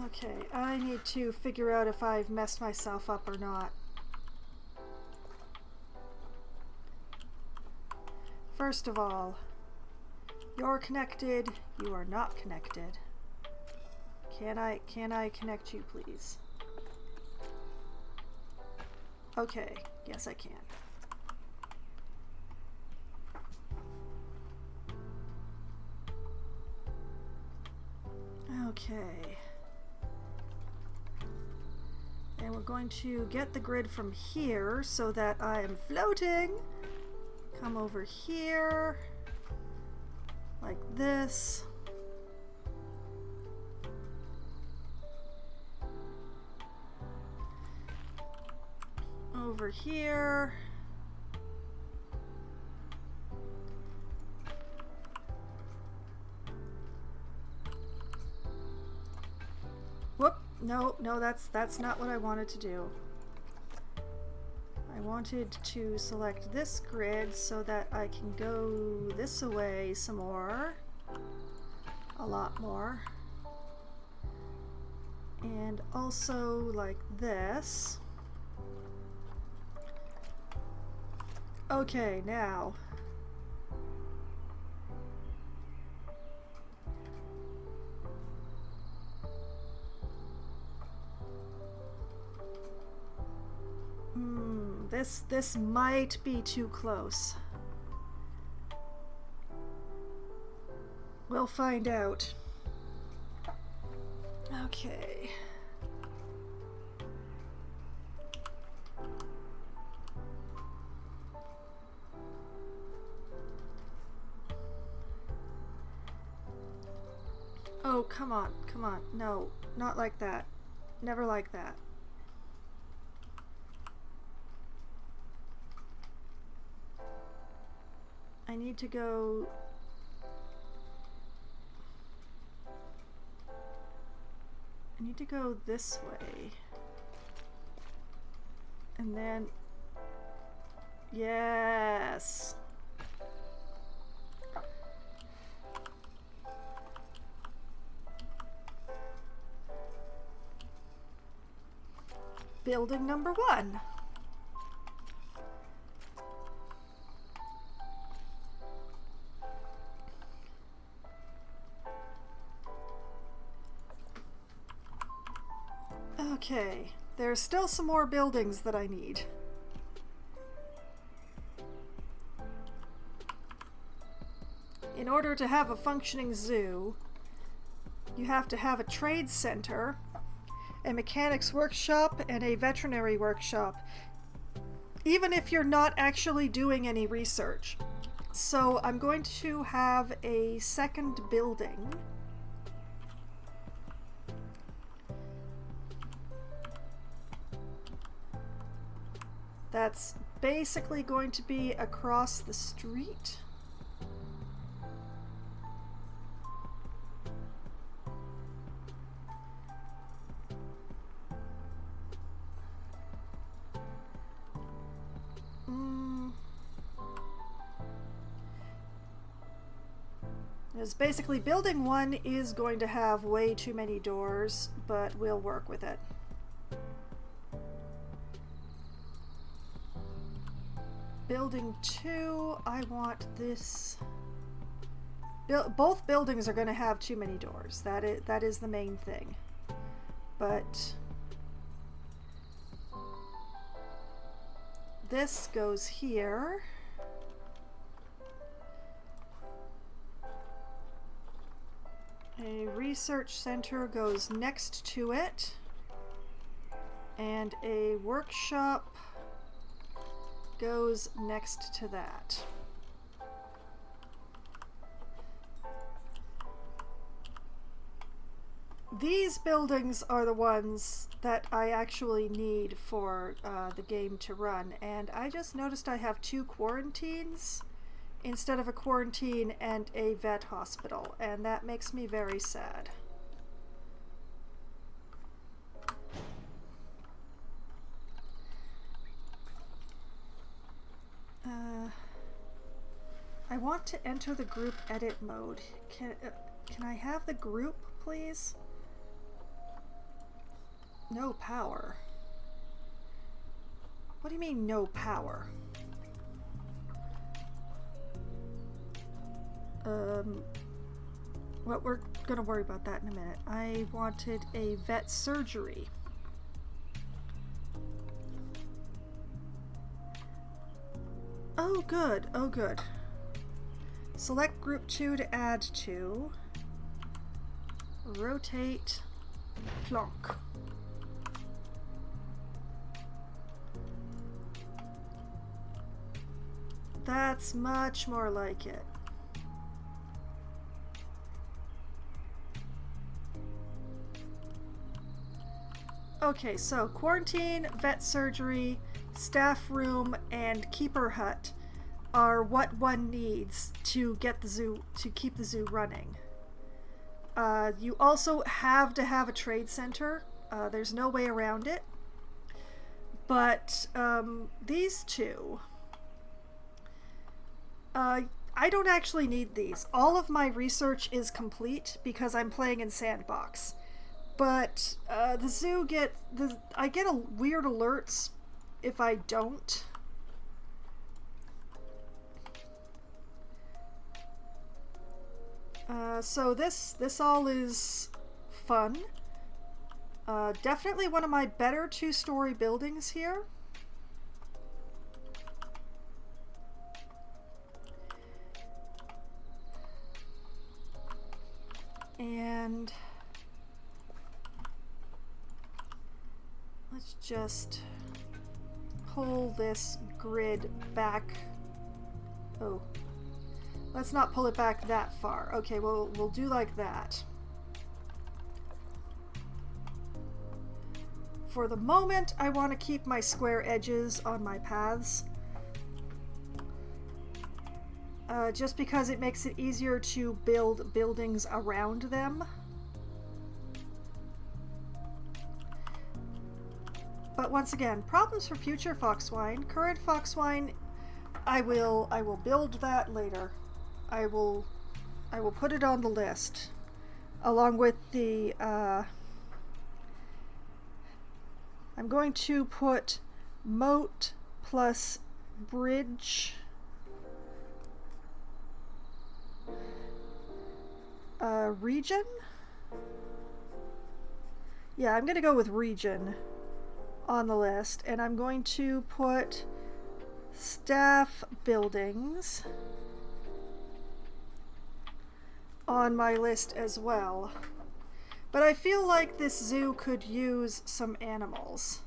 Okay, I need to figure out if I've messed myself up or not. First of all, you're connected, you are not connected. Can I connect you, please? Okay, yes I can. Okay. And we're going to get the grid from here so that I am floating. Come over here, like this. Over here. Whoop, no, that's not what I wanted to do. I wanted to select this grid so that I can go this away some more. A lot more. And also like this. Okay, now. This might be too close. We'll find out. Okay. Oh, come on, come on. No, not like that. Never like that. I need to go... I need to go this way. And then... Yes! Building number 1. Okay, there's still some more buildings that I need. in order to have a functioning zoo, you have to have a trade center, a mechanics workshop, and a veterinary workshop, even if you're not actually doing any research. So I'm going to have a second building. That's basically going to be across the street. Because basically building 1 is going to have way too many doors, but we'll work with it. Building 2, I want this. Both buildings are going to have too many doors. That is the main thing. But this goes here. A research center goes next to it. And a workshop goes next to that. These buildings are the ones that I actually need for the game to run, and I just noticed I have 2 quarantines instead of a quarantine and a vet hospital, and that makes me very sad. I want to enter the group edit mode. Can I have the group, please? No power. What do you mean, no power? Well, we're gonna worry about that in a minute. I wanted a vet surgery. Oh, good. Oh, good. Select group 2 to add to. Rotate. Plonk. That's much more like it. Okay, so quarantine, vet surgery, staff room, and keeper hut are what one needs to get the zoo, to keep the zoo running. You also have to have a trade center. There's no way around it. But these 2, I don't actually need these. All of my research is complete because I'm playing in sandbox. But the zoo I get weird alerts if I don't. So this all is fun. Definitely one of my better 2-story buildings here. And let's just pull this grid back. Oh, let's not pull it back that far. Okay, we'll do like that. For the moment, I want to keep my square edges on my paths. Just because it makes it easier to build buildings around them. But once again, problems for future Foxwine. Current Foxwine, I will build that later. I will put it on the list, along with the. I'm going to put moat plus bridge. Region? Yeah, I'm gonna go with region on the list, and I'm going to put staff buildings on my list as well. But I feel like this zoo could use some animals.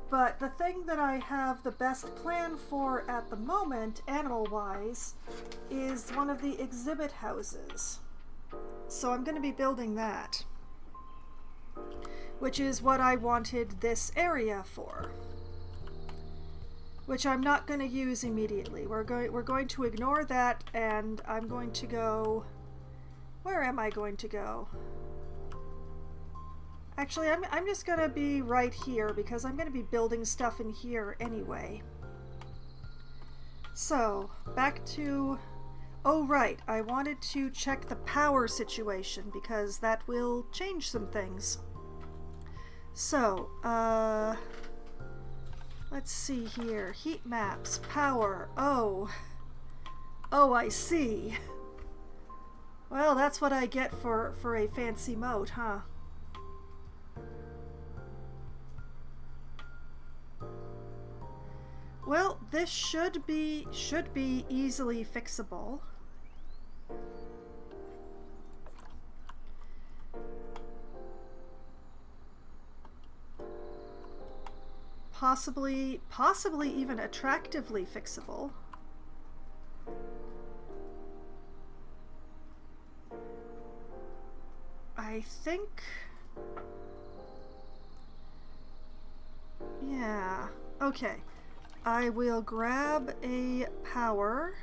But the thing that I have the best plan for at the moment, animal-wise, is one of the exhibit houses. So I'm going to be building that, which is what I wanted this area for, which I'm not going to use immediately. We're going to ignore that, and I'm going to go... Where am I going to go? Actually, I'm just going to be right here because I'm going to be building stuff in here anyway. So, back to... Oh, right. I wanted to check the power situation because that will change some things. So, let's see here. Heat maps, power. Oh, I see. Well, that's what I get for a fancy mode, huh? Well, this should be easily fixable. Possibly even attractively fixable. I think... Yeah, okay. I will grab a power.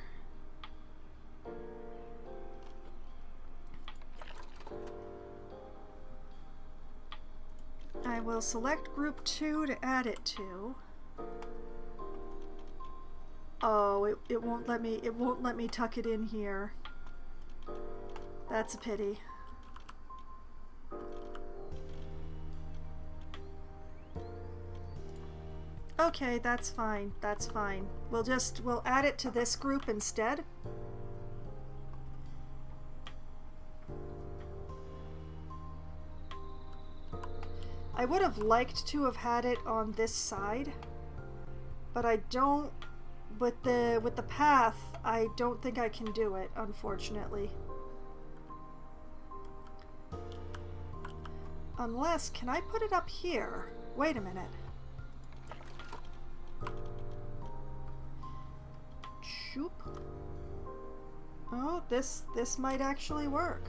I will select group 2 to add it to. Oh, it won't let me tuck it in here. That's a pity. Okay, that's fine. That's fine. We'll add it to this group instead. I would have liked to have had it on this side, but I don't, with the path, I don't think I can do it, unfortunately. Unless, can I put it up here? Wait a minute. Shoop. Oh, this might actually work.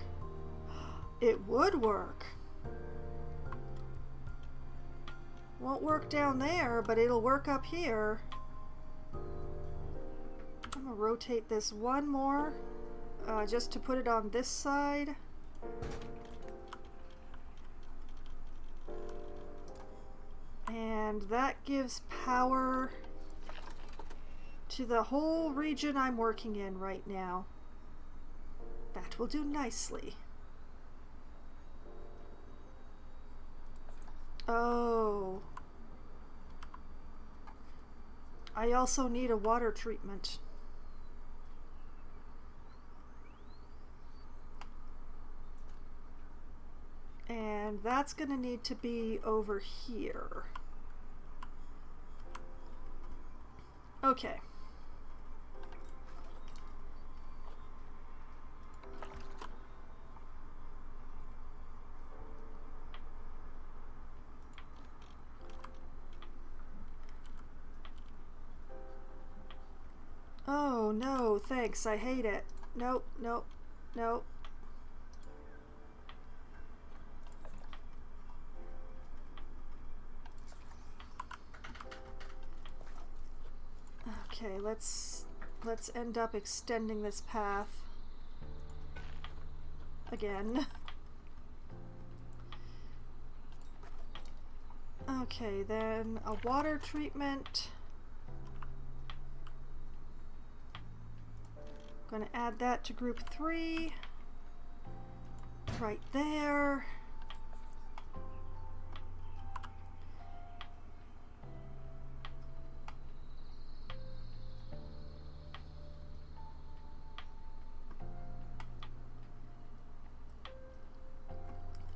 It would work. Won't work down there, but it'll work up here. I'm gonna rotate this one more, just to put it on this side. And that gives power to the whole region I'm working in right now. That will do nicely. Oh. I also need a water treatment. And that's going to need to be over here. Okay. Oh, no, thanks. I hate it. Nope, nope, nope. Okay, let's end up extending this path again. Okay, then a water treatment. Gonna add that to group 3 right there.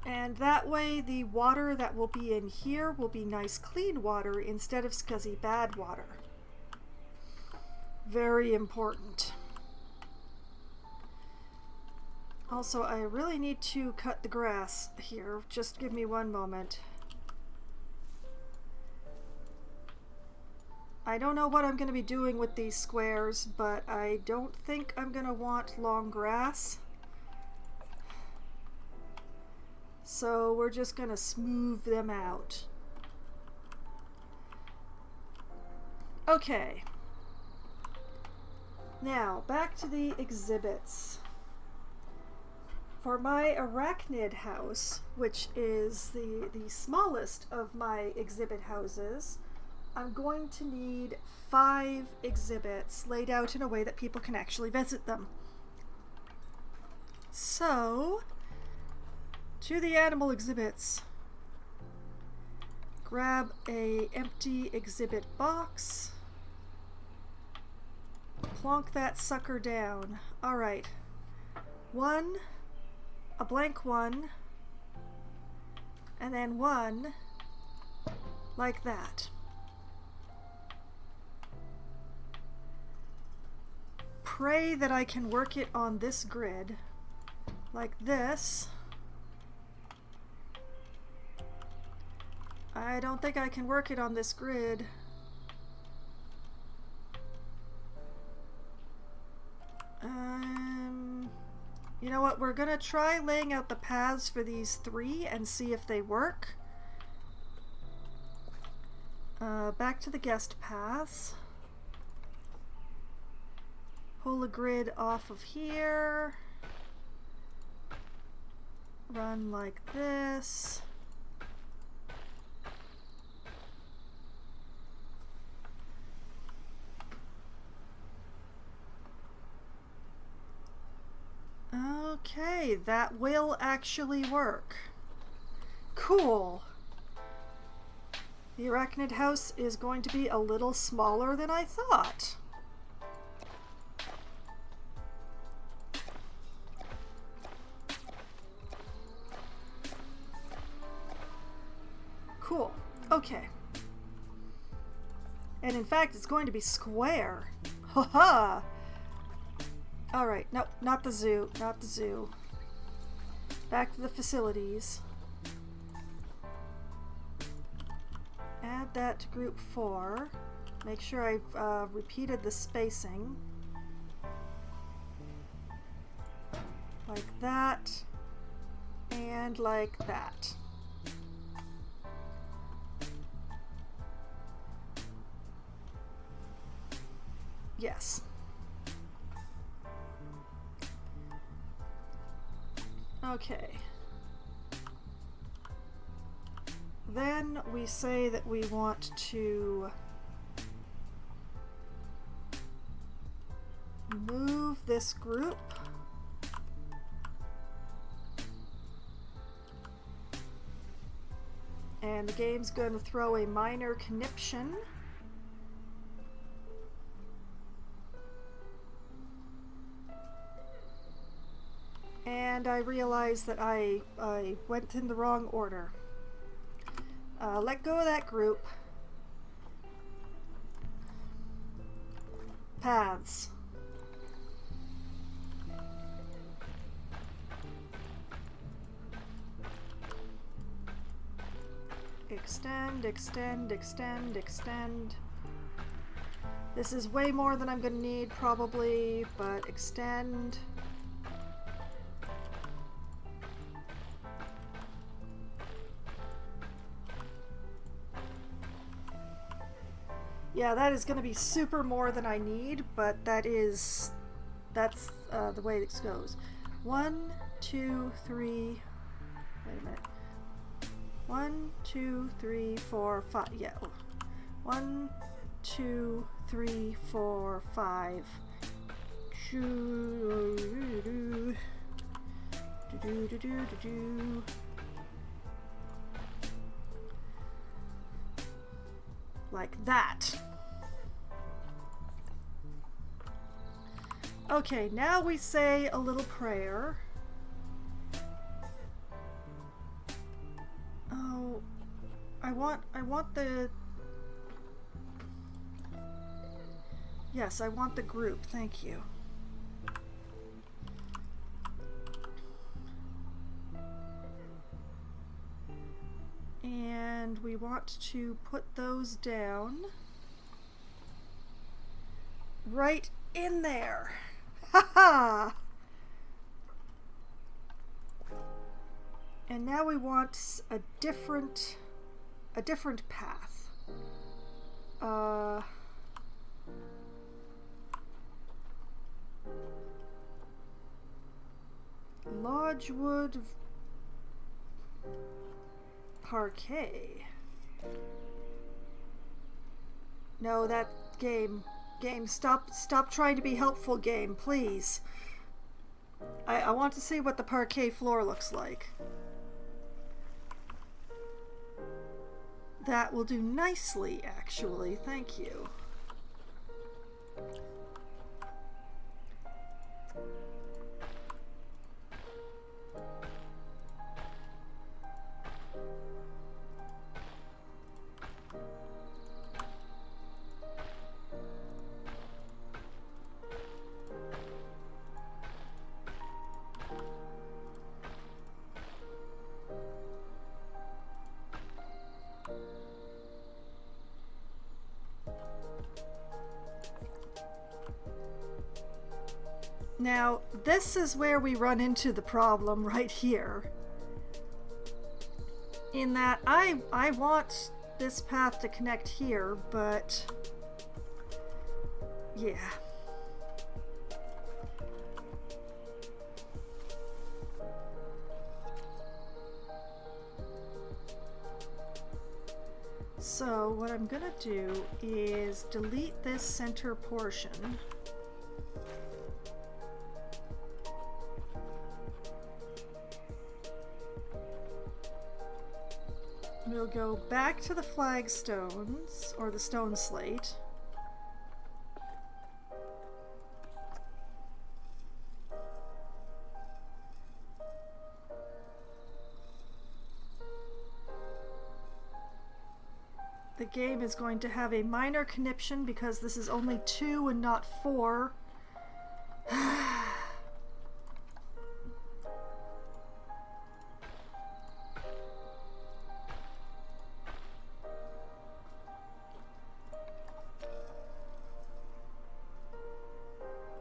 And that way the water that will be in here will be nice clean water instead of scuzzy bad water. Very important. Also, I really need to cut the grass here. Just give me one moment. I don't know what I'm going to be doing with these squares, but I don't think I'm going to want long grass. So we're just going to smooth them out. Okay. Now, back to the exhibits. For my arachnid house, which is the smallest of my exhibit houses, I'm going to need 5 exhibits laid out in a way that people can actually visit them. So, to the animal exhibits. Grab a empty exhibit box. Plonk that sucker down. Alright. 1, a blank 1, and then 1 like that. Pray that I can work it on this grid like this. I don't think I can work it on this grid. You know what? We're gonna try laying out the paths for these 3 and see if they work. Back to the guest paths. Pull a grid off of here. Run like this. Okay, that will actually work. Cool. The arachnid house is going to be a little smaller than I thought. Cool. Okay. And in fact, it's going to be square. Haha! Alright, no, not the zoo, not the zoo. Back to the facilities. Add that to group 4. Make sure I've repeated the spacing. Like that. And like that. Yes. Okay. Then we say that we want to move this group and the game's going to throw a minor conniption. And I realized that I went in the wrong order. Let go of that group. Paths. Extend, extend, extend, extend. This is way more than I'm gonna need probably, but extend. Yeah, that is going to be super more than I need, but that's the way this goes. 1, 2, 3. Wait a minute. 1, 2, 3, 4, 5. Yeah. 1, 2, 3, 4, 5. Like that. Okay, now we say a little prayer. Oh, I want the... Yes, I want the group, thank you. and we want to put those down right in there. Ha-ha! And now we want a different path. Lodgewood Parquet. No, that game, stop trying to be helpful, game, please. I want to see what the parquet floor looks like. That will do nicely, actually. Thank you. Now, this is where we run into the problem right here. In that I want this path to connect here, but yeah. So what I'm gonna do is delete this center portion. We'll go back to the flagstones, or the stone slate. The game is going to have a minor conniption because this is only 2 and not 4.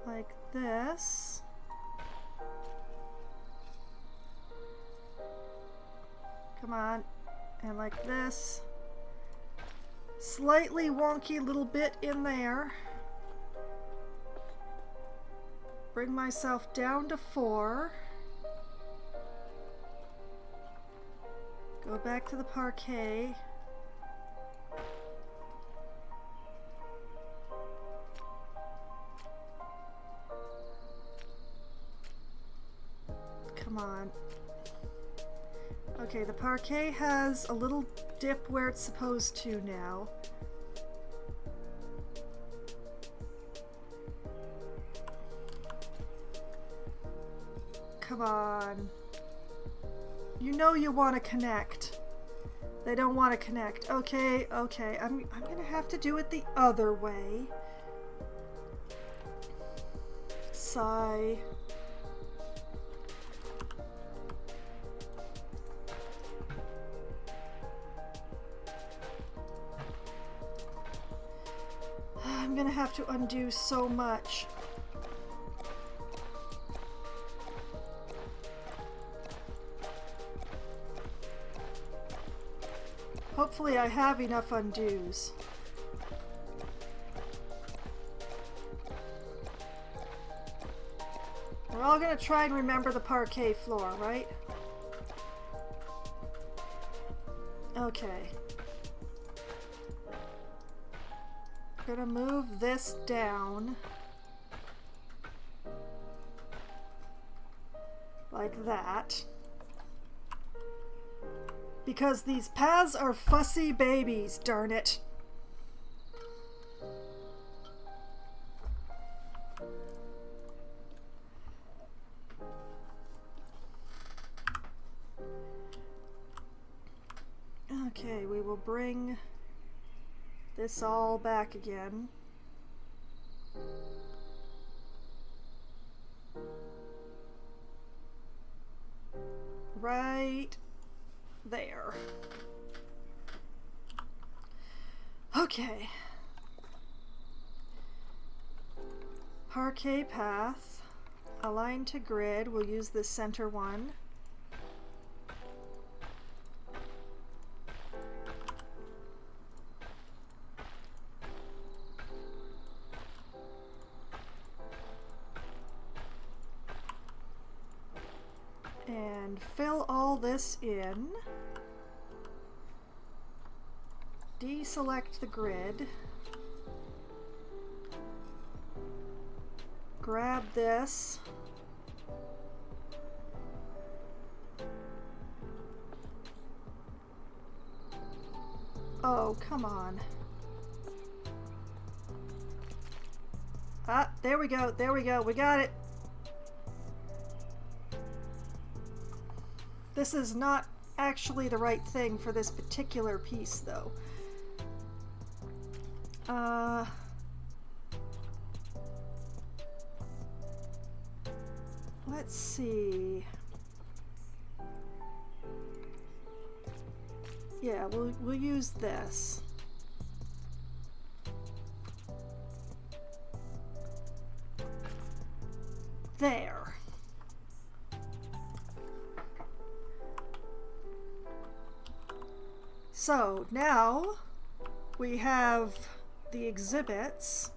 Like this. Come on. And like this. Slightly wonky little bit in there. Bring myself down to 4. Go back to the parquet. Come on. Okay, the parquet has a little dip where it's supposed to now. Come on. You know you want to connect. They don't want to connect. Okay, okay. I'm gonna have to do it the other way. Sigh. I'm gonna have to undo so much. Hopefully I have enough undos. We're all gonna try and remember the parquet floor, right? Okay. Gonna move this down like that because these paths are fussy babies, darn it. Okay, we will bring this all back again. Right there. Okay. Parquet path. Align to grid. We'll use the center one. And fill all this in. Deselect the grid. Grab this. Oh, come on. Ah, there we go, there we go, we got it. This is not actually the right thing for this particular piece, though. Let's see. Yeah, we'll use this. There. So now we have the exhibits,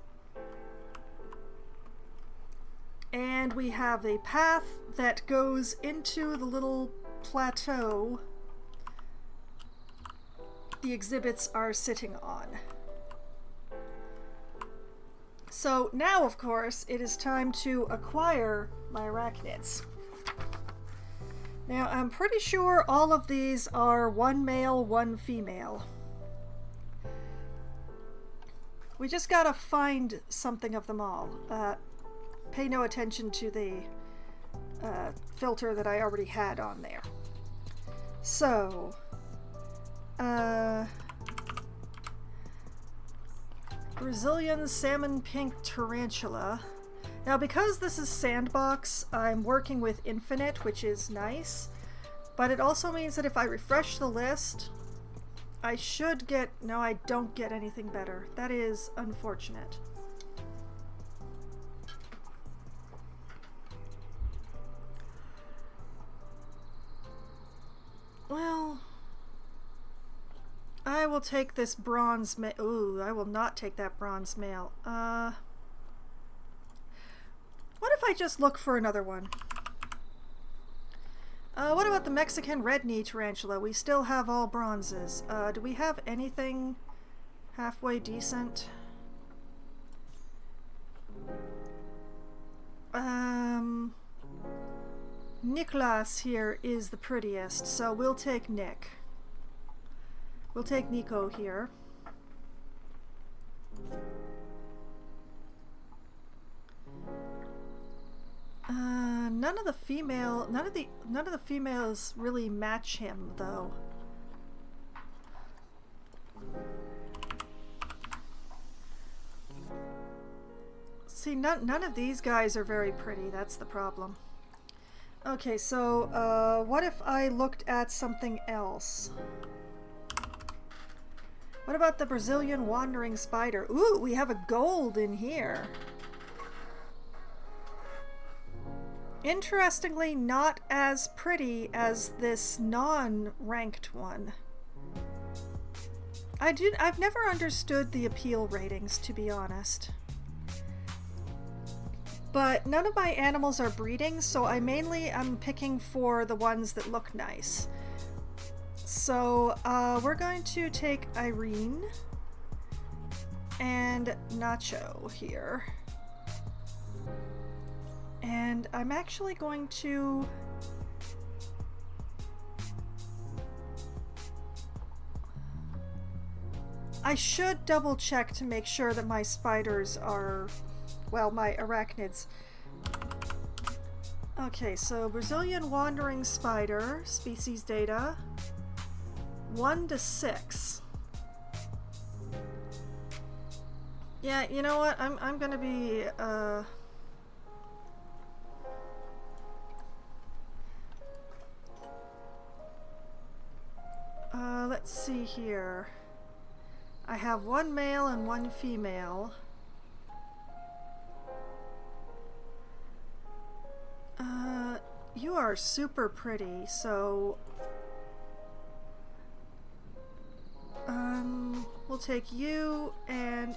and we have a path that goes into the little plateau the exhibits are sitting on. So now, of course, it is time to acquire my arachnids. Now, I'm pretty sure all of these are one male, one female. We just gotta find something of them all. Pay no attention to the filter that I already had on there. So, Brazilian salmon pink tarantula. Now, because this is sandbox, I'm working with infinite, which is nice, but it also means that if I refresh the list, I should get... No, I don't get anything better. That is unfortunate. Well, I will take this bronze male. Ooh, I will not take that bronze male. What if I just look for another one? What about the Mexican red knee tarantula? We still have all bronzes. Do we have anything halfway decent? Nicholas here is the prettiest, so we'll take Nick. We'll take Nico here. None of the females really match him, though. See, none of these guys are very pretty. That's the problem. Okay, so what if I looked at something else? What about the Brazilian wandering spider? Ooh, we have a gold in here. Interestingly, not as pretty as this non-ranked one. I've never understood the appeal ratings, to be honest. But none of my animals are breeding, so I'm picking for the ones that look nice. So we're going to take Irene and Nacho here. And I'm actually going to... I should double check to make sure that my spiders are... well, my arachnids. Okay, so Brazilian wandering spider, species data, 1 to 6. Yeah, you know what? I'm gonna be let's see here. I have one male and one female. You are super pretty, so we'll take you, and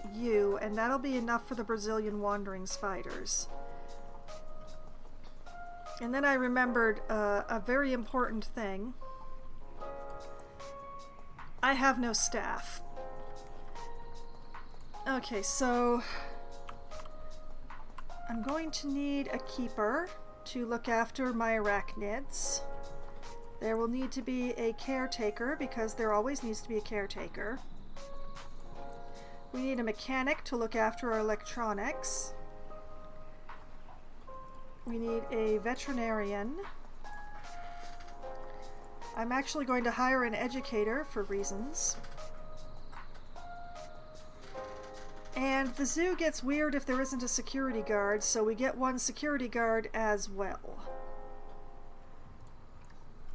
that'll be enough for the Brazilian wandering spiders. And then I remembered a very important thing. I have no staff. Okay, so I'm going to need a keeper to look after my arachnids. There will need to be a caretaker because there always needs to be a caretaker. We need a mechanic to look after our electronics. We need a veterinarian. I'm actually going to hire an educator for reasons. And the zoo gets weird if there isn't a security guard, so we get one security guard as well.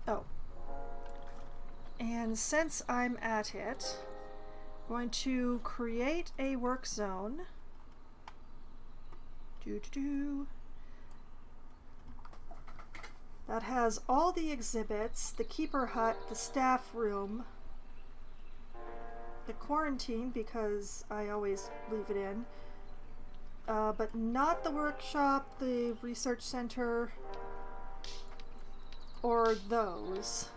Oh. And since I'm at it, I'm going to create a work zone. That has all the exhibits, the keeper hut, the staff room, the quarantine, because I always leave it in, but not the workshop, the research center, or those.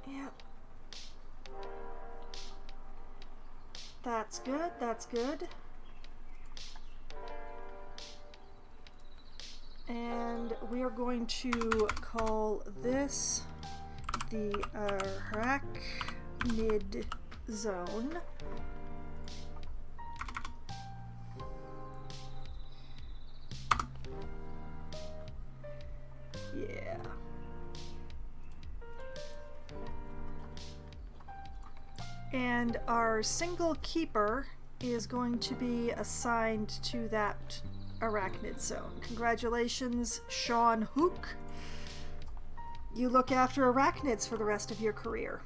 Yep. That's good, that's good. And we are going to call this the arachnid zone. Yeah. And our single keeper is going to be assigned to that arachnid zone. Congratulations, Sean Hook. You look after arachnids for the rest of your career.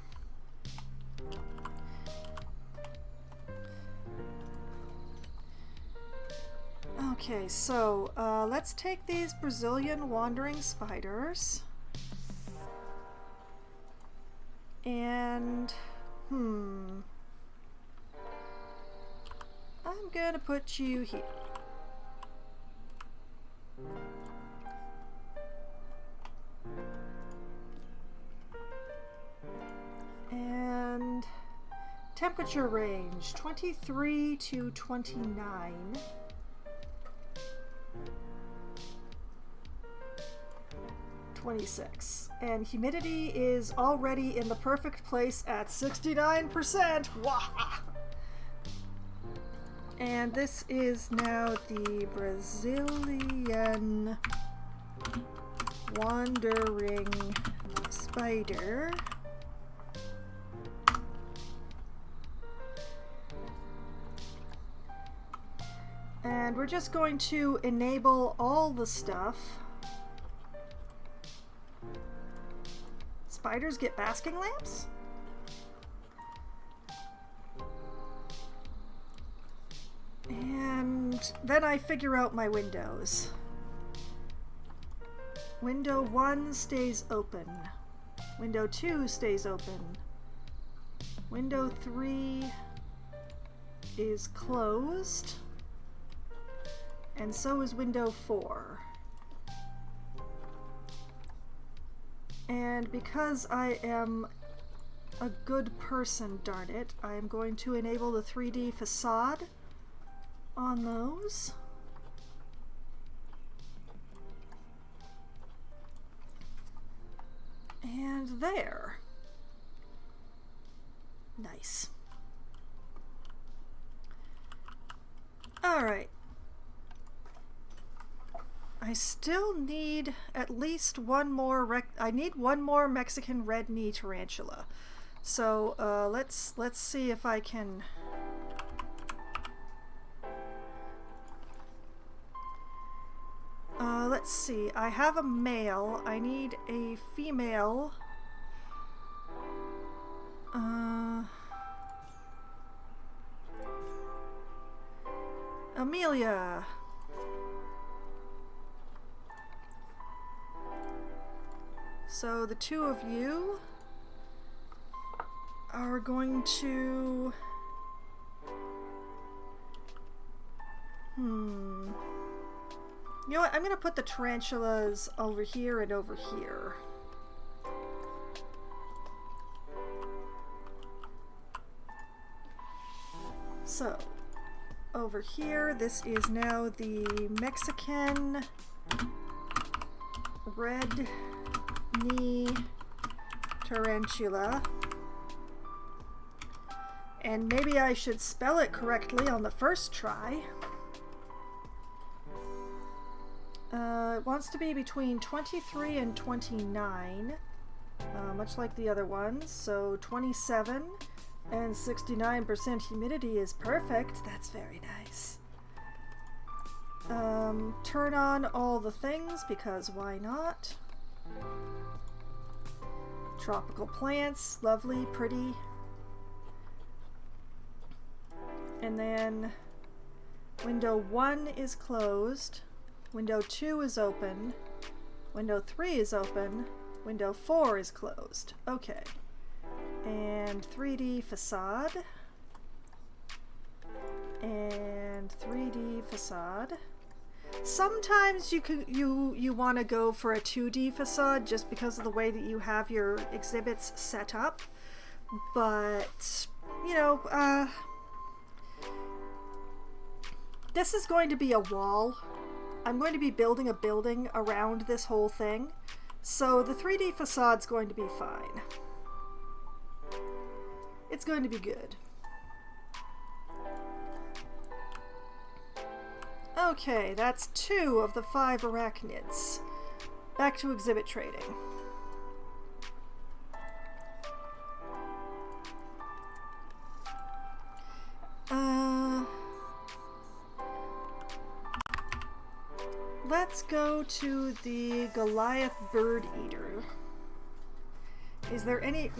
Okay, so let's take these Brazilian wandering spiders and I'm gonna put you here. And temperature range 23 to 29. And humidity is already in the perfect place at 69%. Wah! And this is now the Brazilian wandering spider. And we're just going to enable all the stuff. Spiders get basking lamps? And then I figure out my windows. Window 1 stays open. Window 2 stays open. Window 3 is closed. And so is window 4. And because I am a good person, darn it, I am going to enable the 3D facade on those. And there. Nice. Alright. I still need at least one more I need one more Mexican red knee tarantula. So let's see if I can let's see. I have a male. I need a female. Amelia. So the two of you are going to... You know what? I'm going to put the tarantulas over here and over here. So, over here, this is now the Mexican red knee tarantula. And maybe I should spell it correctly on the first try. It wants to be between 23 and 29, much like the other ones. So 27 and 69% humidity is perfect. That's very nice. Turn on all the things, because why not? Tropical plants, lovely, pretty. And then window 1 is closed. Window 2 is open, window 3 is open, window 4 is closed. Okay. And 3D facade. And 3D facade. Sometimes you want to go for a 2D facade just because of the way that you have your exhibits set up. But, you know, this is going to be a wall. I'm going to be building a building around this whole thing, so the 3D facade's going to be fine. It's going to be good. Okay, that's 2 of the 5 arachnids. Back to exhibit trading. Let's go to the Goliath bird eater. Is there any...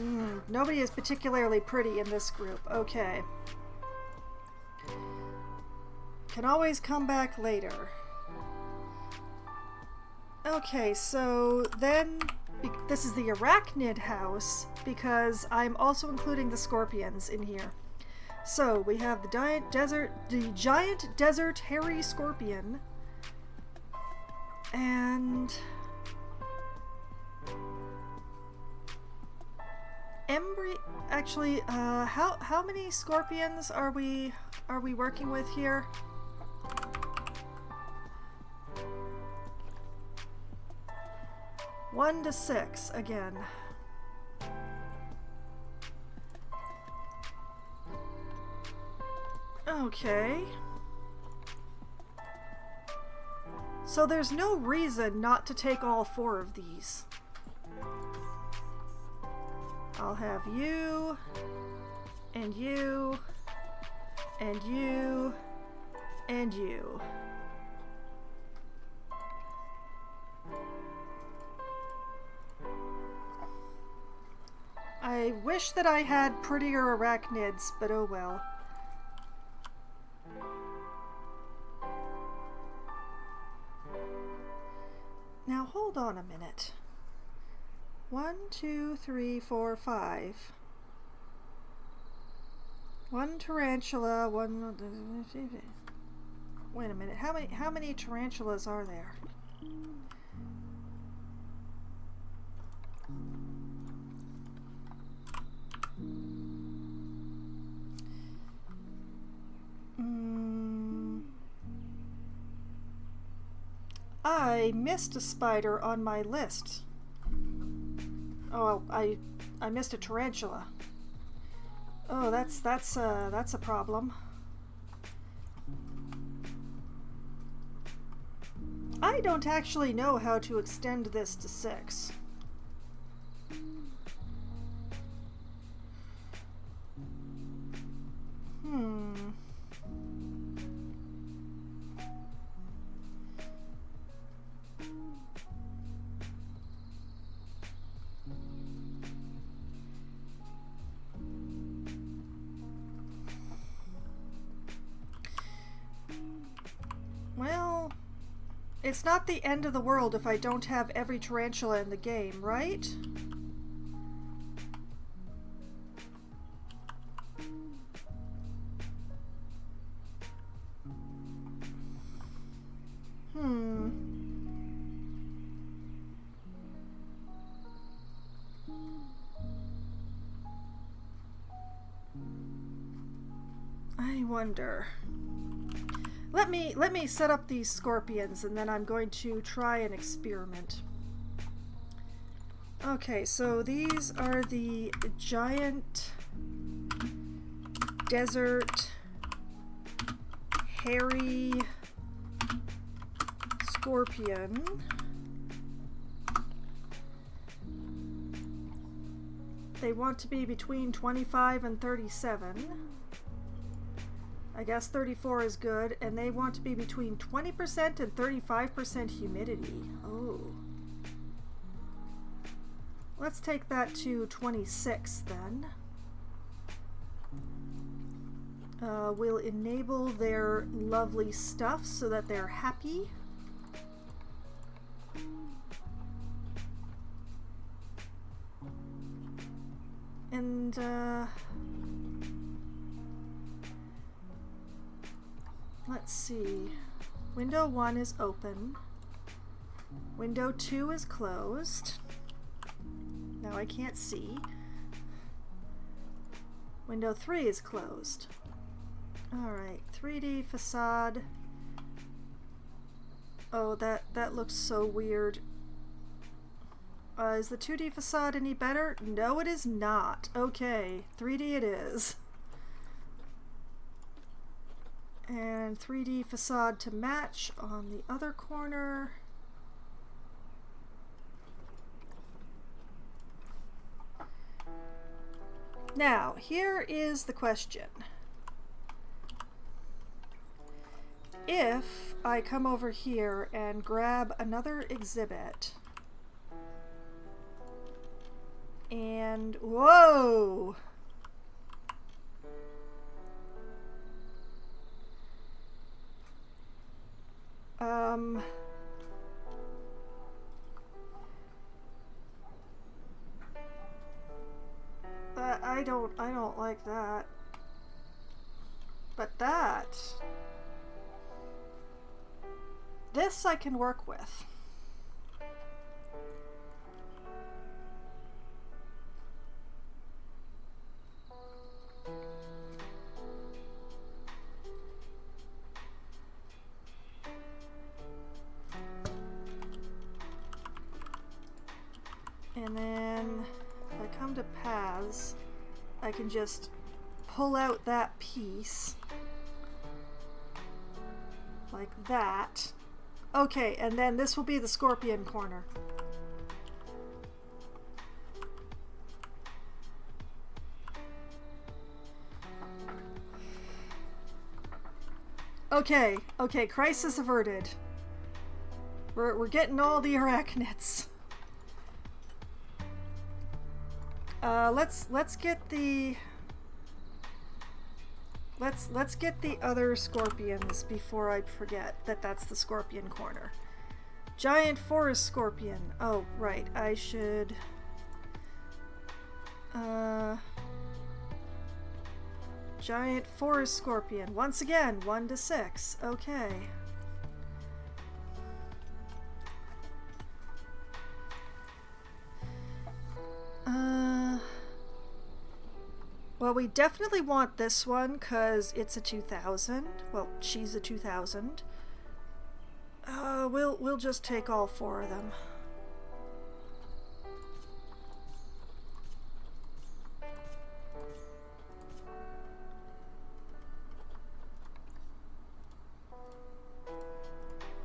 nobody is particularly pretty in this group. Okay. Can always come back later. Okay, so then... This is the arachnid house, because I'm also including the scorpions in here. So, we have the giant desert hairy scorpion. And actually, how many scorpions are we working with here? One to 6 again. Okay. So there's no reason not to take all 4 of these. I'll have you, and you, and you, and you. I wish that I had prettier arachnids, but oh well. Now hold on a minute. 1, 2, 3, 4, 5. 1 tarantula, 1... Wait a minute, how many tarantulas are there? I missed a spider on my list. Oh, I missed a tarantula. Oh, that's a problem. I don't actually know how to extend this to 6. It's not the end of the world if I don't have every tarantula in the game, right? I wonder. Let me set up these scorpions and then I'm going to try an experiment. Okay, so these are the giant desert hairy scorpion. They want to be between 25 and 37. I guess 34 is good, and they want to be between 20% and 35% humidity. Oh. Let's take that to 26 then. We'll enable their lovely stuff so that they're happy. And let's see. Window 1 is open. Window 2 is closed. Now I can't see. Window 3 is closed. Alright, 3D facade. Oh, that looks so weird. Is the 2D facade any better? No, it is not. Okay, 3D it is. And 3D facade to match on the other corner. Now, here is the question. If I come over here and grab another exhibit, and whoa! I don't like that. But this I can work with. And then if I come to paths, I can just pull out that piece like that. Okay, and then this will be the scorpion corner. Okay, crisis averted. We're getting all the arachnids. Let's get the let's get the other scorpions before I forget that that's the scorpion corner. Giant forest scorpion. Oh, right. I should giant forest scorpion. Once again, 1 to 6. Okay. Well, we definitely want this one because it's a 2000. Well, she's a 2000. We'll just take all 4 of them.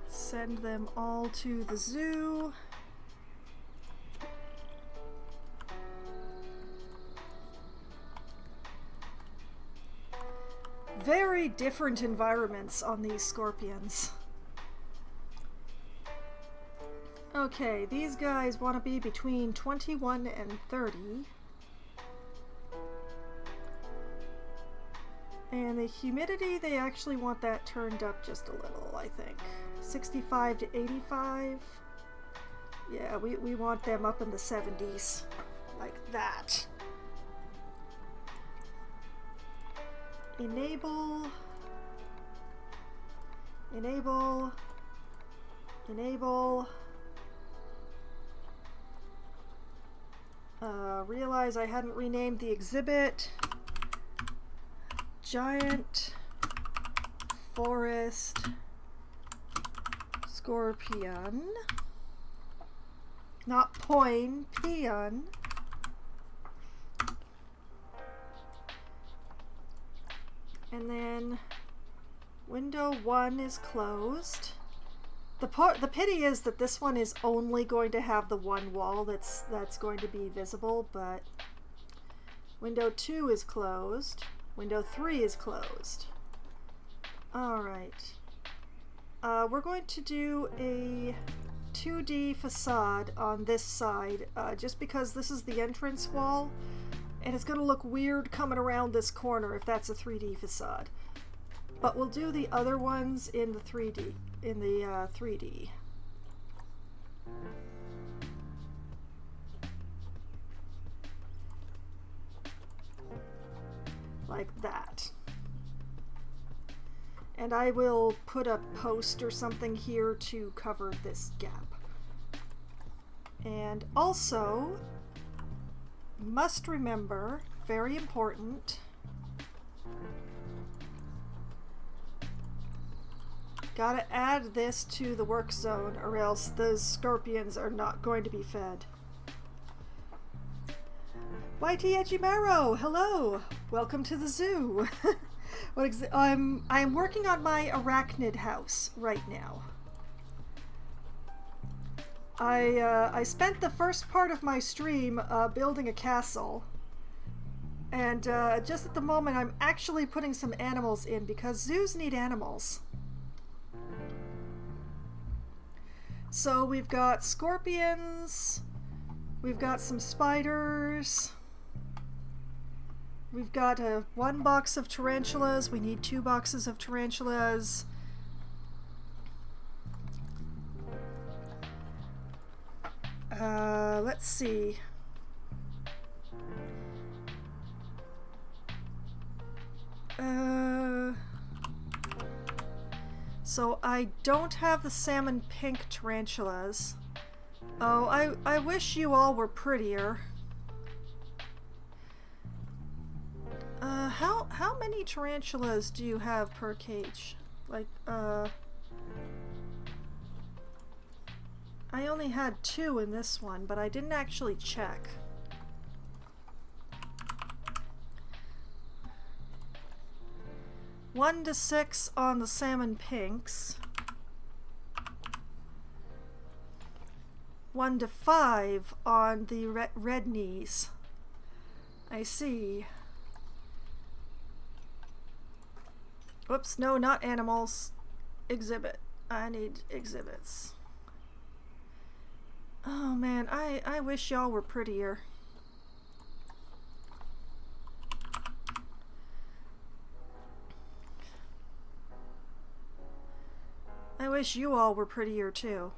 Send them all to the zoo. Very different environments on these scorpions. Okay, these guys want to be between 21 and 30. And the humidity, they actually want that turned up just a little, I think. 65 to 85. Yeah, we want them up in the 70s. Like that. Enable. Enable. Enable. Realize I hadn't renamed the exhibit. Giant forest scorpion. Not poin, peon. And then window 1 is closed. The pity is that this one is only going to have the one wall that's going to be visible, but window 2 is closed. Window 3 is closed. Alright. We're going to do a 2D facade on this side, just because this is the entrance wall, and it's going to look weird coming around this corner if that's a 3D facade. But we'll do the other ones in the 3D. Like that. And I will put a post or something here to cover this gap. And also, must remember, very important, gotta add this to the work zone or else those scorpions are not going to be fed. YT Ejimaro, hello! Welcome to the zoo! I'm working on my arachnid house right now. I spent the first part of my stream building a castle, and just at the moment I'm actually putting some animals in because zoos need animals. So we've got scorpions, we've got some spiders, we've got 1 box of tarantulas, we need 2 boxes of tarantulas. Let's see. So I don't have the salmon pink tarantulas. Oh, I wish you all were prettier. How many tarantulas do you have per cage? Like, I only had 2 in this one, but I didn't actually check. One to 6 on the salmon pinks. 1 to 5 on the red knees. I see. Whoops, no, not animals. Exhibit. I need exhibits. Oh man, I wish y'all were prettier. I wish you all were prettier too.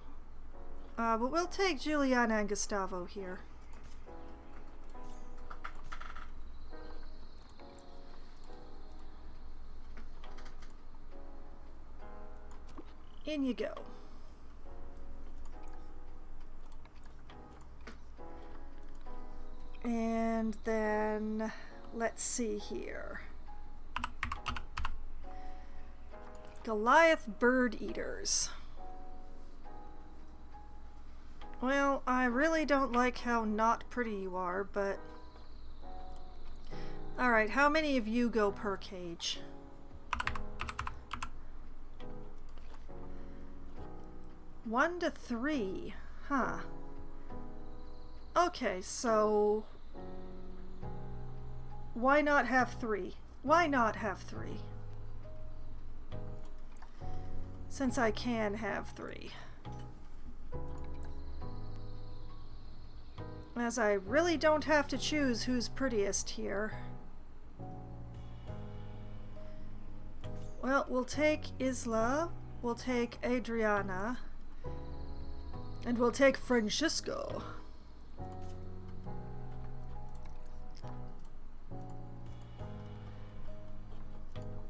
But we'll take Juliana and Gustavo here. In you go. And then let's see here. Goliath bird eaters. Well, I really don't like how not pretty you are, but... Alright, how many of you go per cage? One to 3. Huh. Okay, so... Why not have 3? Why not have 3? Since I can have 3. As I really don't have to choose who's prettiest here. Well, we'll take Isla, we'll take Adriana, and we'll take Francisco.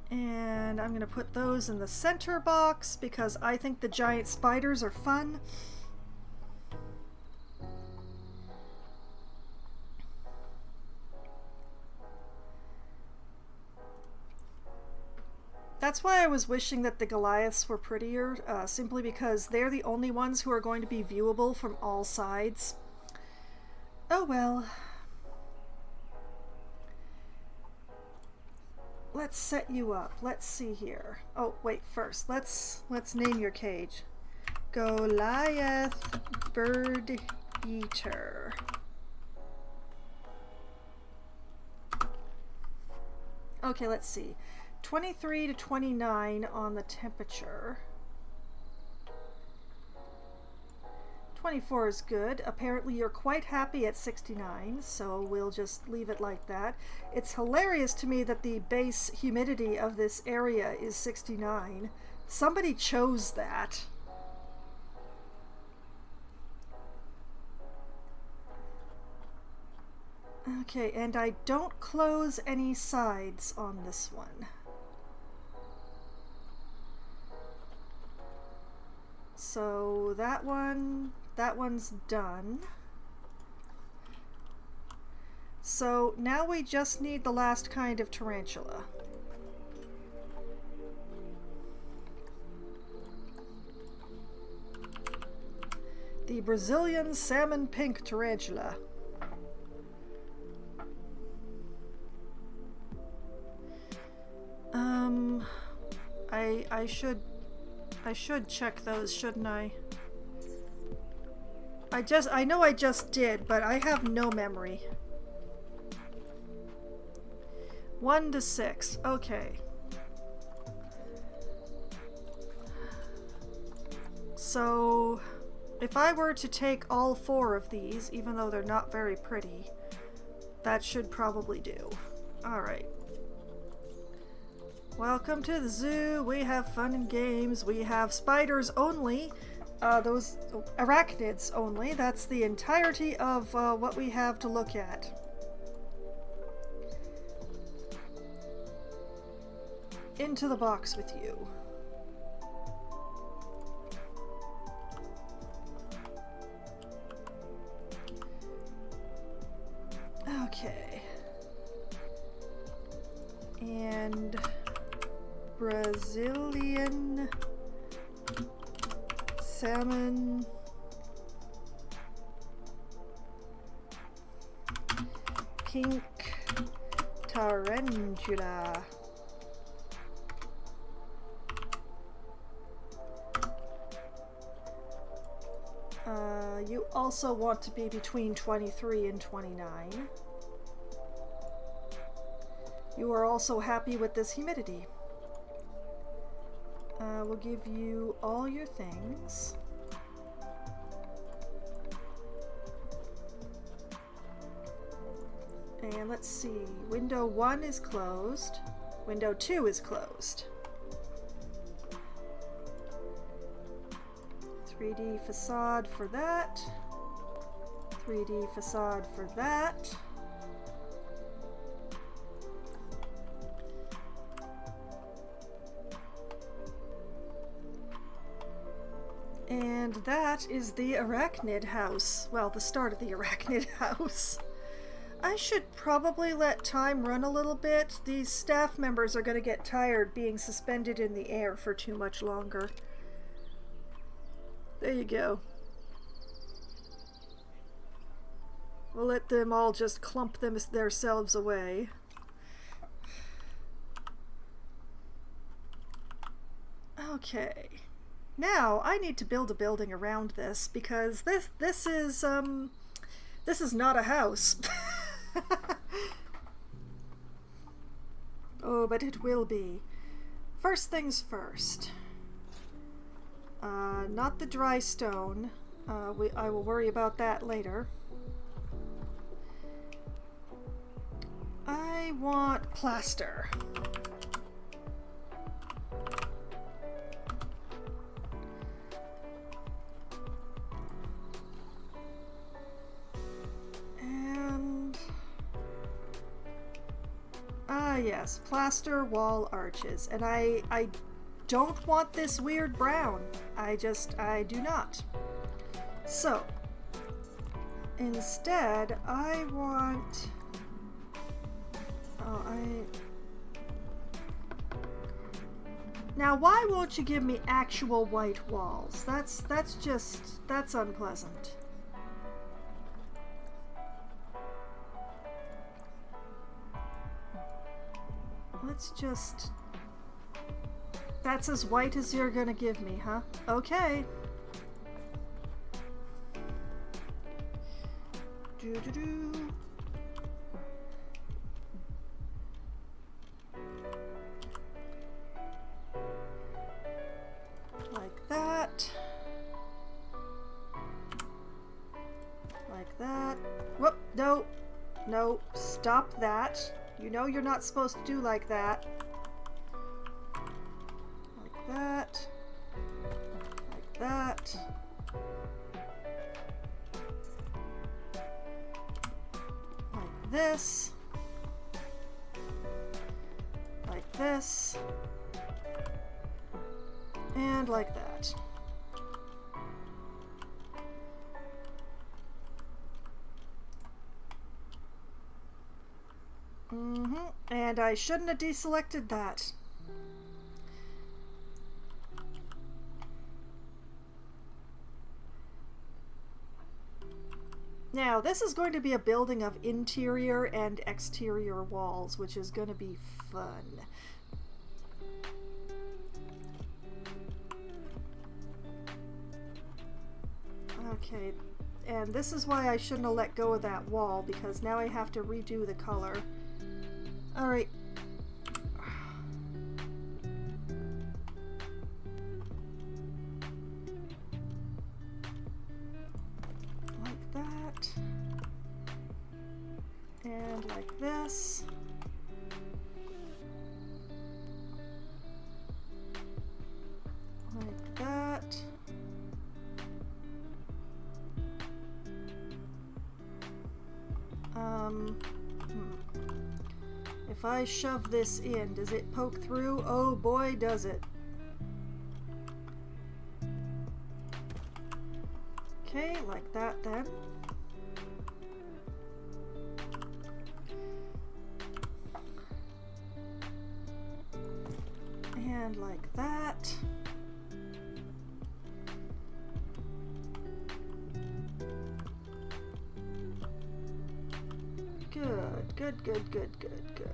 And I'm going to put those in the center box because I think the giant spiders are fun. That's why I was wishing that the Goliaths were prettier, simply because they're the only ones who are going to be viewable from all sides. Oh well. Let's set you up. Let's see here. Oh, wait, first, let's name your cage. Goliath Bird Eater. Okay, let's see. 23 to 29 on the temperature. 24 is good. Apparently you're quite happy at 69, so we'll just leave it like that. It's hilarious to me that the base humidity of this area is 69. Somebody chose that. Okay, and I don't close any sides on this one. So that one's done. So now we just need the last kind of tarantula. The Brazilian salmon pink tarantula. I should check those, shouldn't I? I know I just did, but I have no memory. 1 to 6. Okay. So, if I were to take all 4 of these, even though they're not very pretty, that should probably do. Alright. Welcome to the zoo. We have fun and games. We have spiders only. Those arachnids only. That's the entirety of what we have to look at. Into the box with you. Okay. And Brazilian salmon pink tarantula. You also want to be between 23 and 29. You are also happy with this humidity. We'll give you all your things. And let's see, window 1 is closed, window 2 is closed. 3D facade for that, 3D facade for that. And that is the arachnid house. Well, the start of the arachnid house. I should probably let time run a little bit. These staff members are going to get tired being suspended in the air for too much longer. There you go. We'll let them all just clump themselves away. Okay. Now I need to build a building around this because this is not a house. Oh, but it will be. First things first. Not the dry stone. I will worry about that later. I want plaster. yes, plaster wall arches. And I don't want this weird brown. I do not. So, instead, I want... Now, why won't you give me actual white walls? That's unpleasant. Let's just... That's as white as you're gonna give me, huh? Okay. Do-do-do. Like that. Like that. Whoop, no. No, stop that. You know you're not supposed to do like that. Like that. Like that. Like this. Like this. And like that. And I shouldn't have deselected that. Now, this is going to be a building of interior and exterior walls, which is going to be fun. Okay, and this is why I shouldn't have let go of that wall, because now I have to redo the color. Alright. Like that. And like this. Like that. If I shove this in, does it poke through? Oh boy, does it. Okay, like that then. And like that. Good, good, good, good, good, good.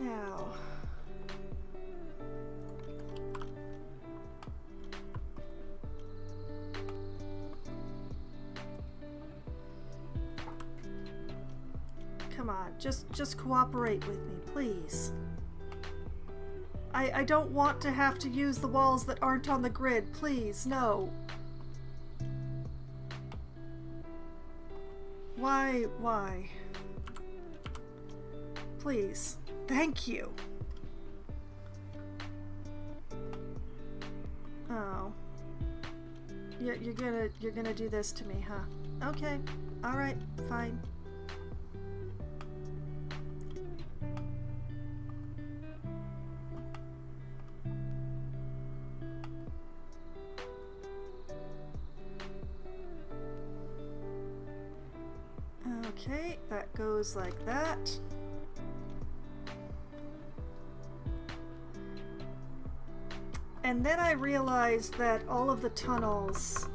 Now, come on, just cooperate with me, please. I don't want to have to use the walls that aren't on the grid, please, no. Why? Please. Thank you. Oh. You're gonna do this to me, huh? Okay. Alright, fine. Okay, that goes like that. And then I realized that all of the tunnels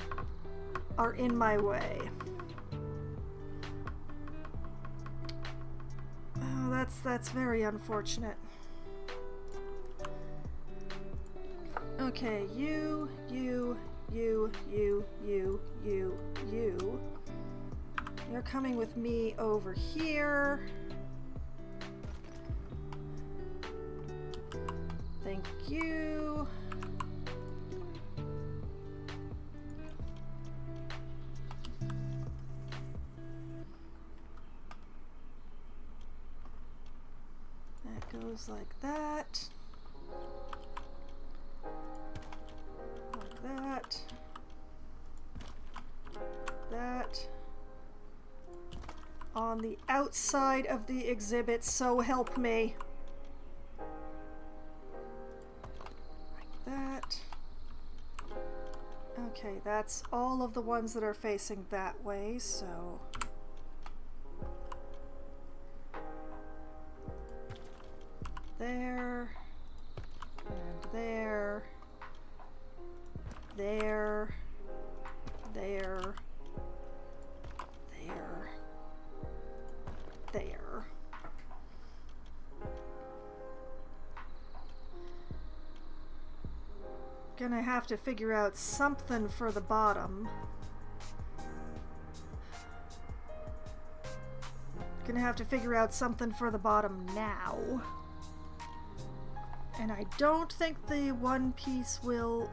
are in my way. Oh, that's very unfortunate. Okay, you. You're coming with me over here. Thank you. That goes like that. Like that. That. on the outside of the exhibit, so help me. Like that. Okay, that's all of the ones that are facing that way, so... There, and there, there, there, there, there. Gonna have to figure out something for the bottom. Gonna have to figure out something for the bottom now. And I don't think the one piece will...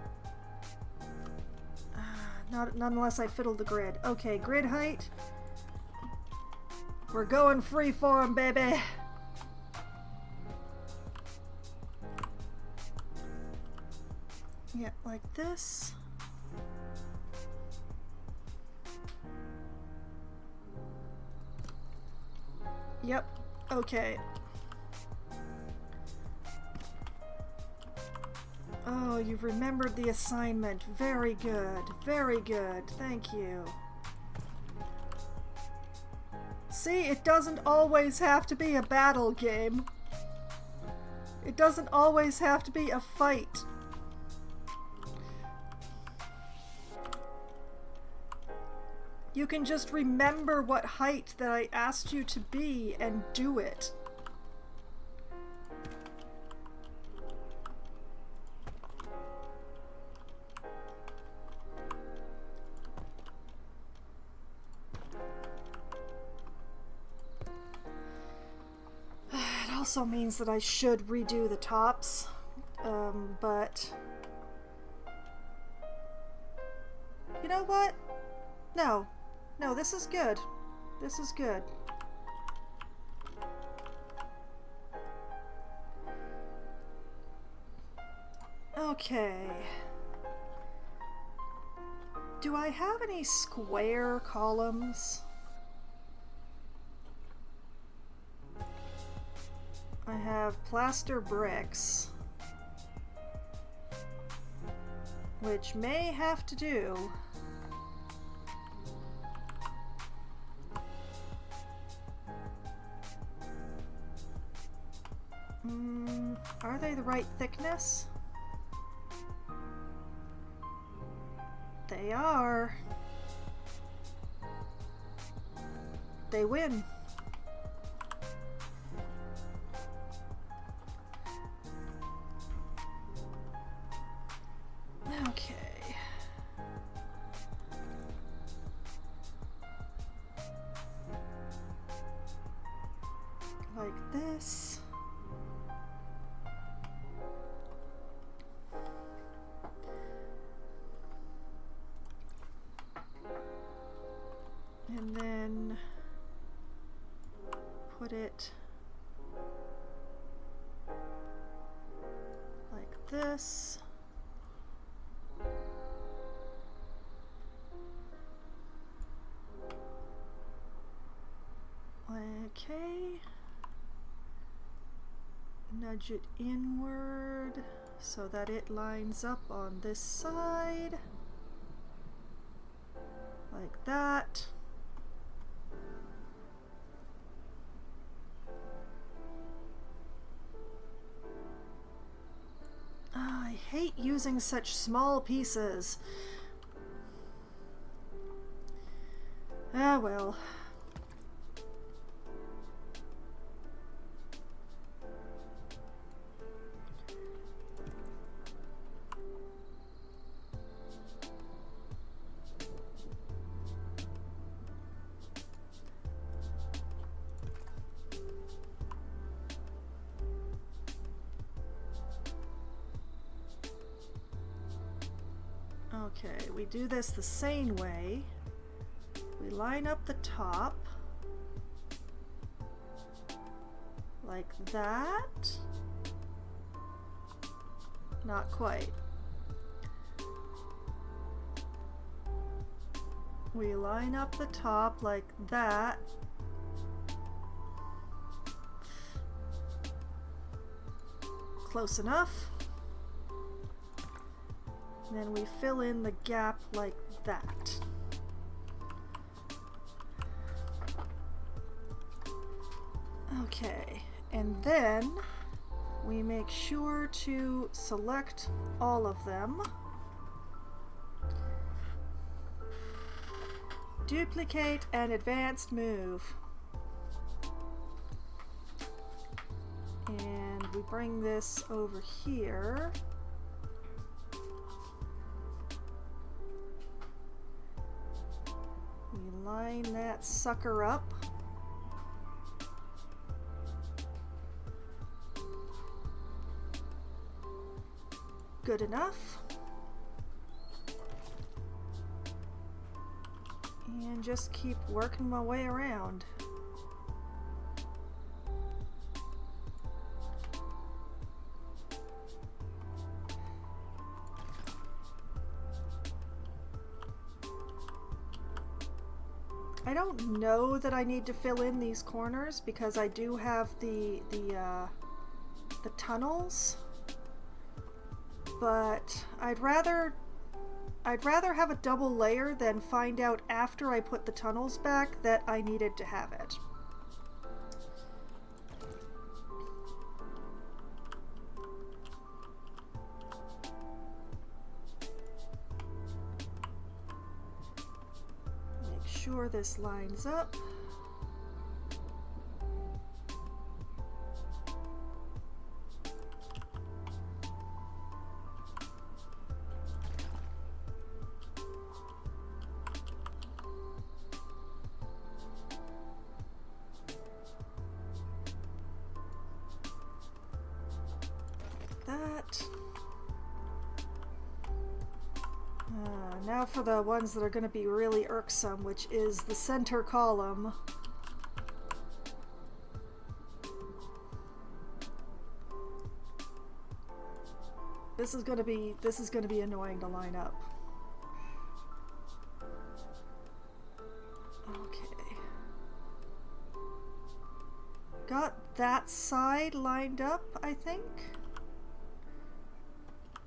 not unless I fiddle the grid. Okay, grid height. We're going freeform, baby! Yeah, like this. Yep, okay. Oh, you've remembered the assignment. Very good. Very good. Thank you. See, it doesn't always have to be a battle game. It doesn't always have to be a fight. You can just remember what height that I asked you to be and do it. It also means that I should redo the tops, but you know what? No, this is good. This is good. Okay. Do I have any square columns? I have plaster bricks, which may have to do. Are they the right thickness? They are. They win. Okay. Like this. And then put it like this. Okay. Nudge it inward so that it lines up on this side. Like that. I hate using such small pieces. Ah, well. Okay, we do this the same way. We line up the top like that. Not quite. We line up the top like that, close enough. And then we fill in the gap like that. Okay, and then we make sure to select all of them. Duplicate and advanced move. And we bring this over here. We line that sucker up. Good enough. And just keep working my way around. I don't know that I need to fill in these corners because I do have the tunnels, but I'd rather have a double layer than find out after I put the tunnels back that I needed to have it. Make sure this lines up. Now for the ones that are going to be really irksome, which is the center column. This is going to be annoying to line up. Okay. Got that side lined up, I think.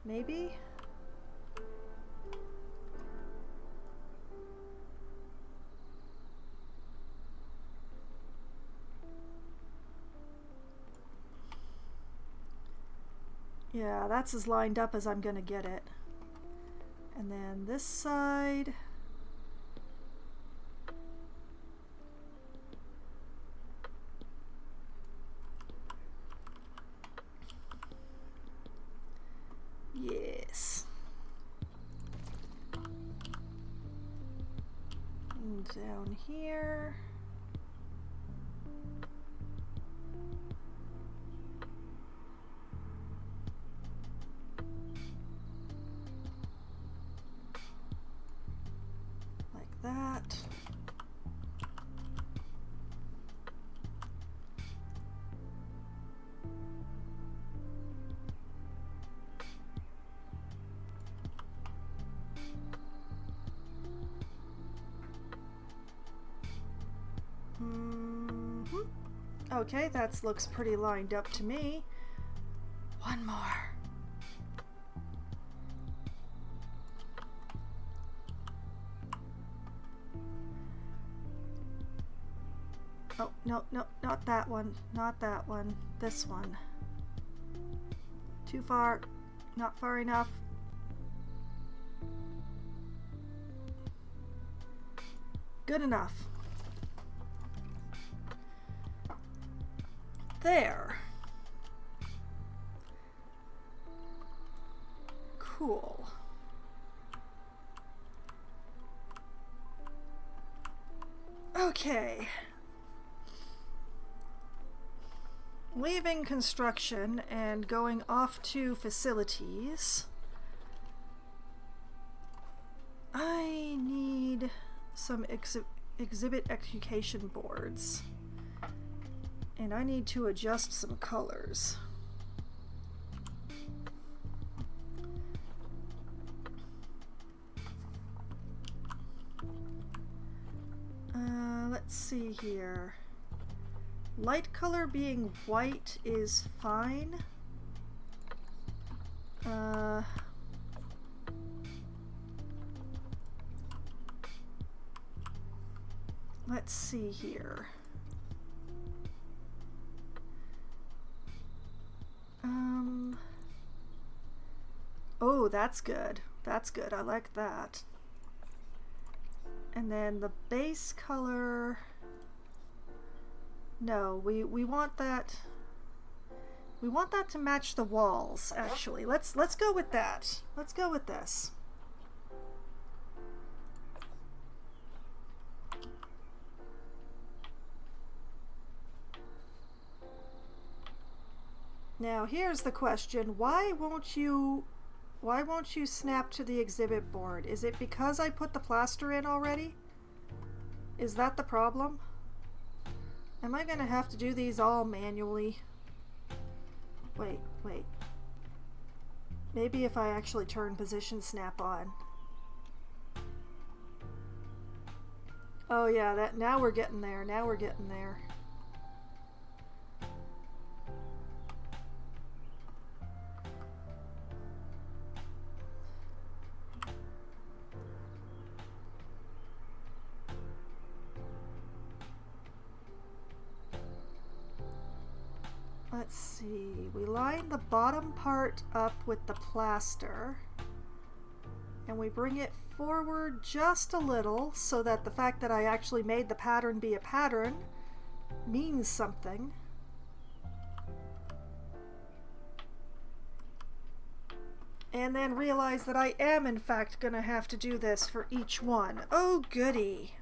Maybe. Yeah, that's as lined up as I'm gonna get it. And then this side. Yes. And down here. That. Okay, that looks pretty lined up to me. One more. Oh, no, no, not that one. Not that one. This one. Too far. Not far enough. Good enough. There. Cool. Okay. Leaving construction and going off to facilities. I need some exhibit education boards. And I need to adjust some colors. Let's see here. Light color being white is fine. Let's see here. Oh, that's good. That's good. I like that. And then the base color. No, we want that. We want that to match the walls, actually. Let's go with that. Let's go with this. Now here's the question. Why won't you snap to the exhibit board? Is it because I put the plaster in already? Is that the problem? Am I gonna have to do these all manually? Wait. Maybe if I actually turn position snap on. Oh yeah, now we're getting there. Now we're getting there. Let's see, we line the bottom part up with the plaster and we bring it forward just a little so that the fact that I actually made the pattern be a pattern means something. And then realize that I am in fact gonna have to do this for each one. Oh goody!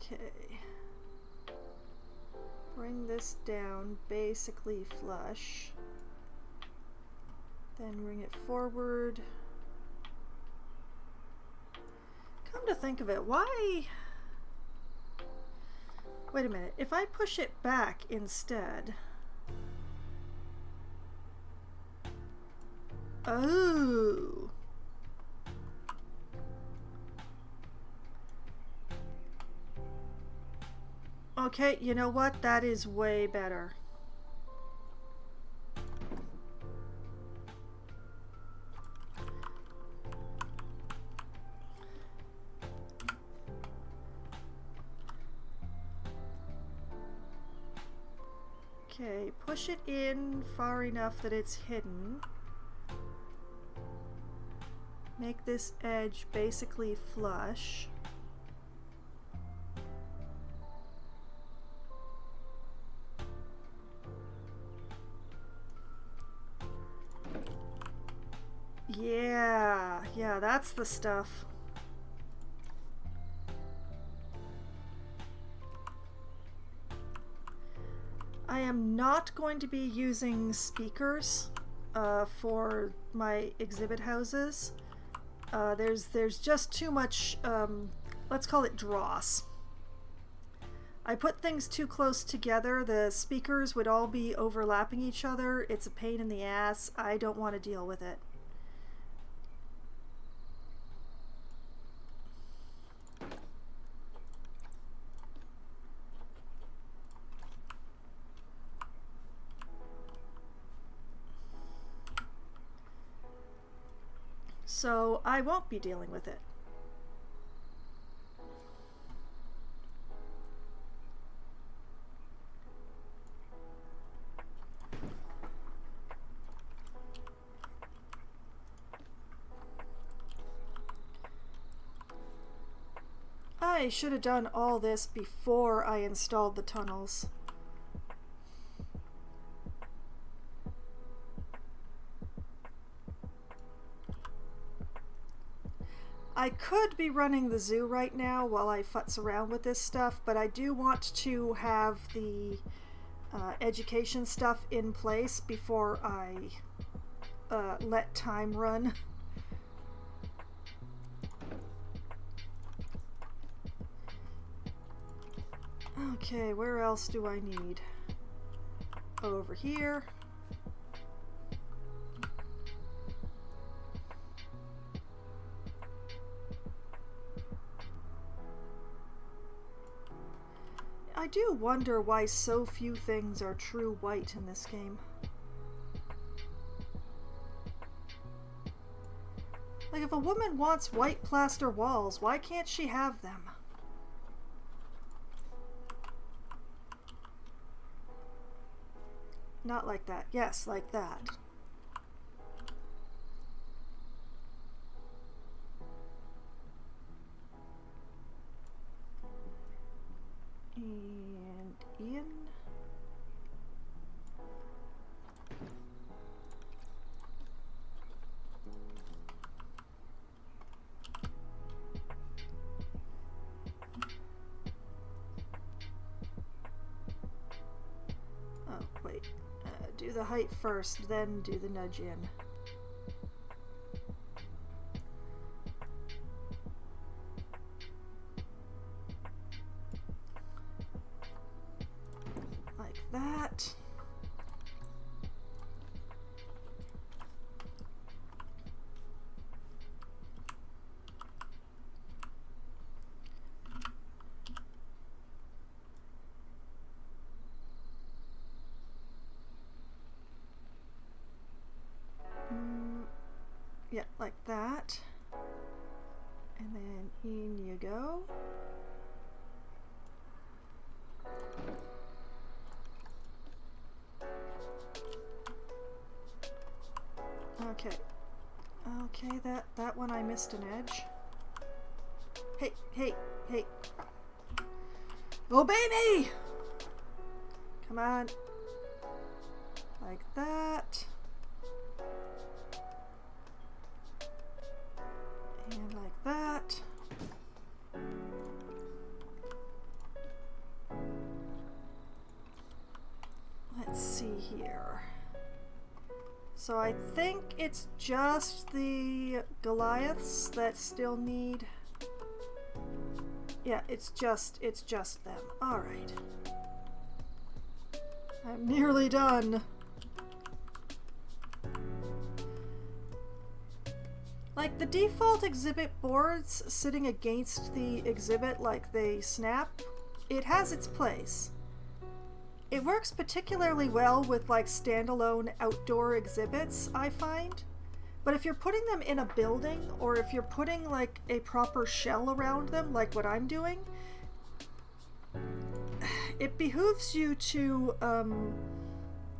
Okay, bring this down basically flush, then bring it forward. Come to think of it, why? Wait a minute, if I push it back instead. Oh. Okay, you know what? That is way better. Okay, push it in far enough that it's hidden. Make this edge basically flush. Yeah, that's the stuff. I am not going to be using speakers for my exhibit houses. There's just too much, let's call it dross. I put things too close together. The speakers would all be overlapping each other. It's a pain in the ass. I don't want to deal with it. So I won't be dealing with it. I should have done all this before I installed the tunnels. I could be running the zoo right now while I futz around with this stuff, but I do want to have the education stuff in place before I let time run. Okay, where else do I need? over here. I do wonder why so few things are true white in this game. Like, if a woman wants white plaster walls, why can't she have them? Not like that. Yes, like that. And Ian. Oh, wait. Do the height first, then do the nudge in. Like that. Yeah, like that. And then in you go. Okay. Okay, that one I missed an edge. Hey, hey, hey. Obey me! Come on. Like that. And like that. Let's see here. So I think it's just the Goliaths that still need... Yeah, it's just them. All right. I'm nearly done. Like, the default exhibit boards sitting against the exhibit like they snap, it has its place. It works particularly well with like standalone outdoor exhibits, I find. But if you're putting them in a building, or if you're putting like a proper shell around them, like what I'm doing, it behooves you to,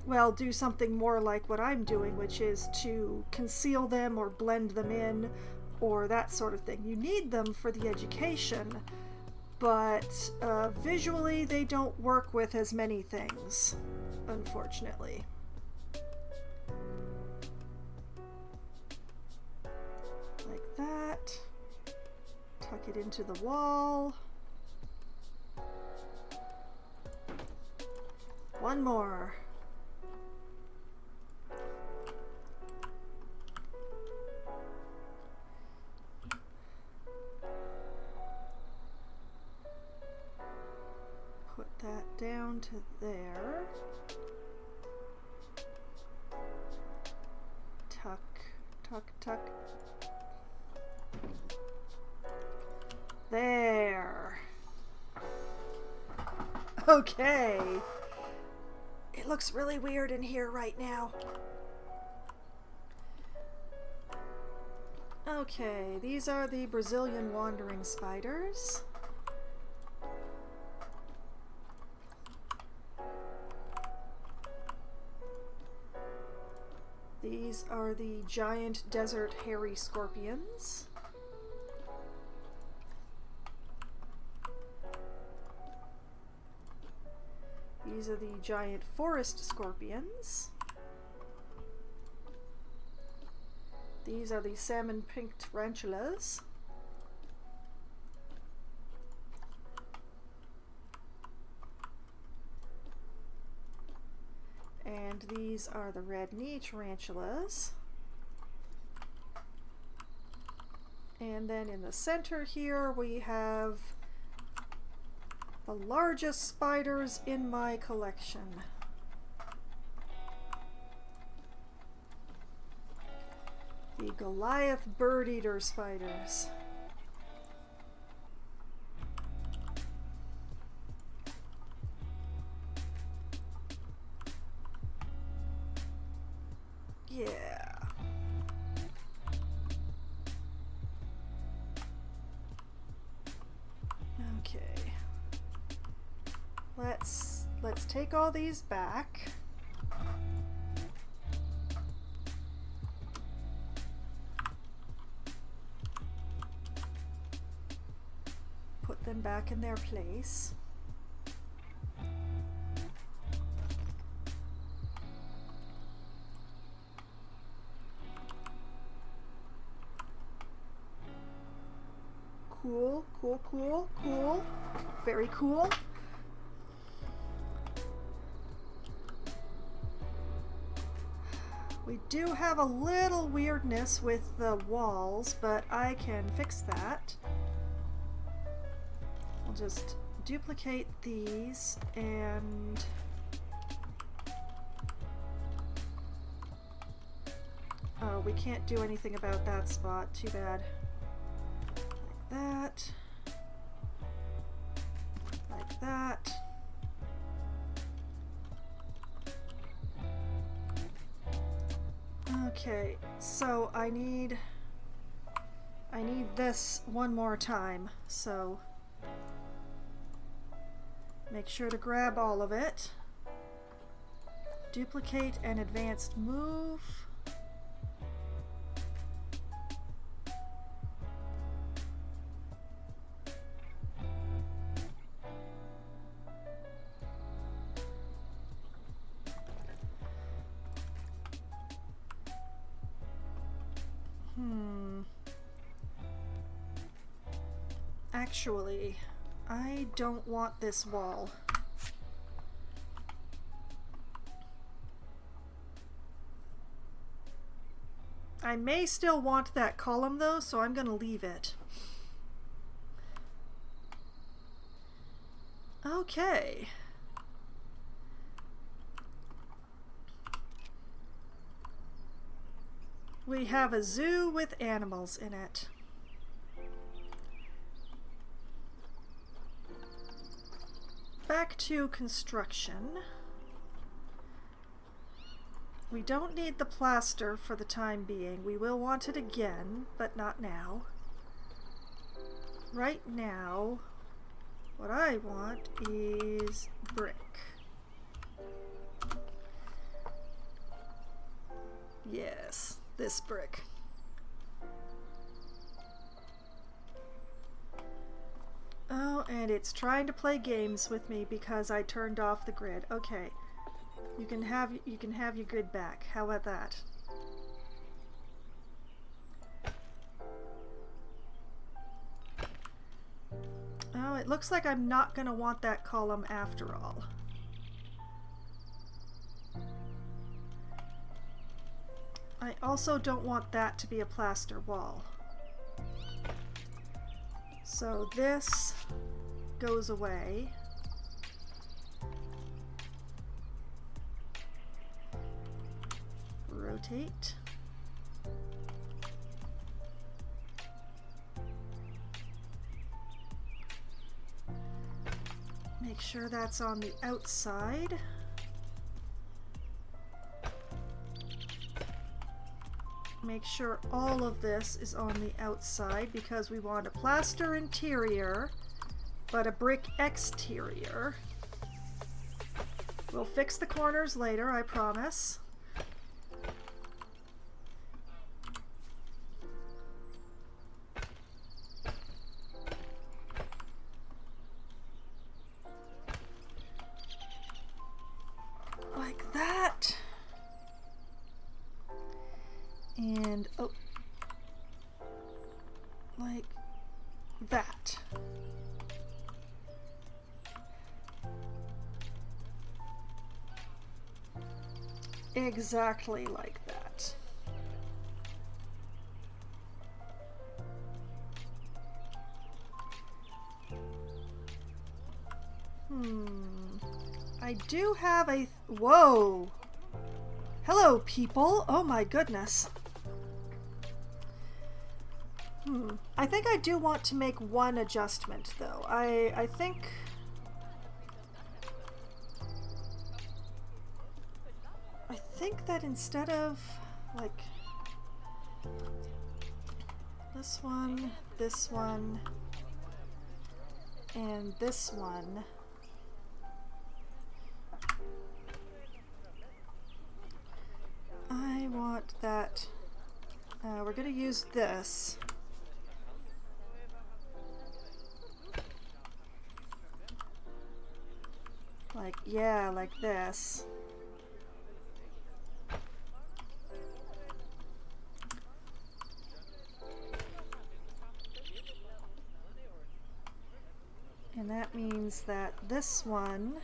well, do something more like what I'm doing, which is to conceal them or blend them in, or that sort of thing. You need them for the education, but visually they don't work with as many things, unfortunately. Like that. Tuck it into the wall. One more. Put that down to there. Tuck, tuck, tuck. There. Okay. It looks really weird in here right now. Okay, these are the Brazilian wandering spiders. These are the giant desert hairy scorpions. These are the giant forest scorpions. These are the salmon pink tarantulas. And these are the red knee tarantulas. And then in the center here we have the largest spiders in my collection. Goliath bird eater spiders. Yeah. Okay. Let's take all these back. Put them back in their place. Cool, cool, cool, cool. Very cool. We do have a little weirdness with the walls, but I can fix that. I'll just duplicate these and oh, we can't do anything about that spot. Too bad. Like that. Like that. Okay, so I need this one more time, so make sure to grab all of it. Duplicate an advanced move. Actually, I don't want this wall. I may still want that column though, so I'm going to leave it. Okay. We have a zoo with animals in it. Back to construction. We don't need the plaster for the time being. We will want it again, but not now. Right now, what I want is brick. Yes, this brick. Oh, and it's trying to play games with me because I turned off the grid. Okay. You can have your grid back. How about that? Oh, it looks like I'm not going to want that column after all. I also don't want that to be a plaster wall. So this goes away. Rotate. Make sure that's on the outside. Make sure all of this is on the outside because we want a plaster interior, but a brick exterior. We'll fix the corners later, I promise. Like that. And, oh, like that. Exactly like that. I do have a... Whoa! Hello, people! Oh my goodness. I think I do want to make one adjustment, though. I think... I think that instead of, like, this one, and this one, I want that, we're gonna use this. Like, yeah, like this. And that means that this one,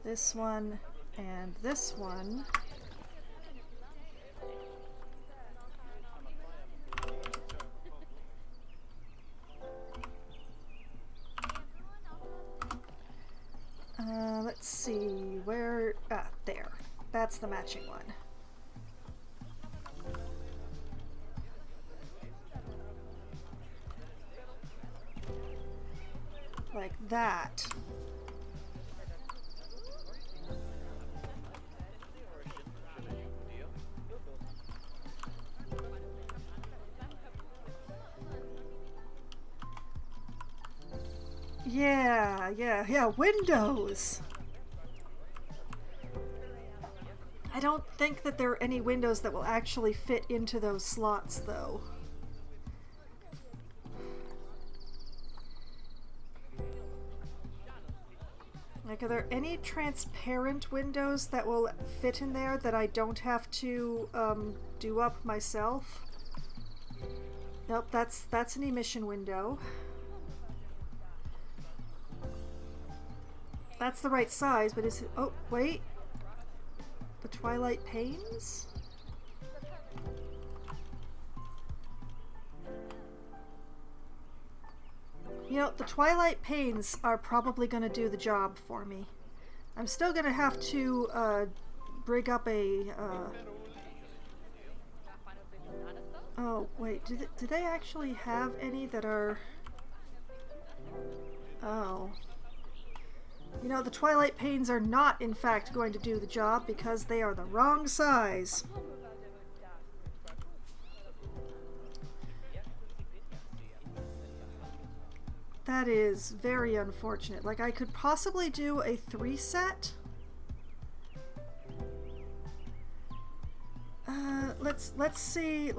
and this one let's see, where, there. That's the matching one. Like that. Yeah, windows! I don't think that there are any windows that will actually fit into those slots, though. Like, are there any transparent windows that will fit in there that I don't have to do up myself? Nope, that's an emission window. That's the right size, but is it... Oh, wait. The twilight panes? You know, the twilight panes are probably going to do the job for me. I'm still going to have to brig up a... Oh, wait, do they actually have any that are... Oh. You know, the twilight panes are not, in fact, going to do the job because they are the wrong size. That is very unfortunate. Like, I could possibly do a 3 set. Let's see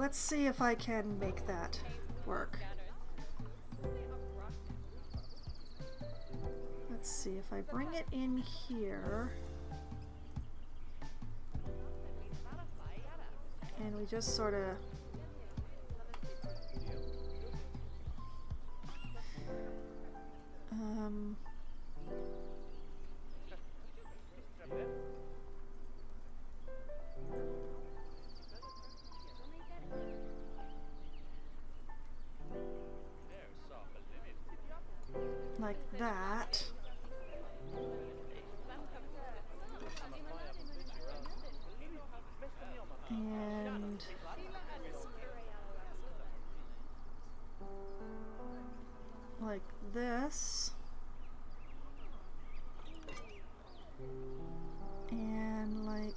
if I can make that work. Let's see if I bring it in here. And we just sort of... like that. And like this. And like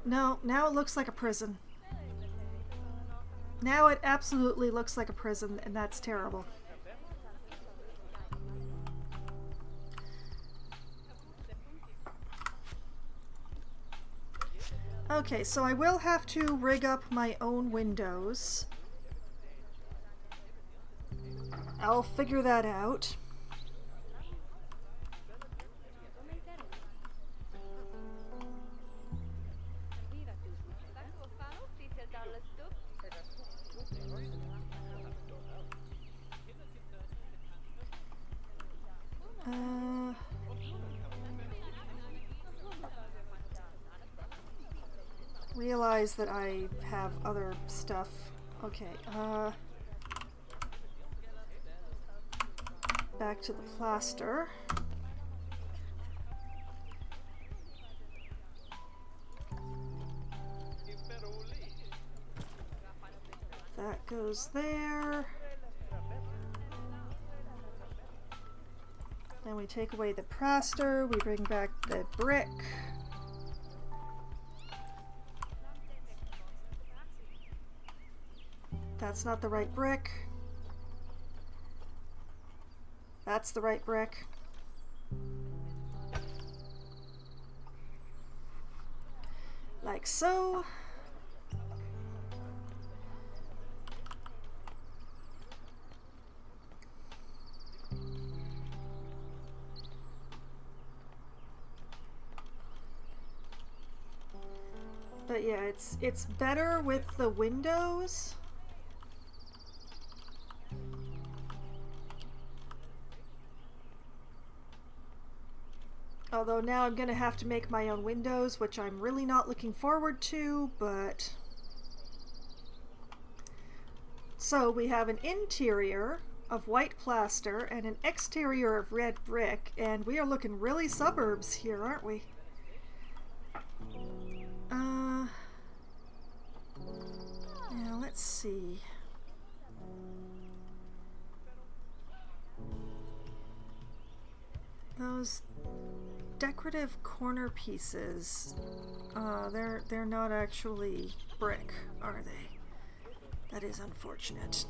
no, now it looks like a prison. Now it absolutely looks like a prison, and that's terrible. Okay, so I will have to rig up my own windows. I'll figure that out. Realize that I have other stuff Okay, back to the plaster. That goes there. Then we take away the plaster, we bring back the brick. That's not the right brick. That's the right brick. Like so. But yeah, it's better with the windows. Although now I'm gonna have to make my own windows, which I'm really not looking forward to, but... So we have an interior of white plaster and an exterior of red brick, and we are looking really suburbs here, aren't we? Now let's see. Those decorative corner pieces, they're not actually brick, are they? That is unfortunate.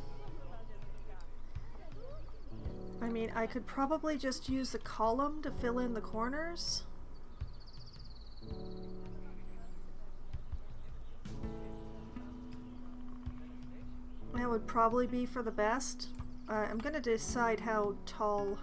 I mean, I could probably just use the column to fill in the corners. That would probably be for the best. I'm gonna decide how tall.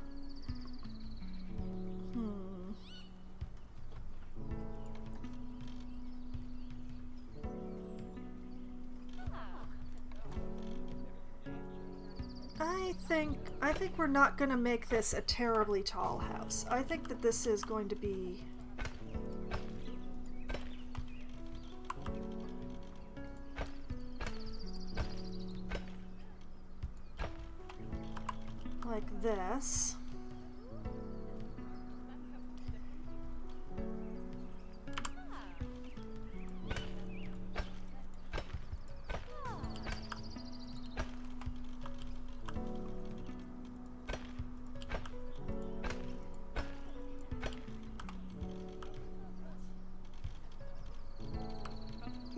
I think we're not gonna make this a terribly tall house. I think that this is going to be like this.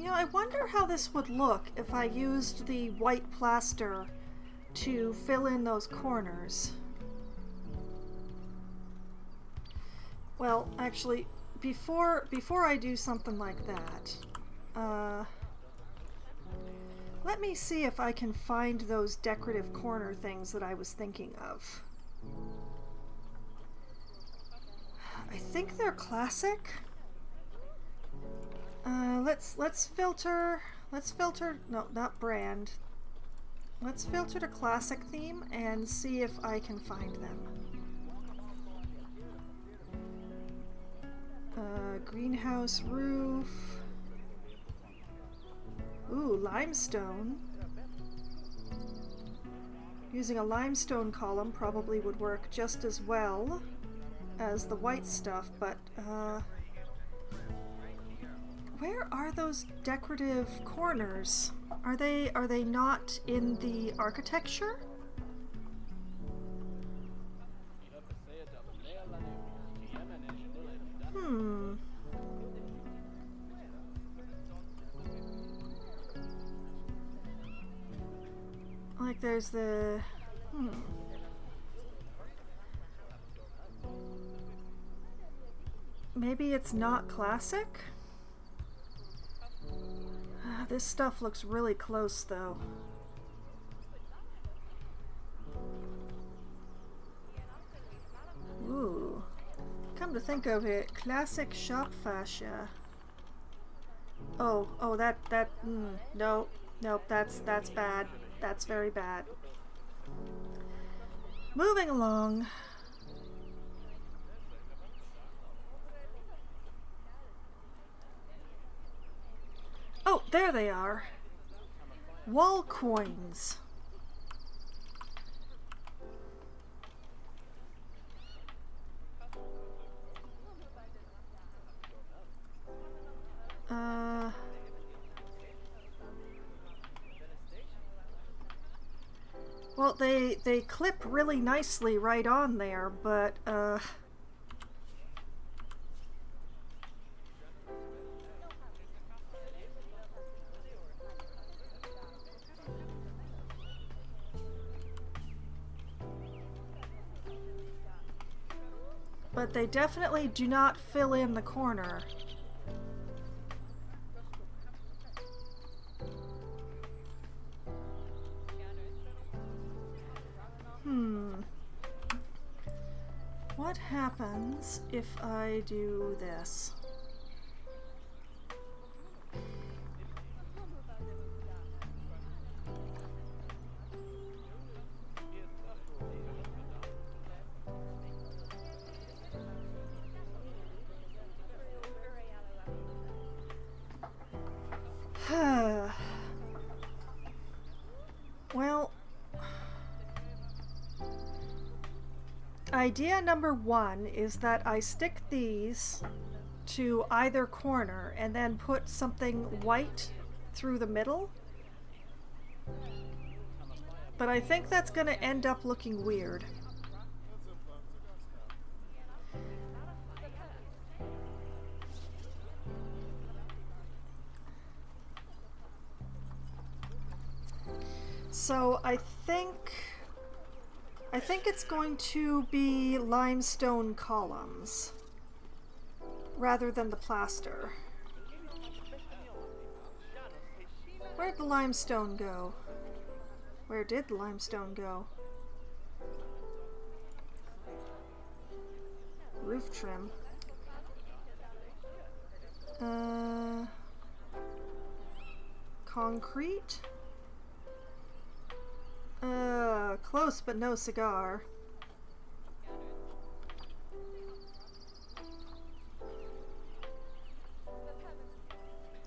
I wonder how this would look if I used the white plaster to fill in those corners. Well, actually, before I do something like that, let me see if I can find those decorative corner things that I was thinking of. I think they're classic. Let's filter, no, not brand. Let's filter to classic theme and see if I can find them. Greenhouse roof. Ooh, limestone. Using a limestone column probably would work just as well as the white stuff, but where are those decorative corners? Are they not in the architecture? Like there's the maybe it's not classic? This stuff looks really close, though. Ooh. Come to think of it, classic shop fascia. Oh, nope, that's bad. That's very bad. Moving along. Oh, there they are. Wall coins. Well, they clip really nicely right on there, but they definitely do not fill in the corner. What happens if I do this? Well, idea number one is that I stick these to either corner and then put something white through the middle. But I think that's going to end up looking weird. So I think it's going to be limestone columns rather than the plaster. Where'd the limestone go? Where did the limestone go? Roof trim. Concrete? Close but no cigar.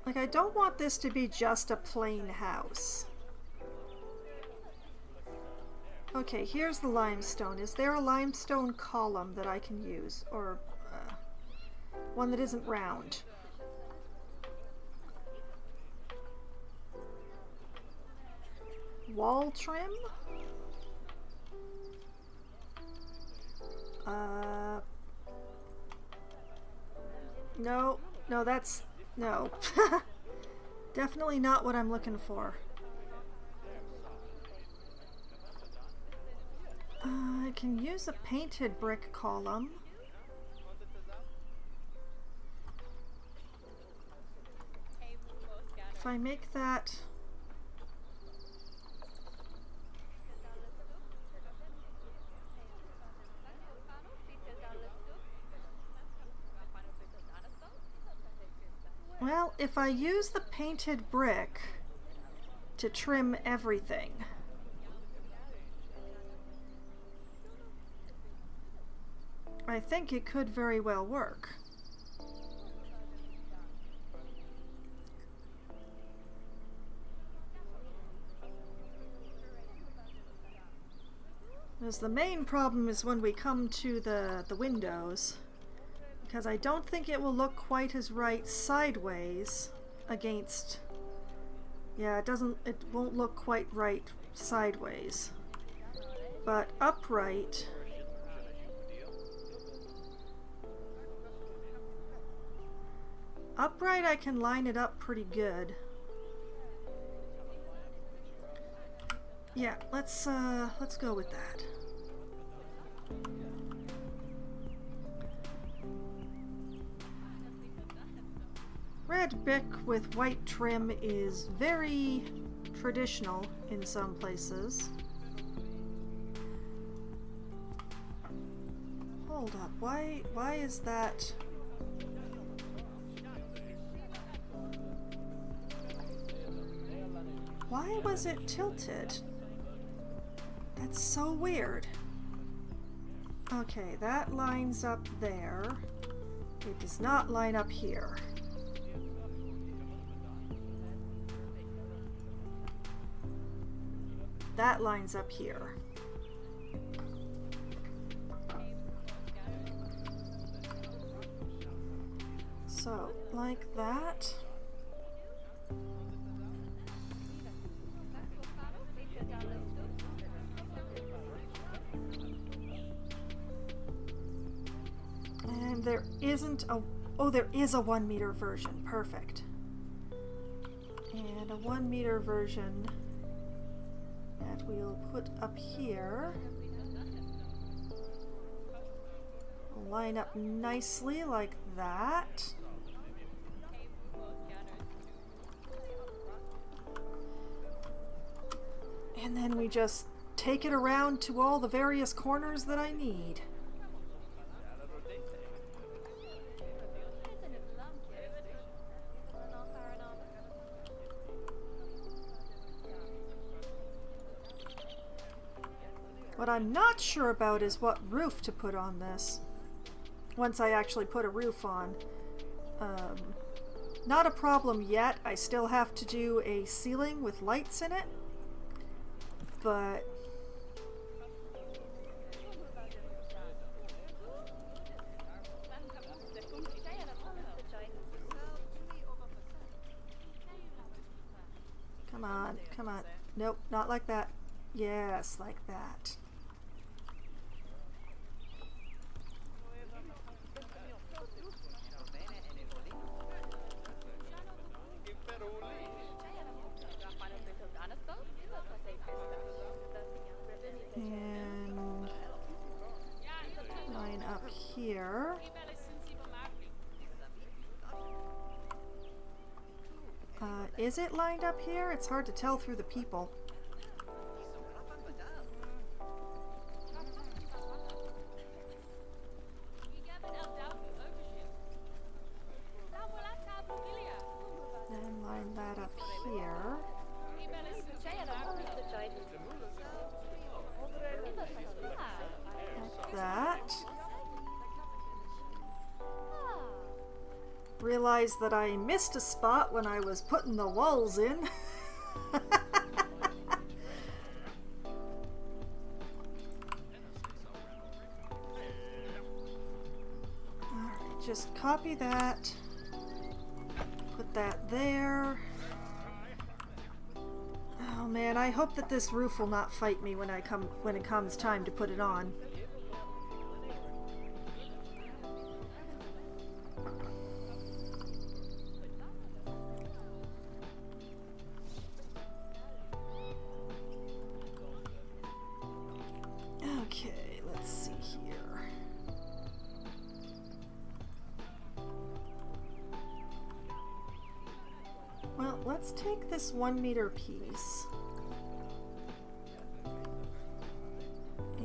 Like, I don't want this to be just a plain house. Okay, here's the limestone. Is there a limestone column that I can use? Or one that isn't round? Wall trim? No, that's... no. Definitely not what I'm looking for. I can use a painted brick column. If I make that... Well, if I use the painted brick to trim everything, I think it could very well work. Because the main problem is when we come to the windows. Because I don't think it will look quite as right sideways against... Yeah, it won't look quite right sideways. But upright... Upright, I can line it up pretty good. Yeah, let's go with that. Red brick with white trim is very traditional in some places. Hold up, why is that? Why was it tilted? That's so weird. Okay, that lines up there. It does not line up here. that lines up here. So, like that. And there isn't a... Oh, there is a 1 meter version. Perfect. And a 1 meter version that we'll put up here. Line up nicely like that. And then we just take it around to all the various corners that I need. What I'm not sure about is what roof to put on this. Once I actually put a roof on. Not a problem yet. I still have to do a ceiling with lights in it. But come on, come on. Nope, not like that. Yes, like that. And line up here. Is it lined up here? It's hard to tell through the people. Then line that up here. Like that. Realized that I missed a spot when I was putting the walls in. Alright, just copy that. Put that there. Oh man, I hope that this roof will not fight me when it comes time to put it on. Okay, let's see here. Well, let's take this 1 meter piece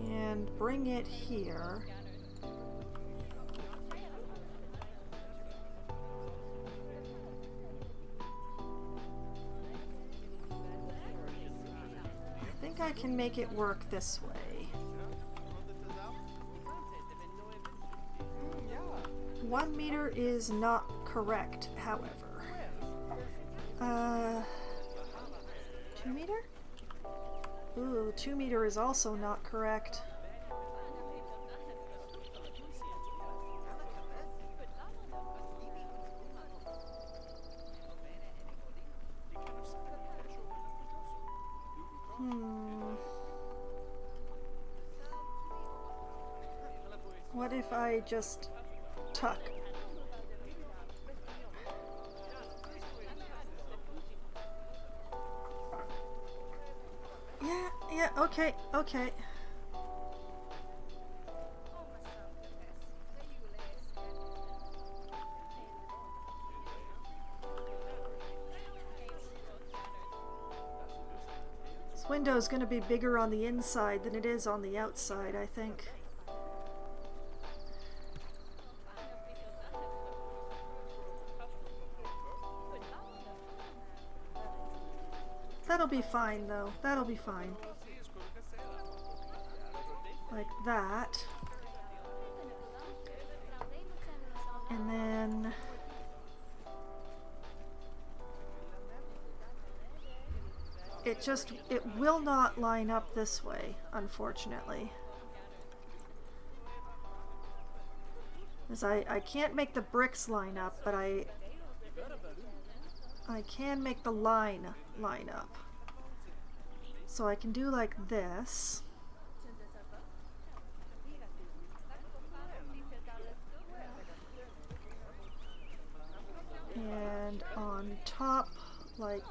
and bring it here. I think I can make it work this way. 1 meter is not correct, however. 2 meter? Ooh, 2 meter is also not correct. What if I just tuck? Yeah, okay, okay. This window is going to be bigger on the inside than it is on the outside, I think. That'll be fine, though. That'll be fine. Like that. And then... it will not line up this way, unfortunately. As I can't make the bricks line up, but I can make the line up. So I can do like this. And on top, like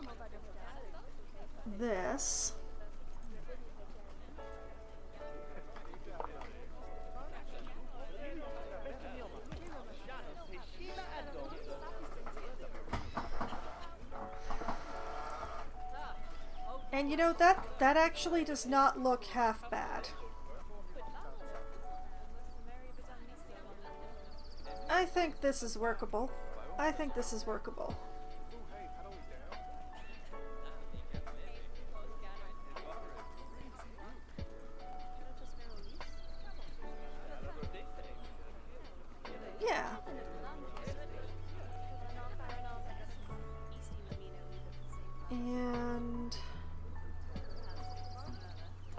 this. And you know, that actually does not look half bad. I think this is workable. I think this is workable. Yeah. And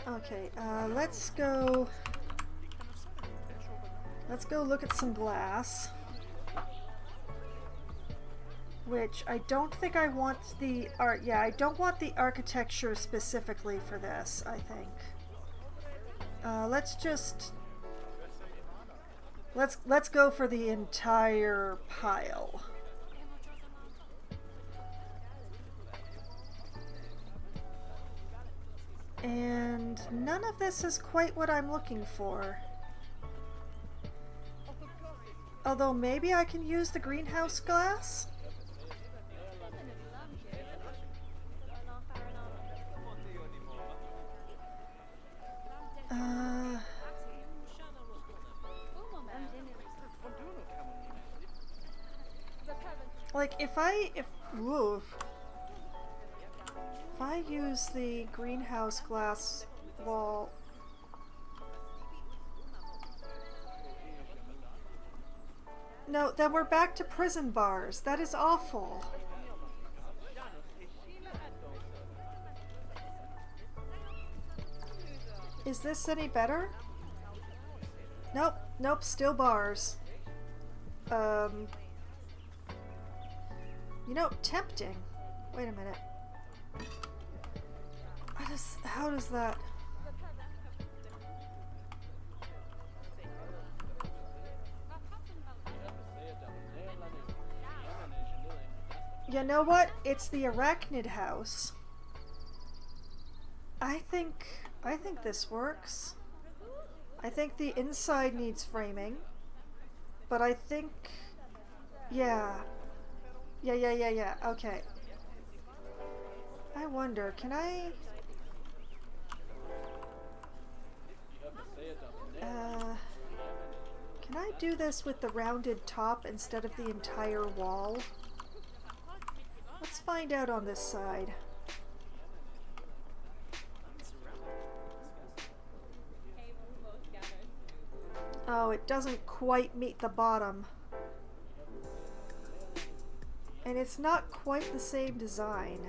okay, let's go look at some glass, which I don't think I want the art. Yeah, I don't want the architecture specifically for this, I think. Let's go for the entire pile. And none of this is quite what I'm looking for. Although maybe I can use the greenhouse glass? Like if I use the greenhouse glass wall, no, then we're back to prison bars. That is awful. Is this any better? Nope, nope, still bars. You know, tempting. Wait a minute. How does that... You know what? It's the arachnid house. I think this works. I think the inside needs framing. But I think... Yeah. Yeah. Okay. I wonder, can I... can I do this with the rounded top instead of the entire wall? Let's find out on this side. Oh, it doesn't quite meet the bottom. And it's not quite the same design.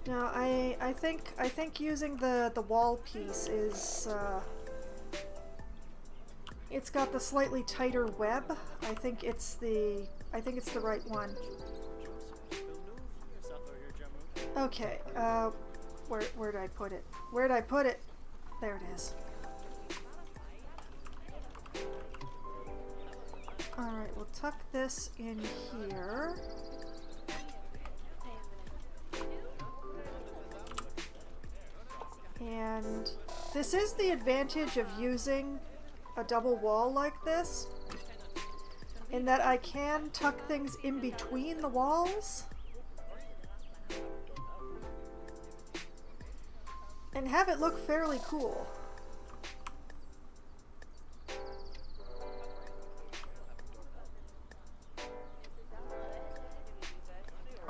No, I think using the wall piece is it's got the slightly tighter web. I think it's the right one. Okay, where did I put it? Where did I put it? There it is. Alright, we'll tuck this in here. And this is the advantage of using a double wall like this, in that I can tuck things in between the walls and have it look fairly cool.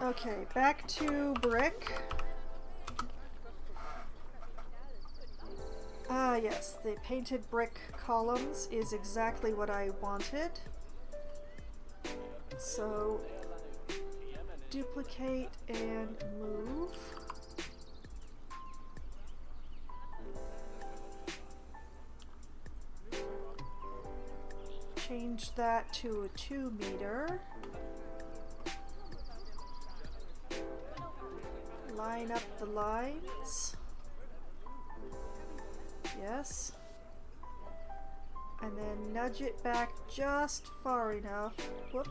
Okay, back to brick. Ah, yes, the painted brick columns is exactly what I wanted. So duplicate and move. Change that to a 2 meter. Line up the lines. Yes. And then nudge it back just far enough. Whoop.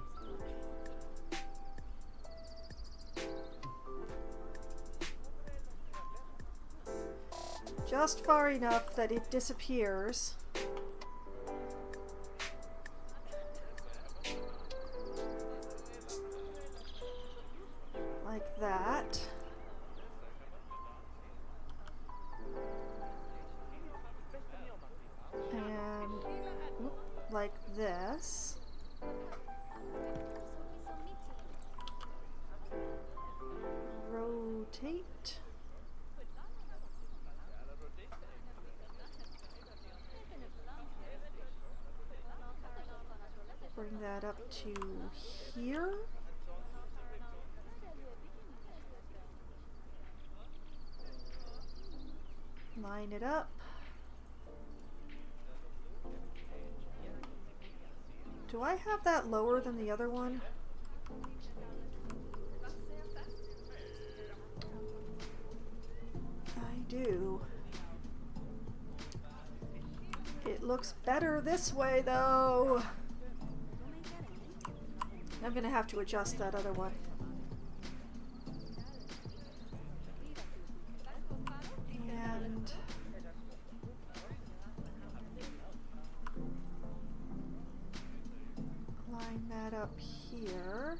Just far enough that it disappears. Like that. And whoop, like this. Rotate. Bring that up to here. Line it up. Do I have that lower than the other one? I do. It looks better this way though. I'm gonna have to adjust that other one. And line that up here.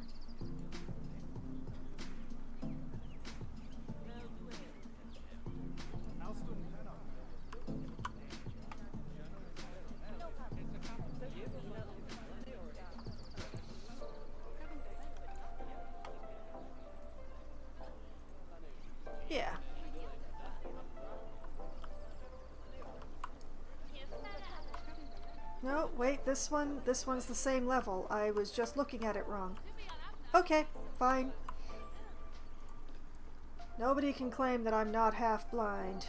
Yeah. No, wait, this one's the same level. I was just looking at it wrong. Okay, fine. Nobody can claim that I'm not half blind.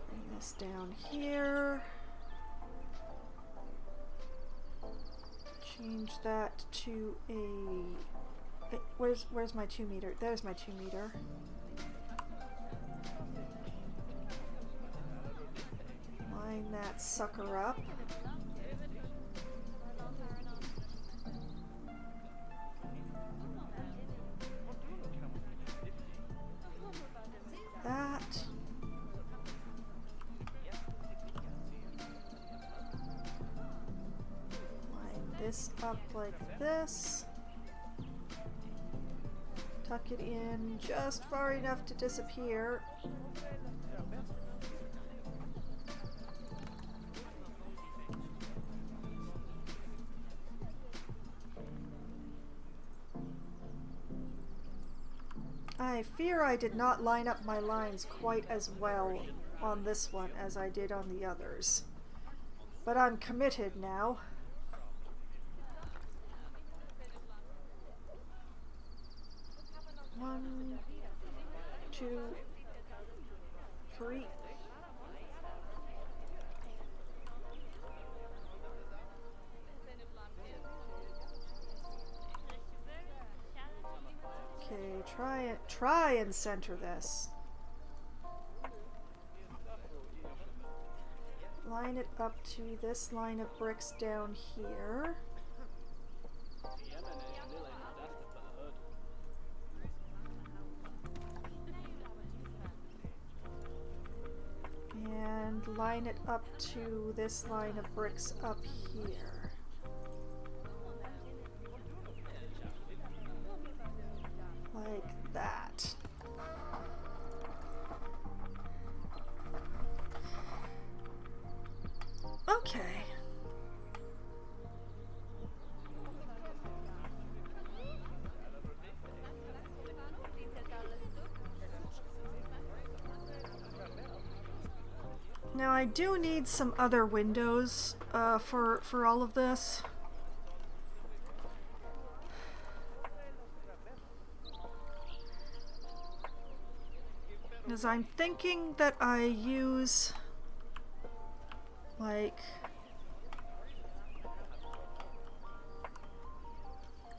Bring this down here. Change that to a... Where's my 2 meter? There's my 2 meter. Line that sucker up. That. This up like this. Tuck it in just far enough to disappear. I fear I did not line up my lines quite as well on this one as I did on the others. But I'm committed now. 1, 2, 3. Okay, try and center this. Line it up to this line of bricks down here. And line it up to this line of bricks up here. Like that. Okay. Now I I do need some other windows for all of this. Because I'm thinking that I use like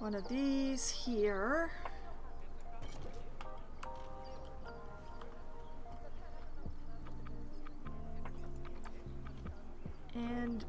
one of these here. And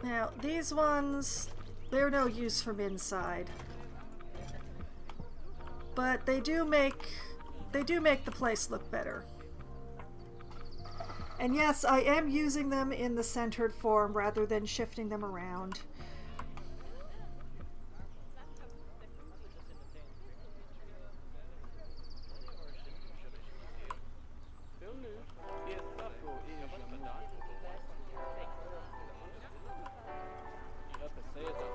now these ones, they're no use from inside. But they do make the place look better. And yes, I am using them in the centered form rather than shifting them around.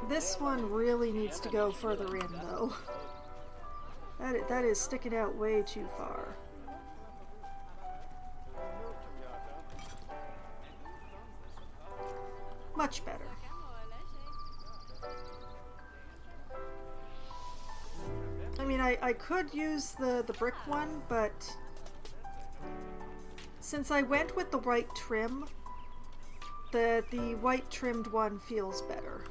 This one really needs to go further in, though. That is sticking out way too far. Much better. I mean, I could use the brick one, but since I went with the white trim, the white trimmed one feels better.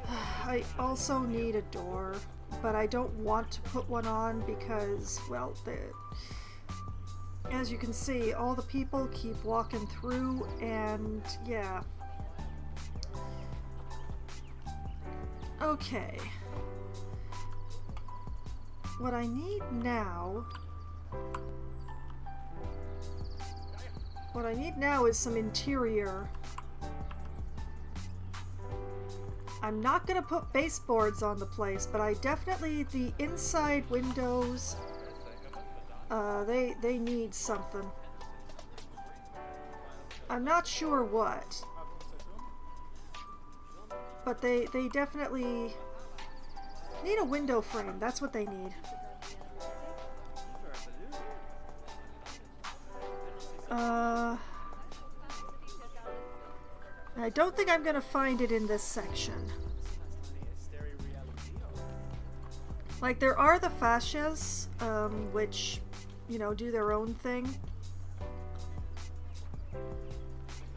I also need a door, but I don't want to put one on because, well, as you can see, all the people keep walking through, and yeah. Okay. What I need now is some interior. I'm not gonna put baseboards on the place, but I definitely, the inside windows, they need something. I'm not sure what, but they definitely need a window frame. That's what they need. I don't think I'm gonna find it in this section. Like, there are the fascias, which, you know, do their own thing.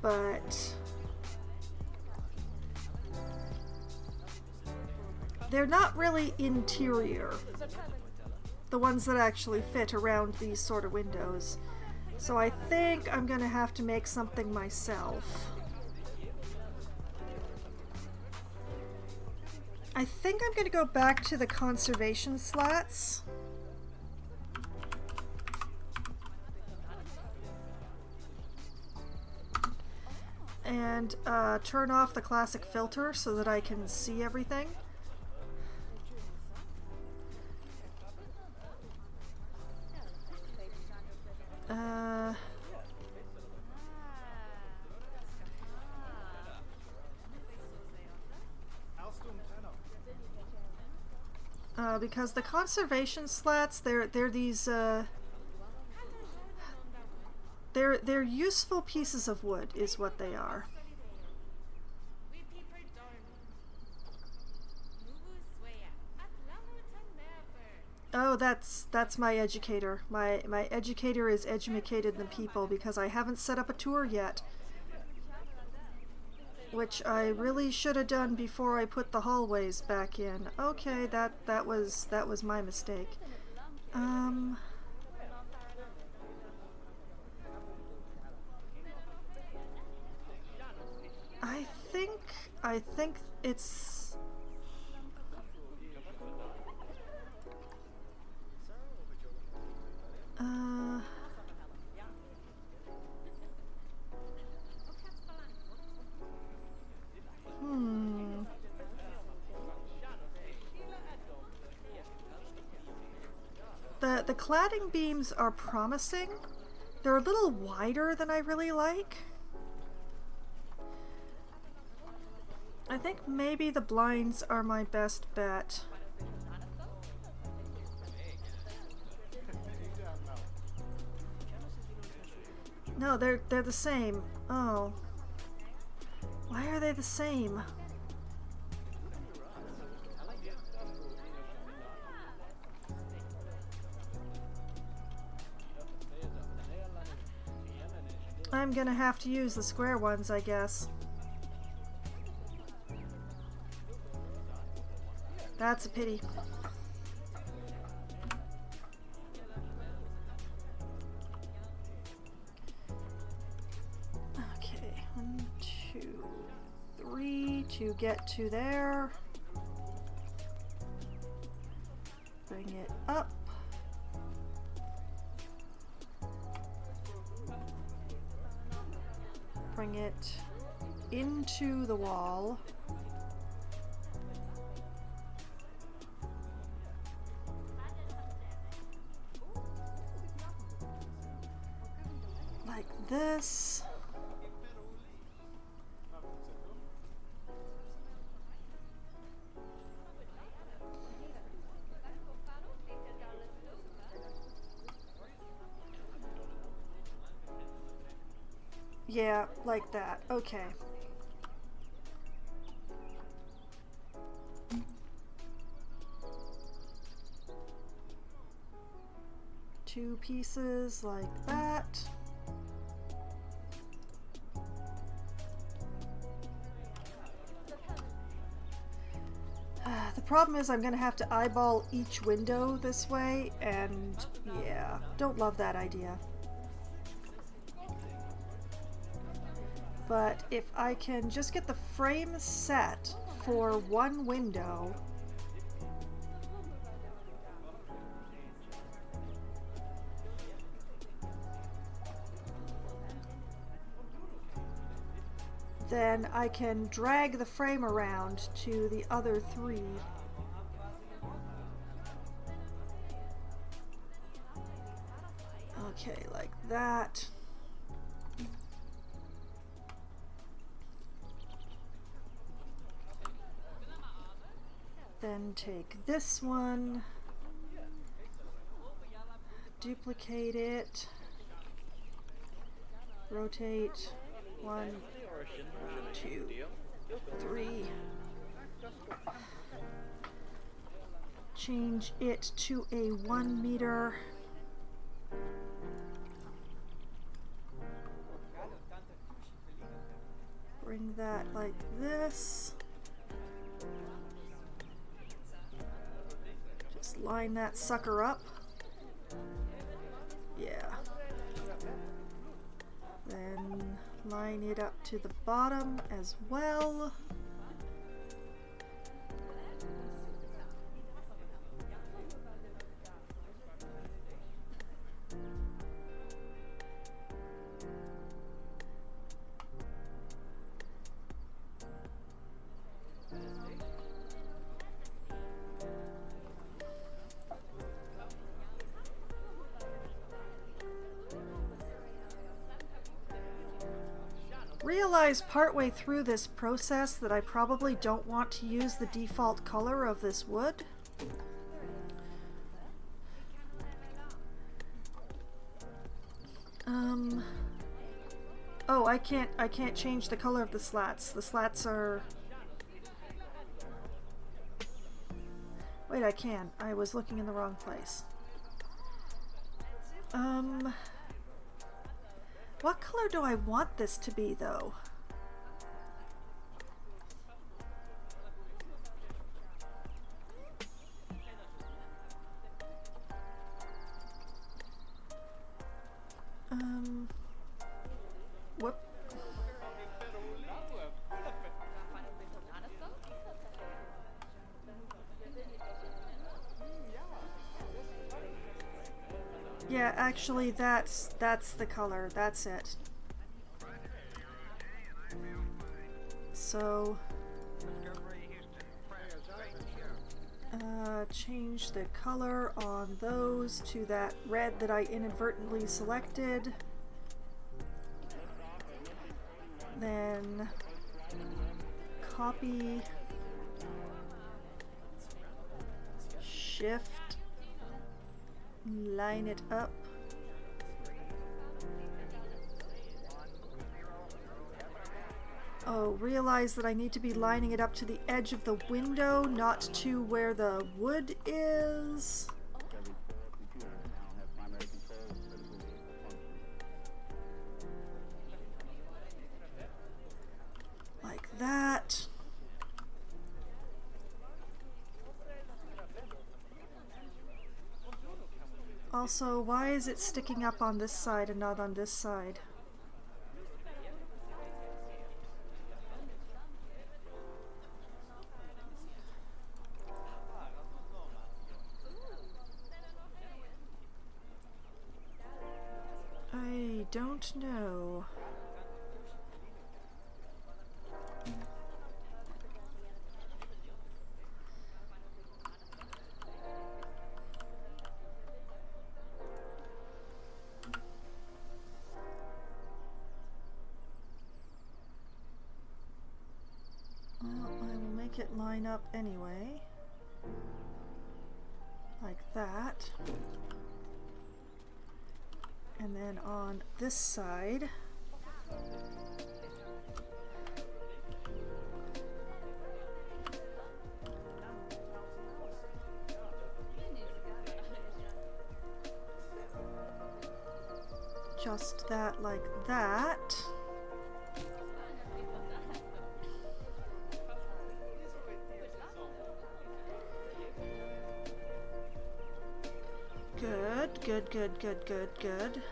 But they're not really interior. The ones that actually fit around these sort of windows. So I think I'm gonna have to make something myself. I think I'm gonna go back to the conservation slats. And turn off the classic filter so that I can see everything. Because the conservation slats, they're these they're useful pieces of wood, is what they are. Oh, that's my educator. My educator is educated than people because I haven't set up a tour yet. Which I really should have done before I put the hallways back in. Okay, that was my mistake. I think it's The cladding beams are promising. They're a little wider than I really like. I think maybe the blinds are my best bet. No, they're the same. Oh. Why are they the same? I'm gonna have to use the square ones, I guess. That's a pity. Okay, 1, 2, 3 to get to there. Bring it up. Bring it into the wall. Like this. Yeah, like that. Okay. Two pieces like that. The problem is I'm gonna have to eyeball each window this way, and yeah, don't love that idea. But if I can just get the frame set for one window, then I can drag the frame around to the other three. Okay, like that. Then take this one, duplicate it, rotate, 1, 2, 3, change it to a 1 meter, bring that like this. Line that sucker up. Yeah. Then line it up to the bottom as well. Realize partway through this process that I probably don't want to use the default color of this wood. Oh, I can't change the color of the slats. The slats are... Wait, I can. I was looking in the wrong place. What color do I want this to be, though? Whoop. Yeah, actually, that's the color. That's it. So Change the color on those to that red that I inadvertently selected. Then copy, shift, line it up. Oh, realize that I need to be lining it up to the edge of the window, not to where the wood is. Like that. Also, why is it sticking up on this side and not on this side? I don't know. Well, I will make it line up anyway. Like that. And then on this side, just that like that. Good, good, good, good, good.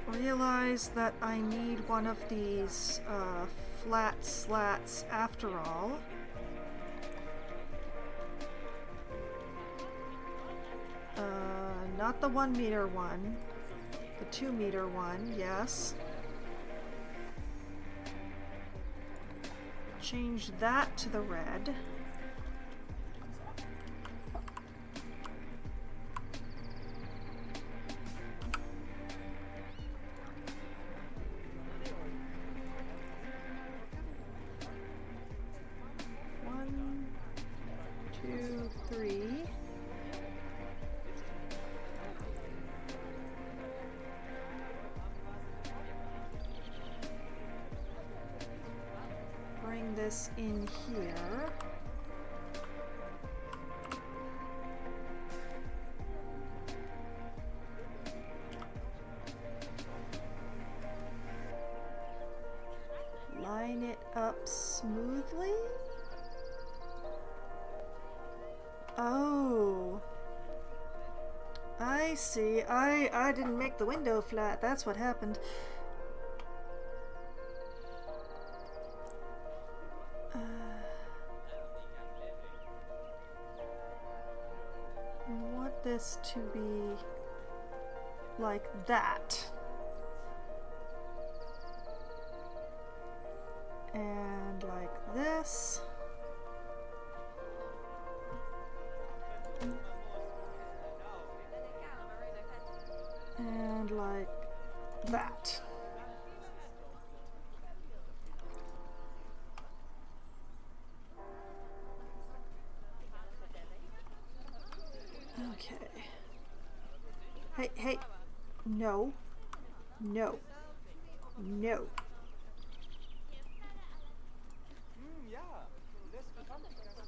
Realize that I need one of these flat slats after all. Not the 1 meter one, the 2 meter one, yes. Change that to the red. One, two, three. Bring this in here. Line it up smoothly. Oh, I see. I didn't make the window flat. That's what happened. I want this to be like that. And like this. And like that. Okay. Hey, hey. No. No. No.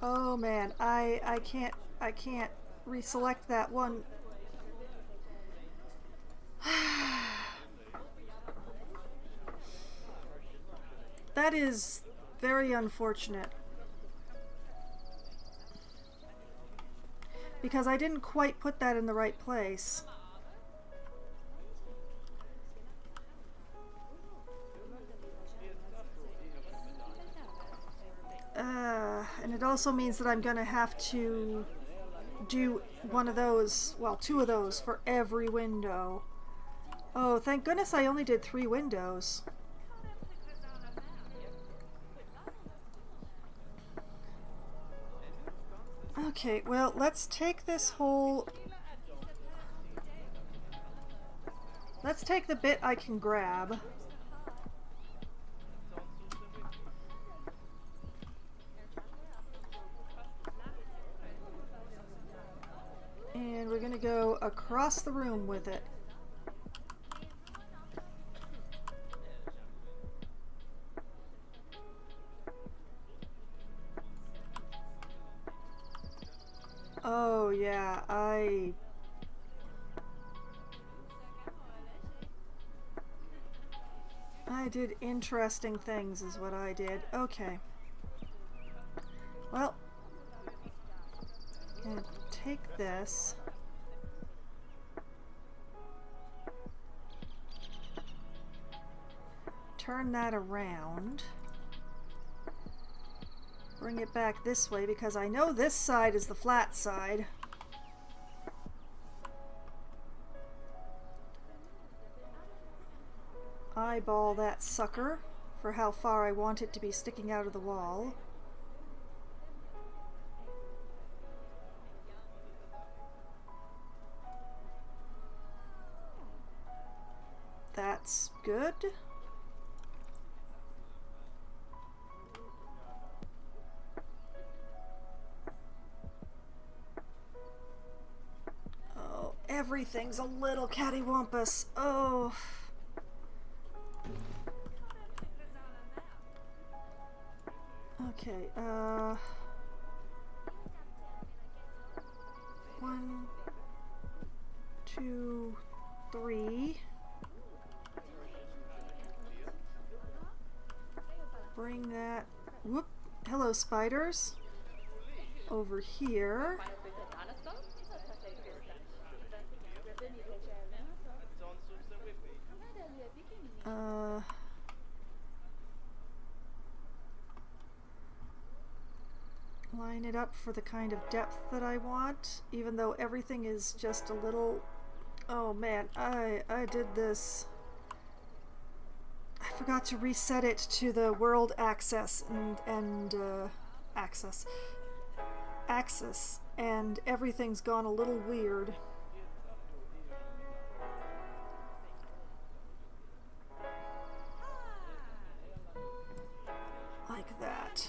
Oh man, I can't reselect that one. That is very unfortunate. Because I didn't quite put that in the right place. And it also means that I'm gonna have to do one of those, well, two of those for every window. Oh, thank goodness I only did 3 windows. Okay, well, let's take this whole... Let's take the bit I can grab. And we're gonna go across the room with it. Oh yeah, I did interesting things is what I did. Okay. Well, I'm gonna take this. Turn that around. Bring it back this way because I know this side is the flat side. Eyeball that sucker for how far I want it to be sticking out of the wall. That's good. Oh, everything's a little cattywampus. Oh. Okay, 1, 2, 3. Bring that, whoop, hello spiders, over here. Line it up for the kind of depth that I want, even though everything is just a little... Oh man, I did this. I forgot to reset it to the world axis and axis, and everything's gone a little weird. Like that.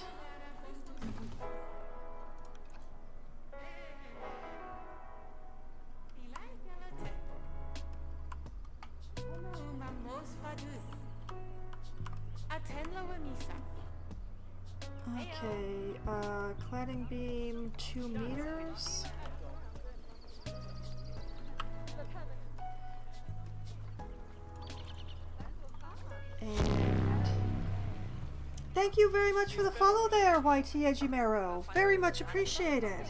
Okay, cladding beam 2 meters. And thank you very much for the follow there, YT Ejimero. Very much appreciated.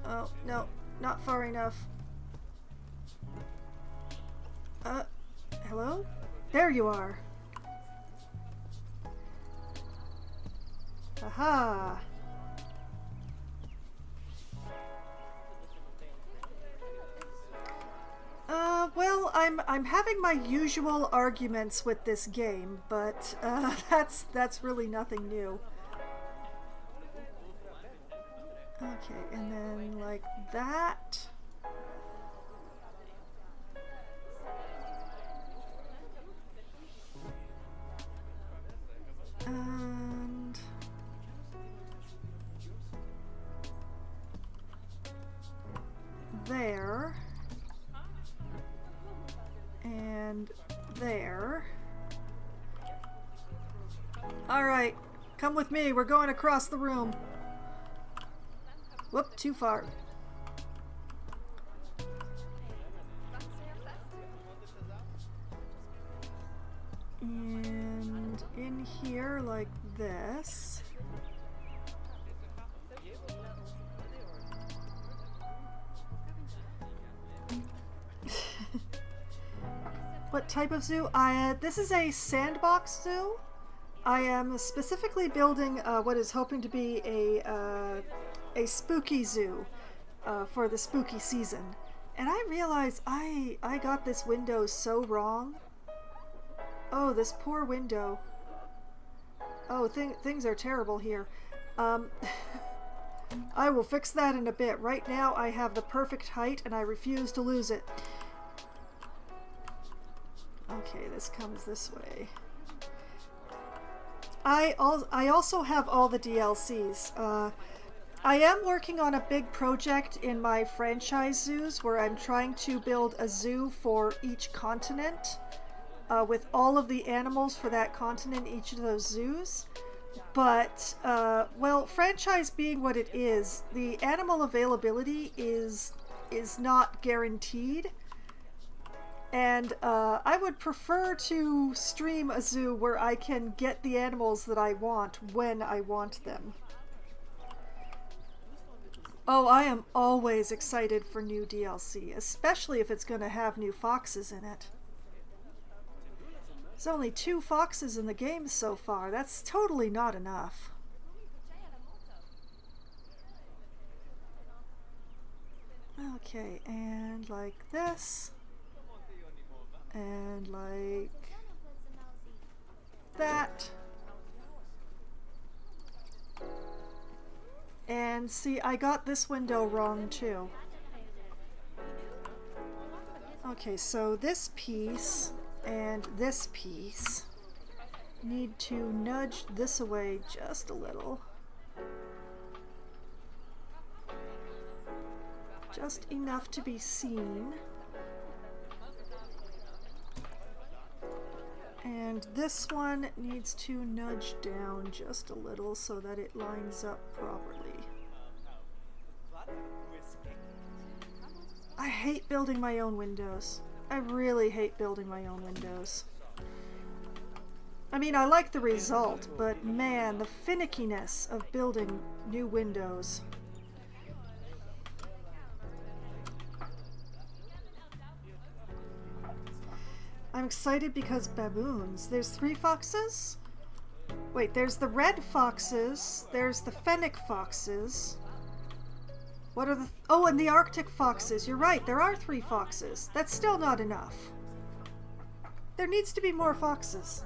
Oh, no, not far enough. Hello? There you are. Aha! Well, I'm having my usual arguments with this game, but that's really nothing new. Okay, and then like that. And there. And there. Alright, come with me, we're going across the room. Whoop, too far. And in here like this. What type of zoo? This is a sandbox zoo. I am specifically building what is hoping to be a spooky zoo. for the spooky season. And I realize I got this window so wrong. Oh, this poor window. Oh, things are terrible here. I will fix that in a bit. Right now I have the perfect height and I refuse to lose it. Okay, this comes this way. I also have all the DLCs. I am working on a big project in my franchise zoos where I'm trying to build a zoo for each continent with all of the animals for that continent, each of those zoos. But, well, franchise being what it is, the animal availability is not guaranteed. And I would prefer to stream a zoo where I can get the animals that I want when I want them. Oh, I am always excited for new DLC, especially if it's going to have new foxes in it. There's only 2 foxes in the game so far. That's totally not enough. Okay, and like this. And like that. And see, I got this window wrong too. Okay, so this piece and this piece need to nudge this away just a little. Just enough to be seen. And this one needs to nudge down just a little so that it lines up properly. I hate building my own windows. I really hate building my own windows. I mean, I like the result, but man, the finickiness of building new windows. I'm excited because baboons. There's 3 foxes? Wait, there's the red foxes, there's the fennec foxes. What are the... Oh, and the Arctic foxes. You're right, there are 3 foxes. That's still not enough. There needs to be more foxes.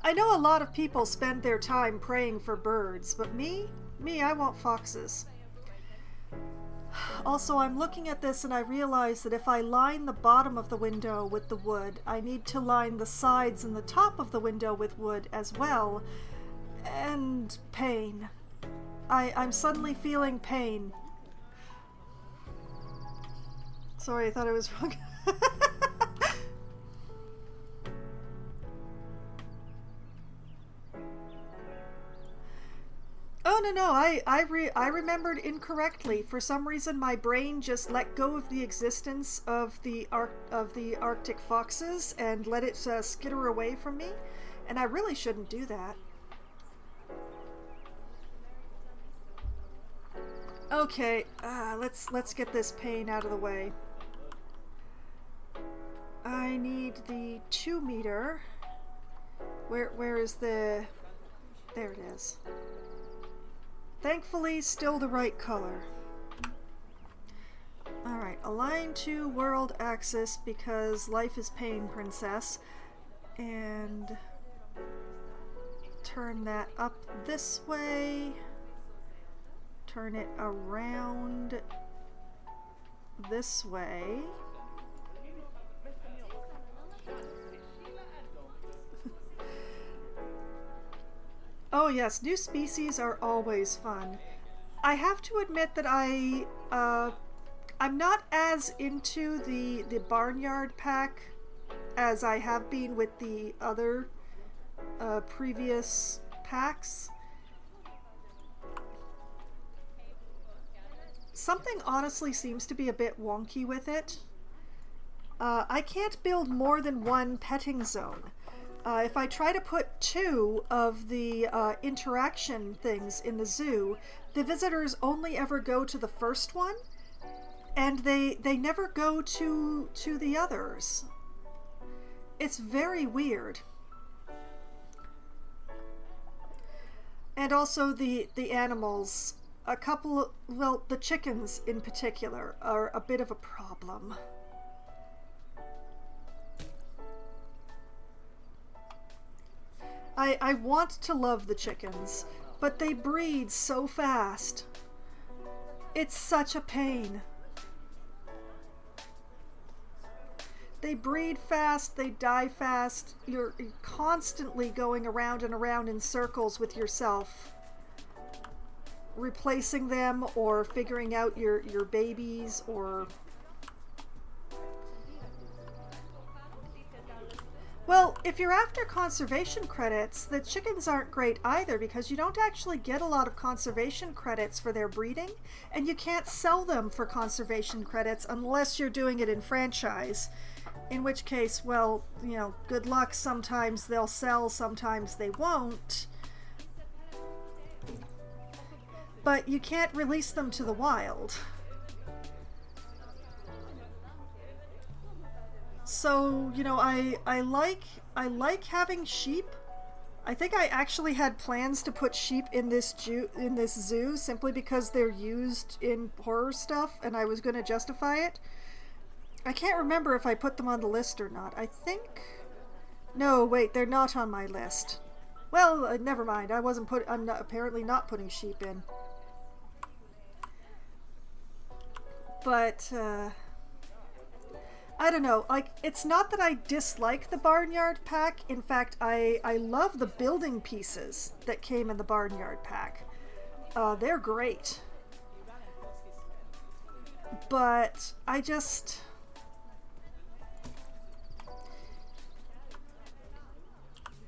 I know a lot of people spend their time praying for birds, but me, I want foxes. Also, I'm looking at this and I realize that if I line the bottom of the window with the wood, I need to line the sides and the top of the window with wood as well. And pain. I'm suddenly feeling pain. Sorry, I thought I was wrong. Oh, no, I remembered incorrectly. For some reason, my brain just let go of the existence of the Arctic foxes and let it skitter away from me, and I really shouldn't do that. Okay, let's get this pain out of the way. I need the 2 meter. Where is the... There it is. Thankfully, still the right color. Alright, align to world axis because life is pain, princess. And turn that up this way. Turn it around this way. Oh yes, new species are always fun. I have to admit that I'm not as into the barnyard pack as I have been with the other previous packs. Something honestly seems to be a bit wonky with it. I can't build more than 1 petting zone. If I try to put 2 of the interaction things in the zoo, the visitors only ever go to the first one, and they never go to the others. It's very weird. And also the animals. A couple, well, the chickens in particular are a bit of a problem. I want to love the chickens, but they breed so fast. It's such a pain. They breed fast, they die fast. You're constantly going around and around in circles with yourself, replacing them or figuring out your babies or... Well, if you're after conservation credits, the chickens aren't great either because you don't actually get a lot of conservation credits for their breeding, and you can't sell them for conservation credits unless you're doing it in franchise. In which case, well, you know, good luck. Sometimes they'll sell, sometimes they won't. But you can't release them to the wild. So, you know, I like having sheep. I think I actually had plans to put sheep in this zoo simply because they're used in horror stuff and I was going to justify it. I can't remember if I put them on the list or not. I think... No, wait, they're not on my list. Well, never mind. I'm apparently not putting sheep in. But, I don't know. Like, it's not that I dislike the Barnyard pack. In fact, I love the building pieces that came in the Barnyard pack. They're great. But I just...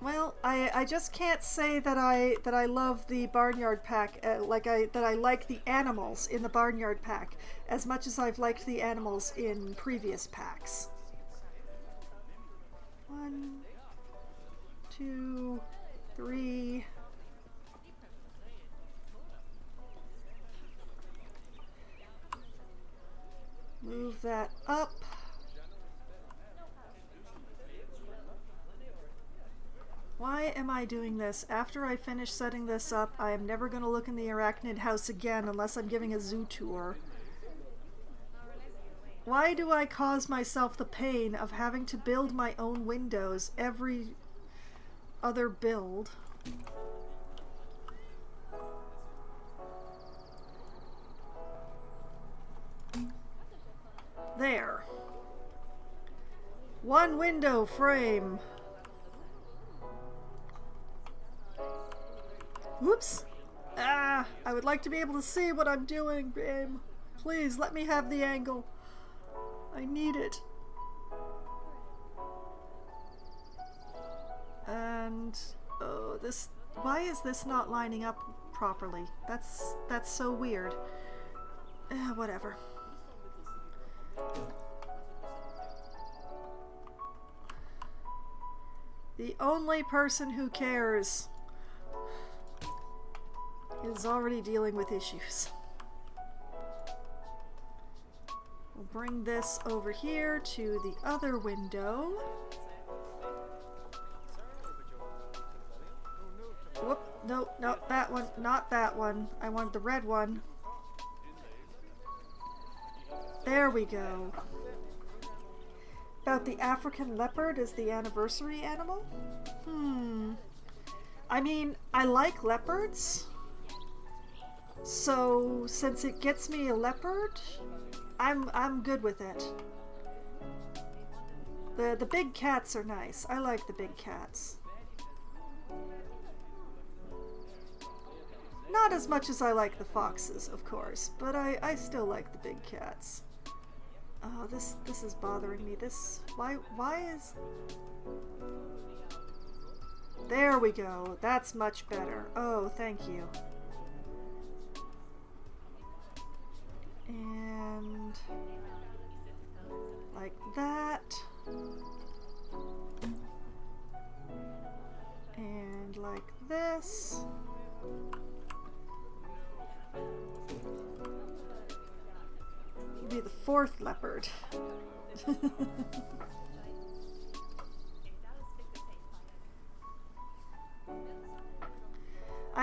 Well, I just can't say that I love the Barnyard pack that I like the animals in the Barnyard pack as much as I've liked the animals in previous packs. 1, 2, 3. Move that up. Why am I doing this? After I finish setting this up, I am never going to look in the arachnid house again unless I'm giving a zoo tour. Why do I cause myself the pain of having to build my own windows every other build? There. One window frame. Whoops! Ah! I would like to be able to see what I'm doing, babe. Please, let me have the angle. I need it. And... oh, this... why is this not lining up properly? That's so weird. Whatever. The only person who cares is already dealing with issues. We'll bring this over here to the other window. Whoop, no, that one, not that one. I wanted the red one. There we go. About the African leopard as the anniversary animal? I mean, I like leopards. So, since it gets me a leopard, I'm good with it. The big cats are nice. I like the big cats. Not as much as I like the foxes, of course, but I still like the big cats. Oh, this is bothering me. Why is... There we go. That's much better. Oh, thank you. And like that. And like this. Be the fourth leopard.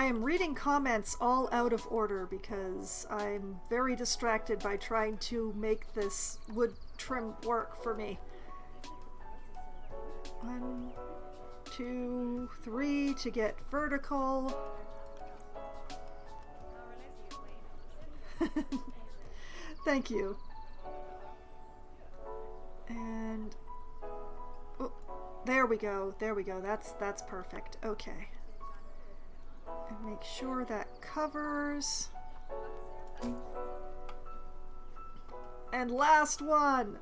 I am reading comments all out of order because I'm very distracted by trying to make this wood trim work for me. 1, 2, 3 to get vertical. Thank you. And oh, there we go. There we go. That's perfect. Okay. And make sure that covers. And last one.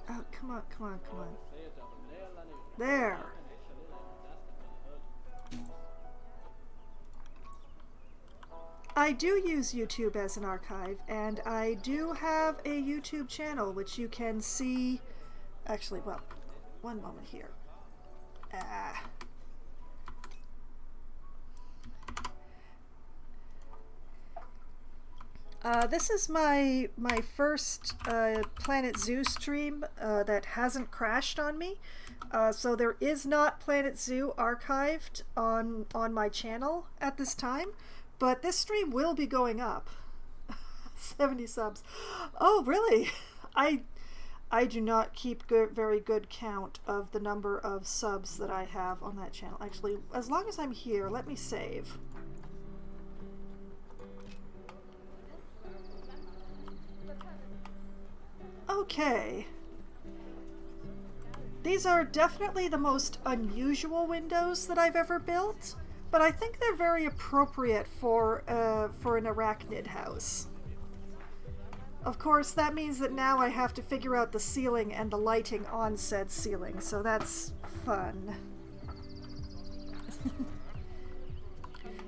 Oh, come on, come on, come on. There. I do use YouTube as an archive, and I do have a YouTube channel which you can see. Actually, well, one moment here. This is my first Planet Zoo stream that hasn't crashed on me. So there is not Planet Zoo archived on my channel at this time, but this stream will be going up. 70 subs. Oh, really? I do not keep very good count of the number of subs that I have on that channel. Actually, as long as I'm here, let me save. Okay. These are definitely the most unusual windows that I've ever built, but I think they're very appropriate for an arachnid house. Of course, that means that now I have to figure out the ceiling and the lighting on said ceiling, so that's fun.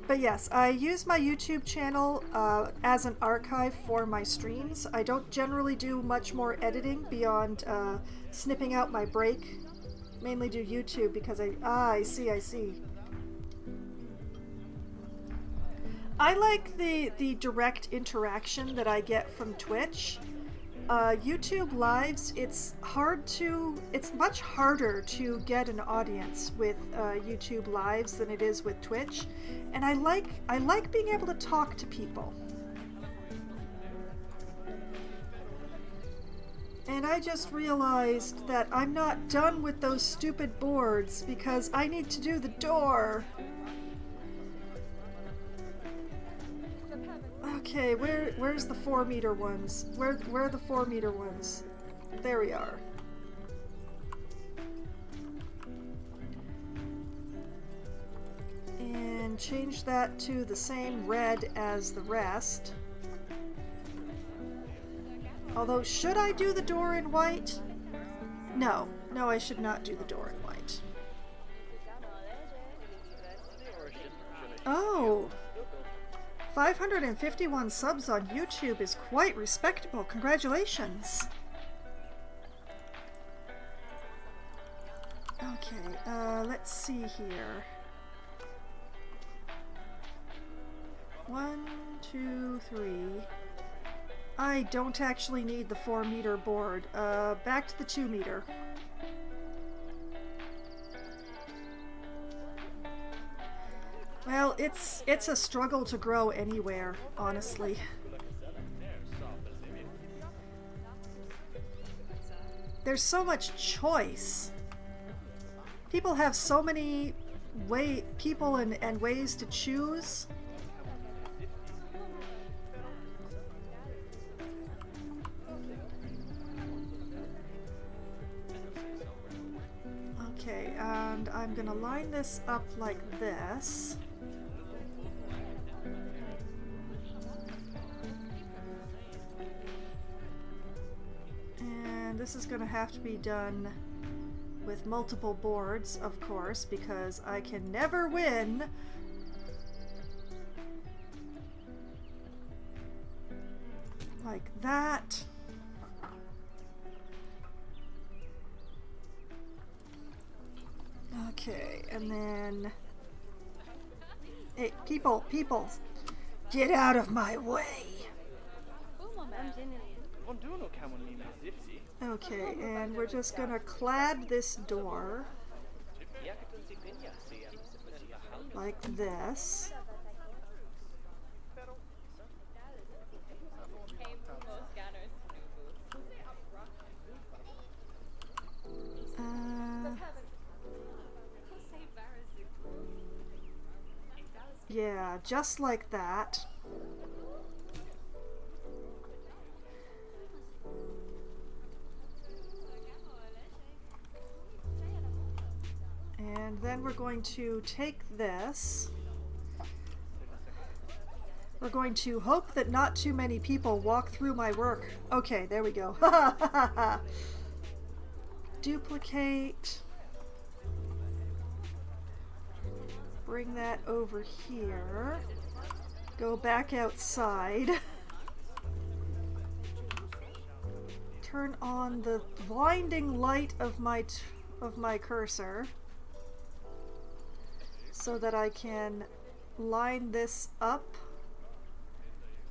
But yes, I use my YouTube channel as an archive for my streams. I don't generally do much more editing beyond snipping out my break. Mainly do YouTube because I see. I like the direct interaction that I get from Twitch. YouTube lives, it's much harder to get an audience with YouTube lives than it is with Twitch, and I like being able to talk to people. And I just realized that I'm not done with those stupid boards because I need to do the door. Okay, where's the 4-meter ones? Where are the 4-meter ones? There we are. And change that to the same red as the rest. Although, should I do the door in white? No, I should not do the door in white. Oh! 551 subs on YouTube is quite respectable. Congratulations. Okay, let's see here. 1, 2, 3. I don't actually need the 4-meter board. Back to the 2-meter. Well, it's a struggle to grow anywhere, honestly. There's so much choice. People have so many people and ways to choose. Okay, and I'm gonna line this up like this. And this is going to have to be done with multiple boards, of course, because I can never win. Like that. Okay, and then... Hey, people! Get out of my way! Okay, and we're just gonna clad this door like this. Yeah, just like that. And then we're going to take this. We're going to hope that not too many people walk through my work. Okay, there we go. Duplicate. Bring that over here. Go back outside. Turn on the blinding light of my cursor so that I can line this up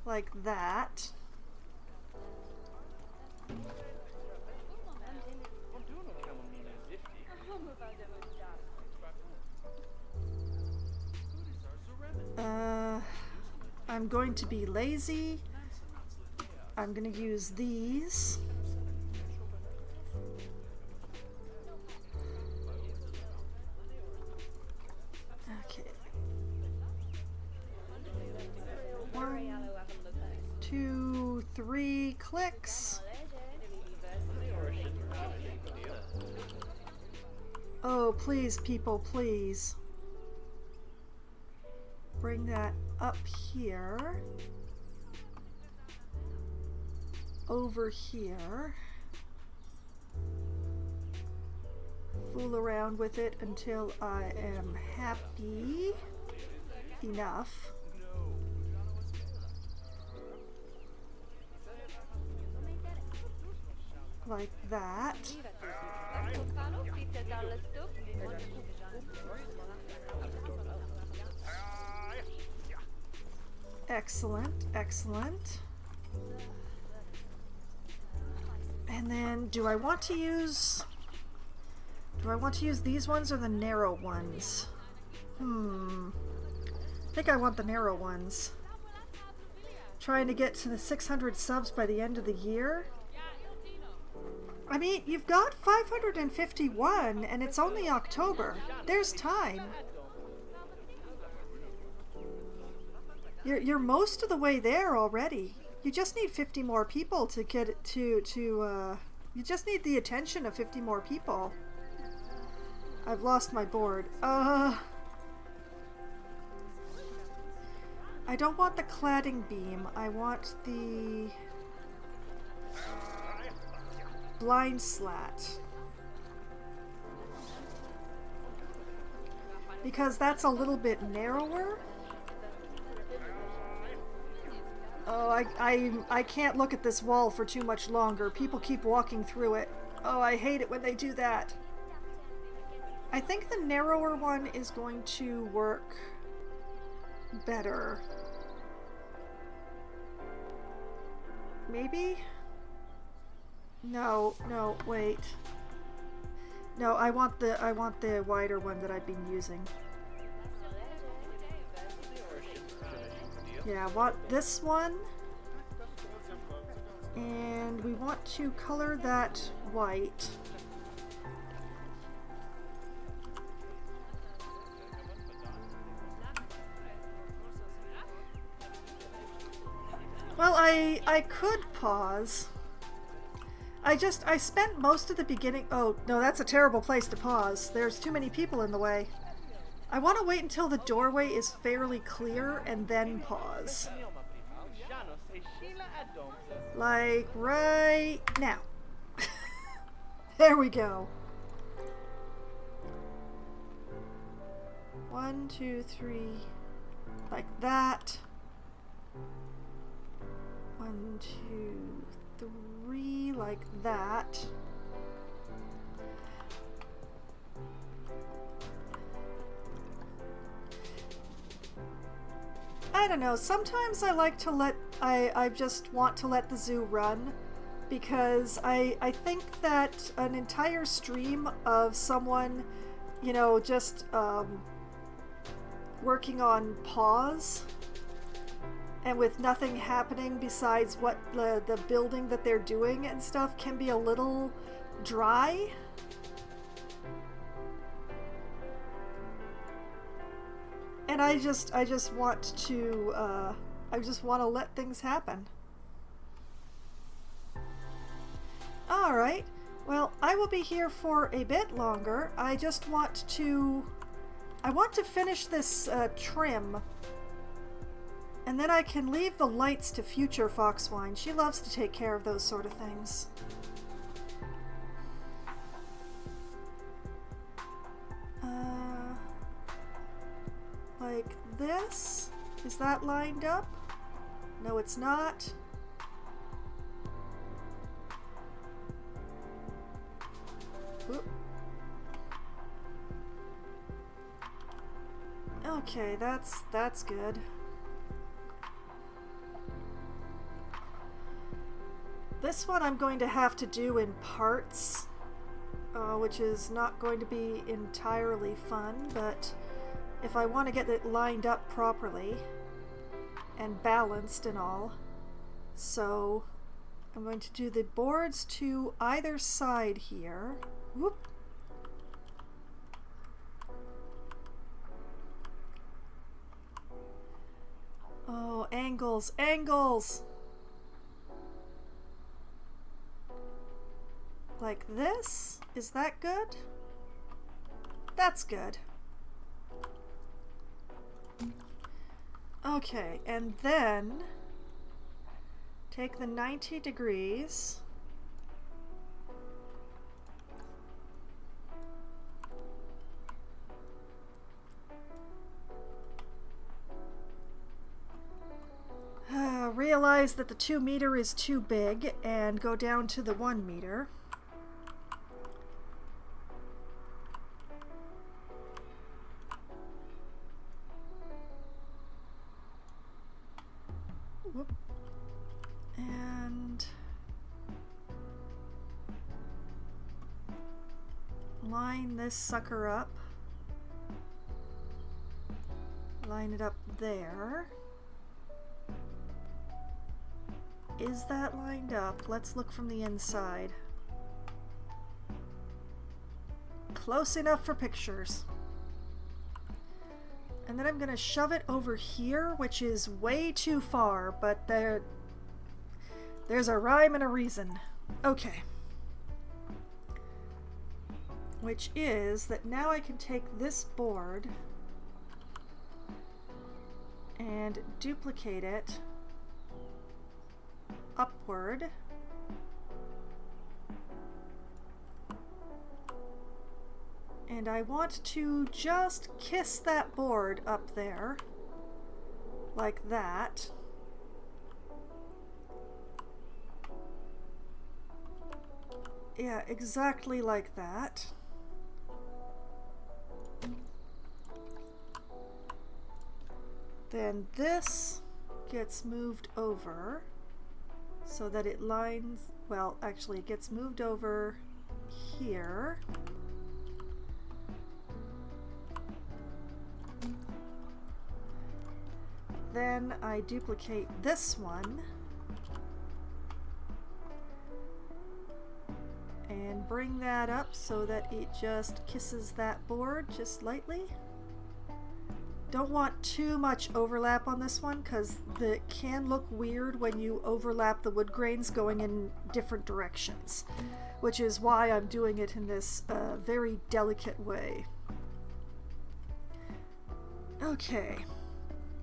like that. I'm going to be lazy. I'm going to use these. Okay. 1, 2, 3 clicks. Oh, please, people, please. Bring that up here. Over here. Fool around with it until I am happy enough. Like that. Excellent, excellent. And then do I want to use these ones or the narrow ones? I think I want the narrow ones. Trying to get to the 600 subs by the end of the year. I mean, you've got 551 and it's only October. There's time. You're most of the way there already. You just need 50 more people to get it to you just need the attention of 50 more people. I've lost my board. I don't want the cladding beam. I want the blind slat. Because that's a little bit narrower. Oh, I can't look at this wall for too much longer. People keep walking through it. Oh, I hate it when they do that. I think the narrower one is going to work better. Maybe? No, wait. No, I want the wider one that I've been using. Yeah, I want this one. And we want to color that white. Well, I could pause. I spent most of the beginning... Oh, no, that's a terrible place to pause. There's too many people in the way. I want to wait until the doorway is fairly clear and then pause. Like right now. There we go. 1, 2, 3. Like that. 1, 2, 3. Like that. I don't know, sometimes I like to let, I just want to let the zoo run. because I think that an entire stream of someone, you know, just working on pause and with nothing happening besides what the building that they're doing and stuff can be a little dry. And I just want to let things happen. All right. Well, I will be here for a bit longer. I want to finish this trim, and then I can leave the lights to future Foxwine. She loves to take care of those sort of things. Like this? Is that lined up? No, it's not. Oop. Okay, that's good. This one I'm going to have to do in parts, which is not going to be entirely fun, but if I want to get it lined up properly and balanced and all. So I'm going to do the boards to either side here. Whoop. Oh, angles, angles! Like this? Is that good? That's good. Okay, and then take the 90 degrees realize that the 2 meter is too big and go down to the 1 meter. Whoop. And line this sucker up. Line it up there. Is that lined up? Let's look from the inside. Close enough for pictures. And then I'm going to shove it over here, which is way too far, but there's a rhyme and a reason. Okay. Which is that now I can take this board and duplicate it upward. And I want to just kiss that board up there, like that. Yeah, exactly like that. Then this gets moved over so that it lines, well, actually it gets moved over here. Then I duplicate this one and bring that up so that it just kisses that board just lightly. Don't want too much overlap on this one because it can look weird when you overlap the wood grains going in different directions, which is why I'm doing it in this very delicate way. Okay.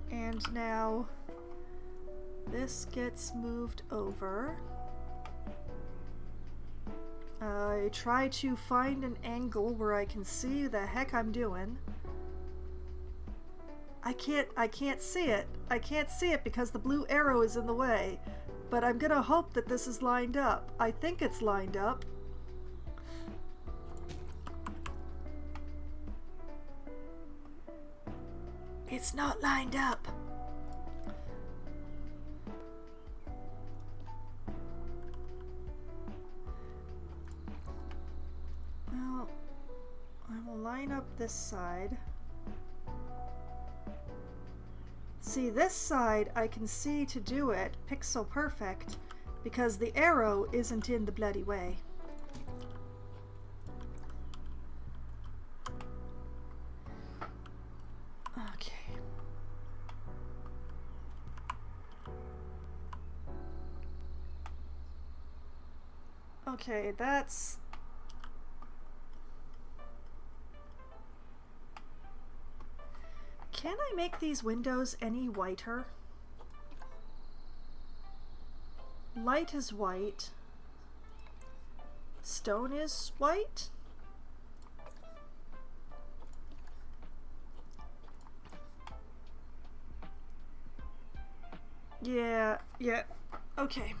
And now this gets moved over. I try to find an angle where I can see the heck I'm doing. I can't see it. I can't see it because the blue arrow is in the way. But I'm gonna hope that this is lined up. I think it's lined up. It's not lined up. line up this side. See, this side I can see to do it pixel perfect because the arrow isn't in the bloody way. Okay. Okay, that's... Can I make these windows any whiter? Light is white. Stone is white? Yeah, okay.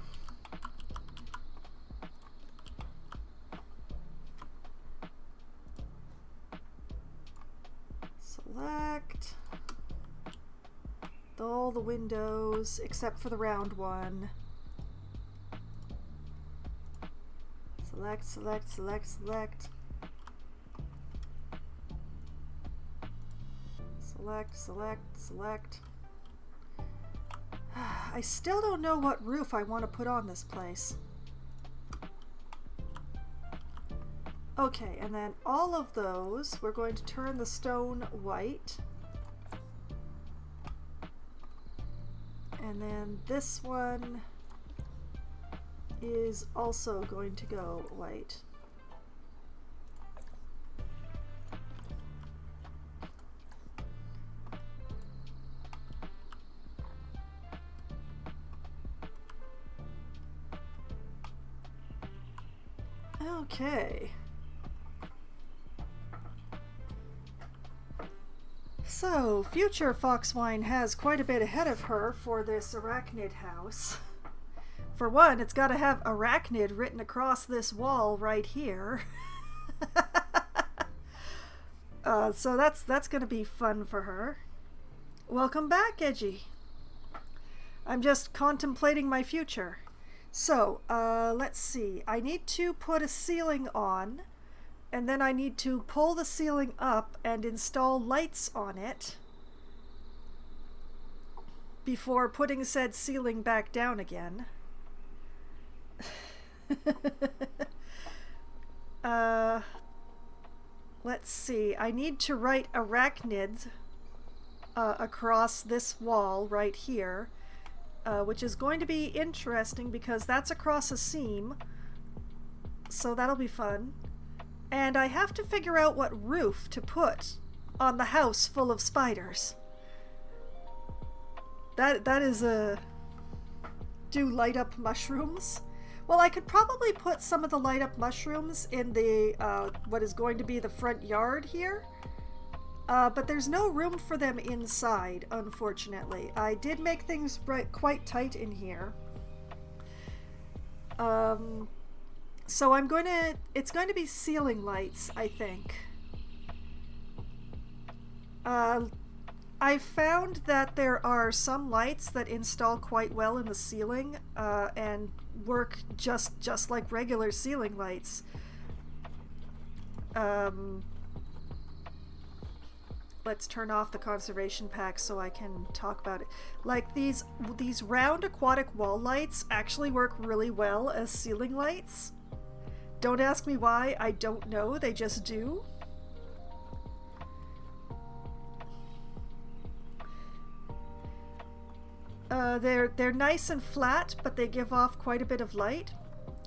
Select all the windows except for the round one. Select, select, select, select. Select, select, select. I still don't know what roof I want to put on this place. Okay, and then all of those, we're going to turn the stone white. And then this one is also going to go white. Okay. So, future Foxwine has quite a bit ahead of her for this arachnid house. For one, it's got to have arachnid written across this wall right here. So that's going to be fun for her. Welcome back, Edgy. I'm just contemplating my future. So, let's see. I need to put a ceiling on, and then I need to pull the ceiling up and install lights on it before putting said ceiling back down again. Let's see. I need to write arachnids across this wall right here, which is going to be interesting because that's across a seam, so that'll be fun. And I have to figure out what roof to put on the house full of spiders. That is a... Do light up mushrooms? Well, I could probably put some of the light up mushrooms in the, what is going to be the front yard here. But there's no room for them inside, unfortunately. I did make things quite tight in here. So it's going to be ceiling lights, I think. I found that there are some lights that install quite well in the ceiling, and work just like regular ceiling lights. Let's turn off the conservation pack so I can talk about it. Like these round aquatic wall lights actually work really well as ceiling lights. Don't ask me why, I don't know, they just do. They're nice and flat, but they give off quite a bit of light.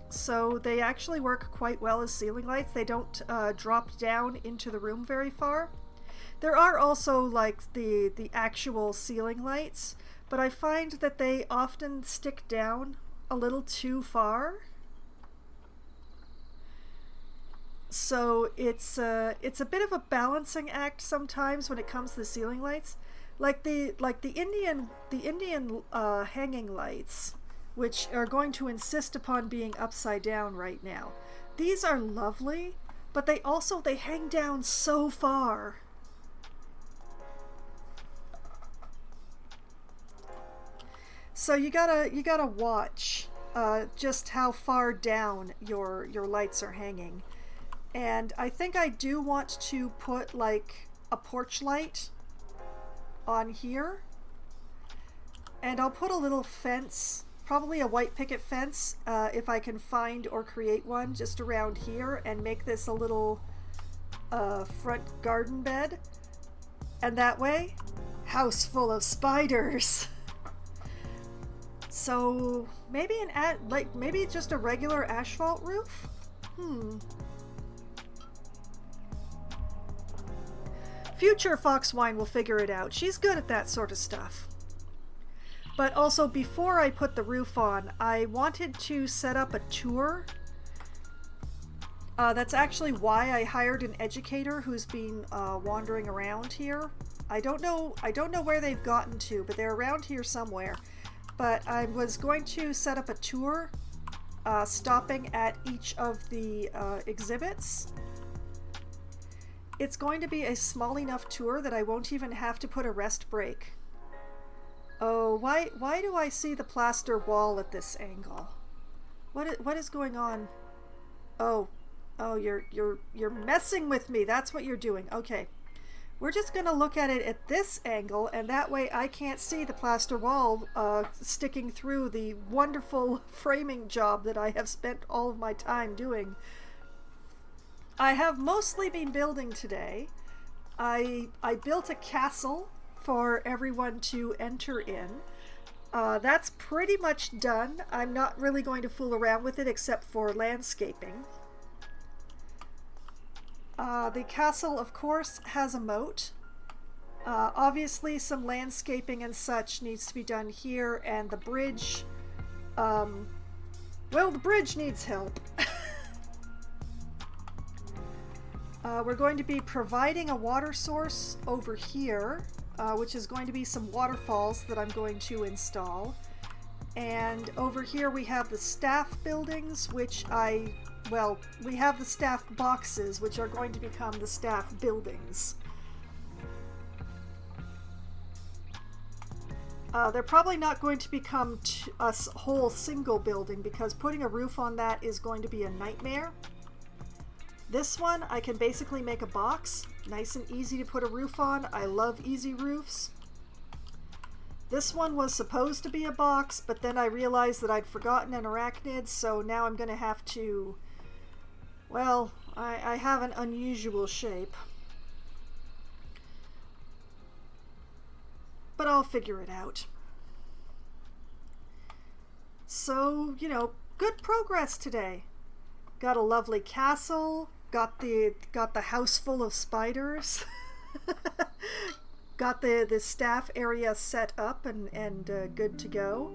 So they actually work quite well as ceiling lights. They don't drop down into the room very far. There are also like the actual ceiling lights, but I find that they often stick down a little too far. So it's a bit of a balancing act sometimes when it comes to the ceiling lights. Like the Indian hanging lights, which are going to insist upon being upside down right now. These are lovely, but they hang down so far. So you gotta watch just how far down your lights are hanging. And I think I do want to put like a porch light on here. And I'll put a little fence, probably a white picket fence, if I can find or create one just around here, and make this a little front garden bed. And that way, house full of spiders. So maybe maybe just a regular asphalt roof? Future Foxwine will figure it out. She's good at that sort of stuff. But also, before I put the roof on, I wanted to set up a tour. That's actually why I hired an educator who's been wandering around here. I don't know where they've gotten to, but they're around here somewhere. But I was going to set up a tour, stopping at each of the exhibits. It's going to be a small enough tour that I won't even have to put a rest break. Oh, why do I see the plaster wall at this angle? What is going on? Oh, you're messing with me. That's what you're doing. Okay. We're just going to look at it at this angle, and that way I can't see the plaster wall sticking through the wonderful framing job that I have spent all of my time doing. I have mostly been building today. I built a castle for everyone to enter in. That's pretty much done. I'm not really going to fool around with it except for landscaping. The castle, of course, has a moat. Obviously, some landscaping and such needs to be done here, and the bridge, well, the bridge needs help. We're going to be providing a water source over here, which is going to be some waterfalls that I'm going to install. And over here we have the staff buildings, which we have the staff boxes, which are going to become the staff buildings. They're probably not going to become a whole single building, because putting a roof on that is going to be a nightmare. This one, I can basically make a box. Nice and easy to put a roof on. I love easy roofs. This one was supposed to be a box, but then I realized that I'd forgotten an arachnid, so now I'm going to have to... Well, I have an unusual shape. But I'll figure it out. So, you know, good progress today. Got a lovely castle, got the house full of spiders. Got the staff area set up and good to go.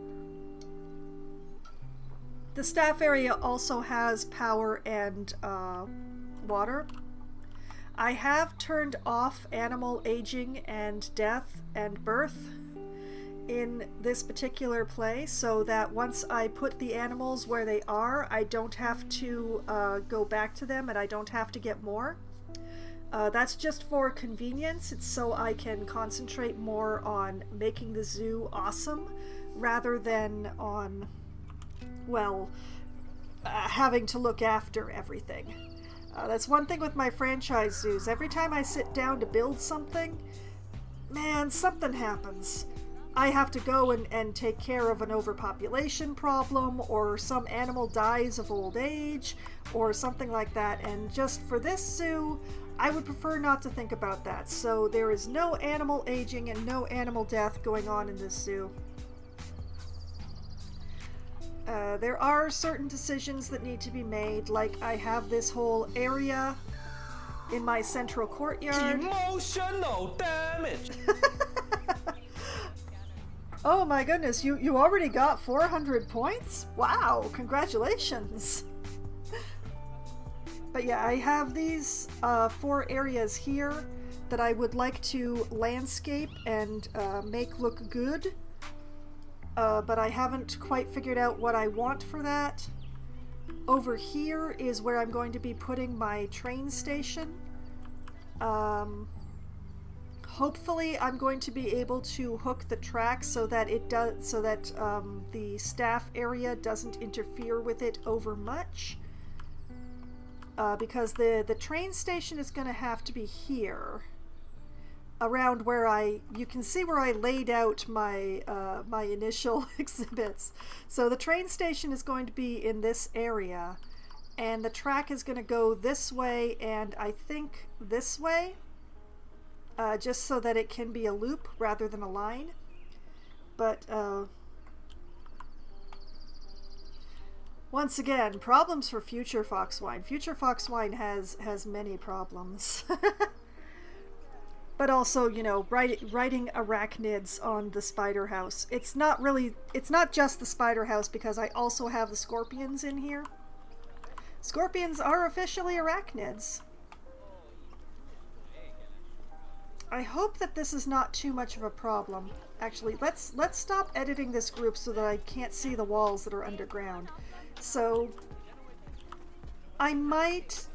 The staff area also has power and water. I have turned off animal aging and death and birth in this particular play, so that once I put the animals where they are, I don't have to go back to them, and I don't have to get more. That's just for convenience. It's so I can concentrate more on making the zoo awesome rather than on, well, having to look after everything. That's one thing with my franchise zoos. Every time I sit down to build something, man, something happens. I have to go and take care of an overpopulation problem, or some animal dies of old age, or something like that. And just for this zoo, I would prefer not to think about that. So there is no animal aging and no animal death going on in this zoo. There are certain decisions that need to be made, like I have this whole area in my central courtyard. Emotional damage! Oh my goodness, you already got 400 points? Wow, congratulations! But yeah, I have these 4 areas here that I would like to landscape and make look good. But I haven't quite figured out what I want for that. Over here is where I'm going to be putting my train station. Hopefully I'm going to be able to hook the track so that the staff area doesn't interfere with it over much. because the train station is going to have to be here, around where you can see where I laid out my my initial exhibits. So the train station is going to be in this area, and the track is going to go this way and I think this way, just so that it can be a loop rather than a line. But once again, problems for Future Foxwine. Future Foxwine has many problems. But also, you know, writing arachnids on the spider house. It's not just the spider house, because I also have the scorpions in here. Scorpions are officially arachnids. I hope that this is not too much of a problem. Actually, let's stop editing this group so that I can't see the walls that are underground. So I might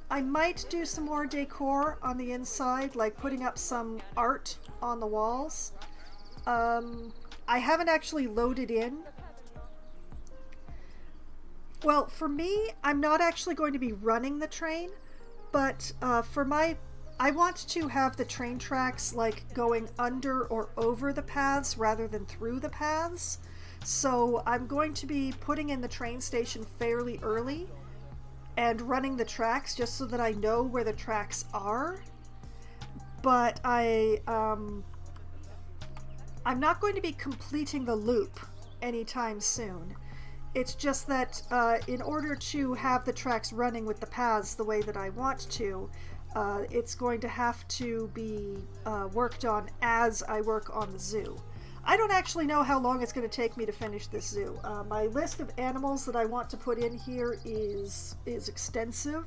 do some more decor on the inside, like putting up some art on the walls. I haven't actually loaded in. Well, for me, I'm not actually going to be running the train, but I want to have the train tracks like going under or over the paths rather than through the paths. So I'm going to be putting in the train station fairly early and running the tracks just so that I know where the tracks are. But I'm not going to be completing the loop anytime soon. It's just that in order to have the tracks running with the paths the way that I want to, it's going to have to be worked on as I work on the zoo. I don't actually know how long it's going to take me to finish this zoo. My list of animals that I want to put in here is extensive.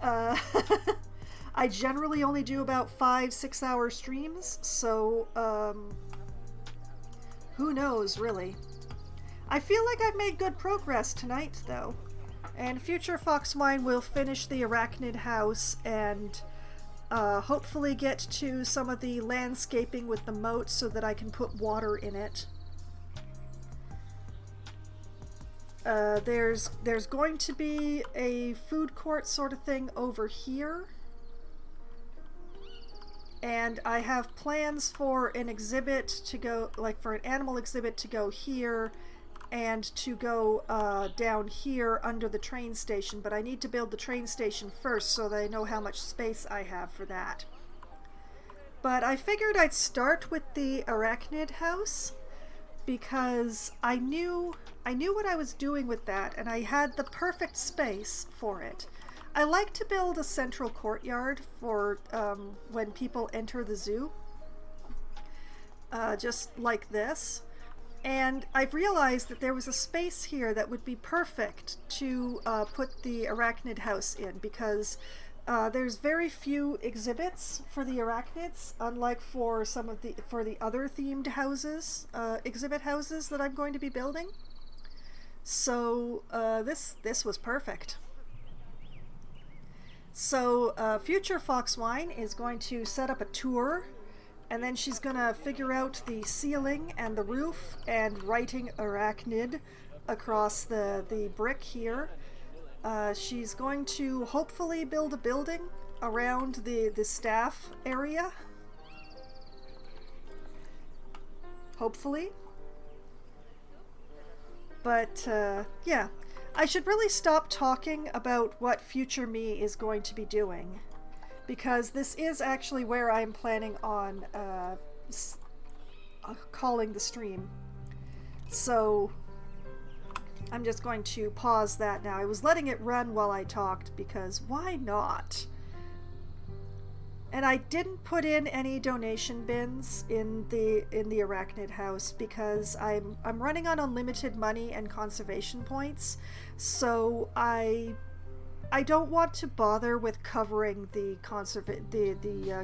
I generally only do about 5-6 hour streams, so who knows, really. I feel like I've made good progress tonight, though. And Future Foxwine will finish the arachnid house and hopefully get to some of the landscaping with the moat so that I can put water in it. There's going to be a food court sort of thing over here. And I have plans for an exhibit to go, like for an animal exhibit to go here and to go down here under the train station, but I need to build the train station first so that I know how much space I have for that. But I figured I'd start with the arachnid house because I knew what I was doing with that, and I had the perfect space for it. I like to build a central courtyard for when people enter the zoo, just like this. And I've realized that there was a space here that would be perfect to put the arachnid house in, because there's very few exhibits for the arachnids, unlike for the other themed houses, exhibit houses that I'm going to be building. So this was perfect. So Future Foxwine is going to set up a tour, and then she's gonna figure out the ceiling and the roof and writing arachnid across the brick here. She's going to hopefully build a building around the staff area. Hopefully. But yeah, I should really stop talking about what future me is going to be doing, because this is actually where I'm planning on calling the stream. So I'm just going to pause that now. I was letting it run while I talked because why not? And I didn't put in any donation bins in the arachnid house because I'm running on unlimited money and conservation points, so I don't want to bother with covering the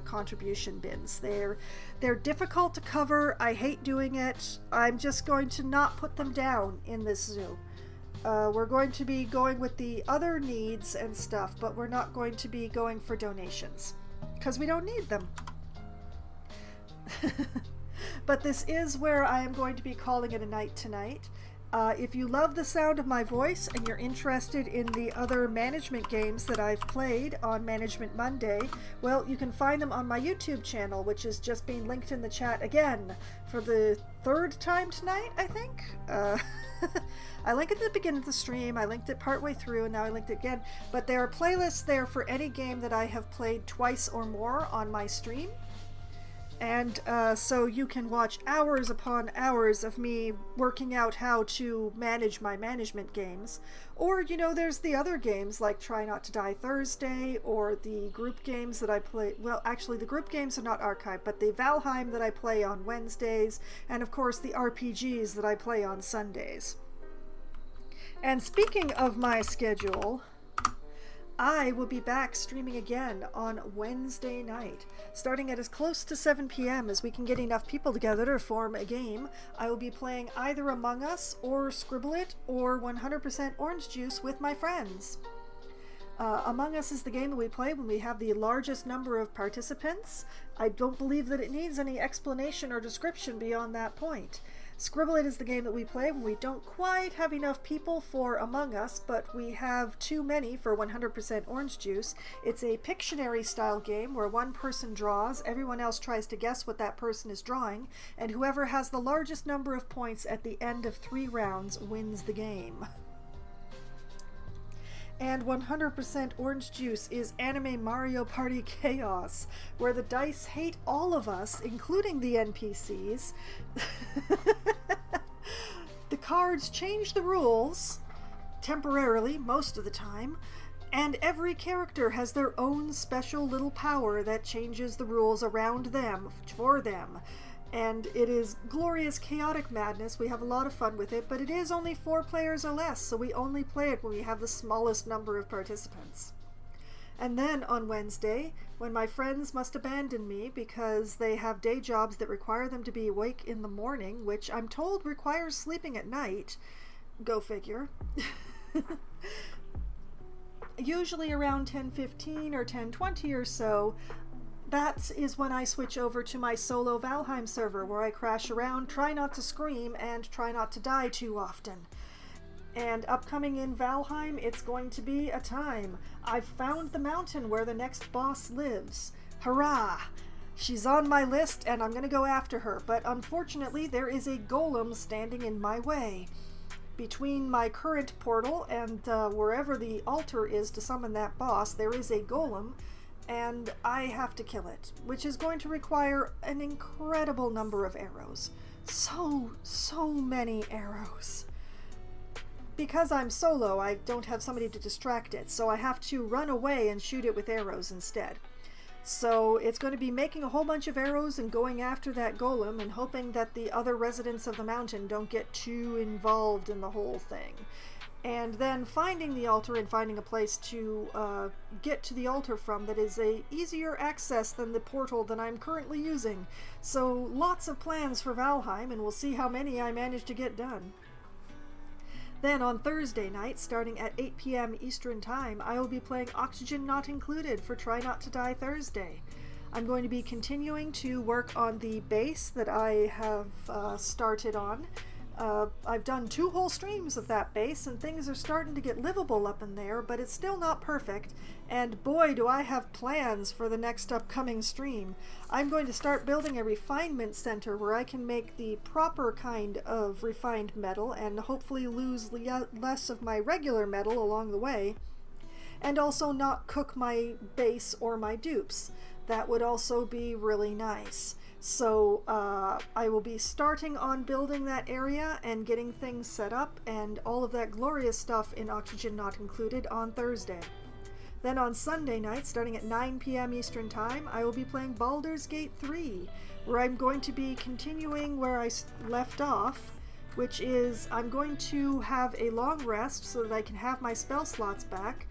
contribution bins. They're difficult to cover. I hate doing it. I'm just going to not put them down in this zoo. We're going to be going with the other needs and stuff, but we're not going to be going for donations because we don't need them. But this is where I am going to be calling it a night tonight. If you love the sound of my voice and you're interested in the other management games that I've played on Management Monday, well, you can find them on my YouTube channel, which is just being linked in the chat again for the third time tonight, I think. I linked it at the beginning of the stream, I linked it partway through, and now I linked it again. But there are playlists there for any game that I have played twice or more on my stream. And so you can watch hours upon hours of me working out how to manage my management games. Or, you know, there's the other games like Try Not to Die Thursday, or the group games that I play. Well, actually, the group games are not archived, but the Valheim that I play on Wednesdays, and of course the RPGs that I play on Sundays. And speaking of my schedule, I will be back streaming again on Wednesday night, starting at as close to 7 p.m. as we can get enough people together to form a game. I will be playing either Among Us or Scribble It or 100% Orange Juice with my friends. Among Us is the game that we play when we have the largest number of participants. I don't believe that it needs any explanation or description beyond that point. Scribble It is the game that we play when we don't quite have enough people for Among Us, but we have too many for 100% Orange Juice. It's a Pictionary style game where one person draws, everyone else tries to guess what that person is drawing, and whoever has the largest number of points at the end of 3 rounds wins the game. And 100% Orange Juice is Anime Mario Party Chaos, where the dice hate all of us, including the NPCs. The cards change the rules, temporarily, most of the time, and every character has their own special little power that changes the rules around them, for them. And it is glorious, chaotic madness. We have a lot of fun with it, but it is only 4 players or less, so we only play it when we have the smallest number of participants. And then on Wednesday, when my friends must abandon me because they have day jobs that require them to be awake in the morning, which I'm told requires sleeping at night, go figure, usually around 10:15 or 10:20 or so, that is when I switch over to my solo Valheim server, where I crash around, try not to scream, and try not to die too often. And upcoming in Valheim, it's going to be a time. I've found the mountain where the next boss lives. Hurrah! She's on my list, and I'm going to go after her, but unfortunately there is a golem standing in my way. Between my current portal and wherever the altar is to summon that boss, there is a golem, and I have to kill it, which is going to require an incredible number of arrows. So many arrows. Because I'm solo, I don't have somebody to distract it, so I have to run away and shoot it with arrows instead. So it's going to be making a whole bunch of arrows and going after that golem and hoping that the other residents of the mountain don't get too involved in the whole thing. And then finding the altar and finding a place to get to the altar from that is a easier access than the portal that I'm currently using. So lots of plans for Valheim, and we'll see how many I manage to get done. Then on Thursday night, starting at 8 p.m. Eastern Time, I will be playing Oxygen Not Included for Try Not to Die Thursday. I'm going to be continuing to work on the base that I have started on. I've done 2 whole streams of that base, and things are starting to get livable up in there, but it's still not perfect, and boy do I have plans for the next upcoming stream. I'm going to start building a refinement center where I can make the proper kind of refined metal and hopefully lose less of my regular metal along the way, and also not cook my base or my dupes. That would also be really nice. So I will be starting on building that area and getting things set up and all of that glorious stuff in Oxygen Not Included on Thursday. Then on Sunday night, starting at 9 p.m. Eastern Time, I will be playing Baldur's Gate 3, where I'm going to be continuing where I left off, which is I'm going to have a long rest so that I can have my spell slots back.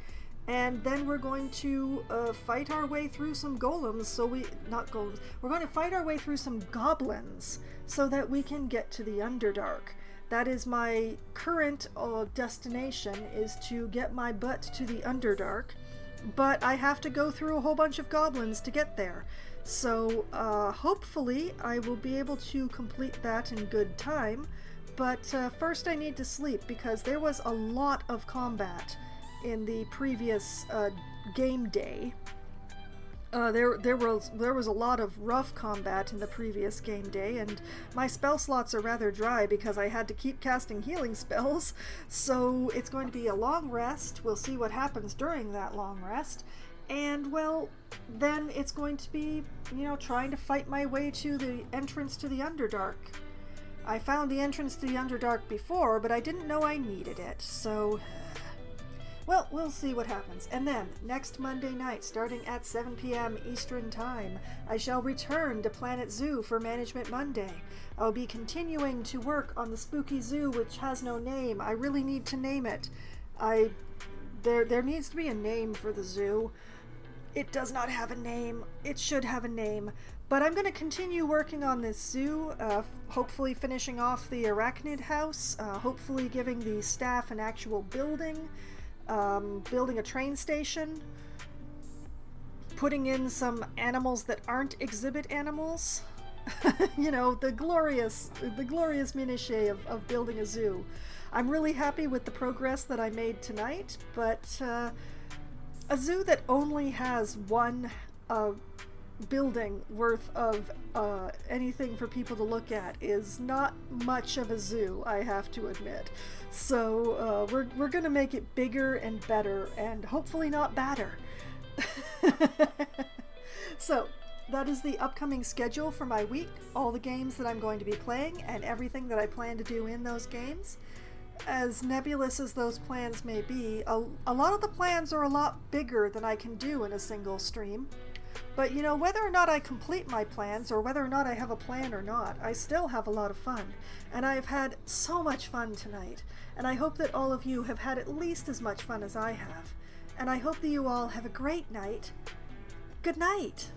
And then we're going to fight our way through some golems, we're going to fight our way through some goblins so that we can get to the Underdark. That is my current destination, is to get my butt to the Underdark, but I have to go through a whole bunch of goblins to get there. So hopefully I will be able to complete that in good time, But first I need to sleep because there was a lot of combat in the previous game day. There was a lot of rough combat in the previous game day, and my spell slots are rather dry because I had to keep casting healing spells, so it's going to be a long rest. We'll see what happens during that long rest, and well, then it's going to be, trying to fight my way to the entrance to the Underdark. I found the entrance to the Underdark before, but I didn't know I needed it, so... Well, we'll see what happens. And then, next Monday night, starting at 7 p.m. Eastern Time, I shall return to Planet Zoo for Management Monday. I'll be continuing to work on the spooky zoo, which has no name. I really need to name it. There needs to be a name for the zoo. It does not have a name. It should have a name. But I'm going to continue working on this zoo, hopefully finishing off the arachnid house, hopefully giving the staff an actual building, building a train station, putting in some animals that aren't exhibit animals. The glorious minutiae of building a zoo. I'm really happy with the progress that I made tonight, but a zoo that only has one building worth of anything for people to look at is not much of a zoo, I have to admit. So we're going to make it bigger and better, and hopefully not badder. So that is the upcoming schedule for my week, all the games that I'm going to be playing, and everything that I plan to do in those games. As nebulous as those plans may be, a lot of the plans are a lot bigger than I can do in a single stream. But whether or not I complete my plans, or whether or not I have a plan or not, I still have a lot of fun. And I've had so much fun tonight. And I hope that all of you have had at least as much fun as I have. And I hope that you all have a great night. Good night!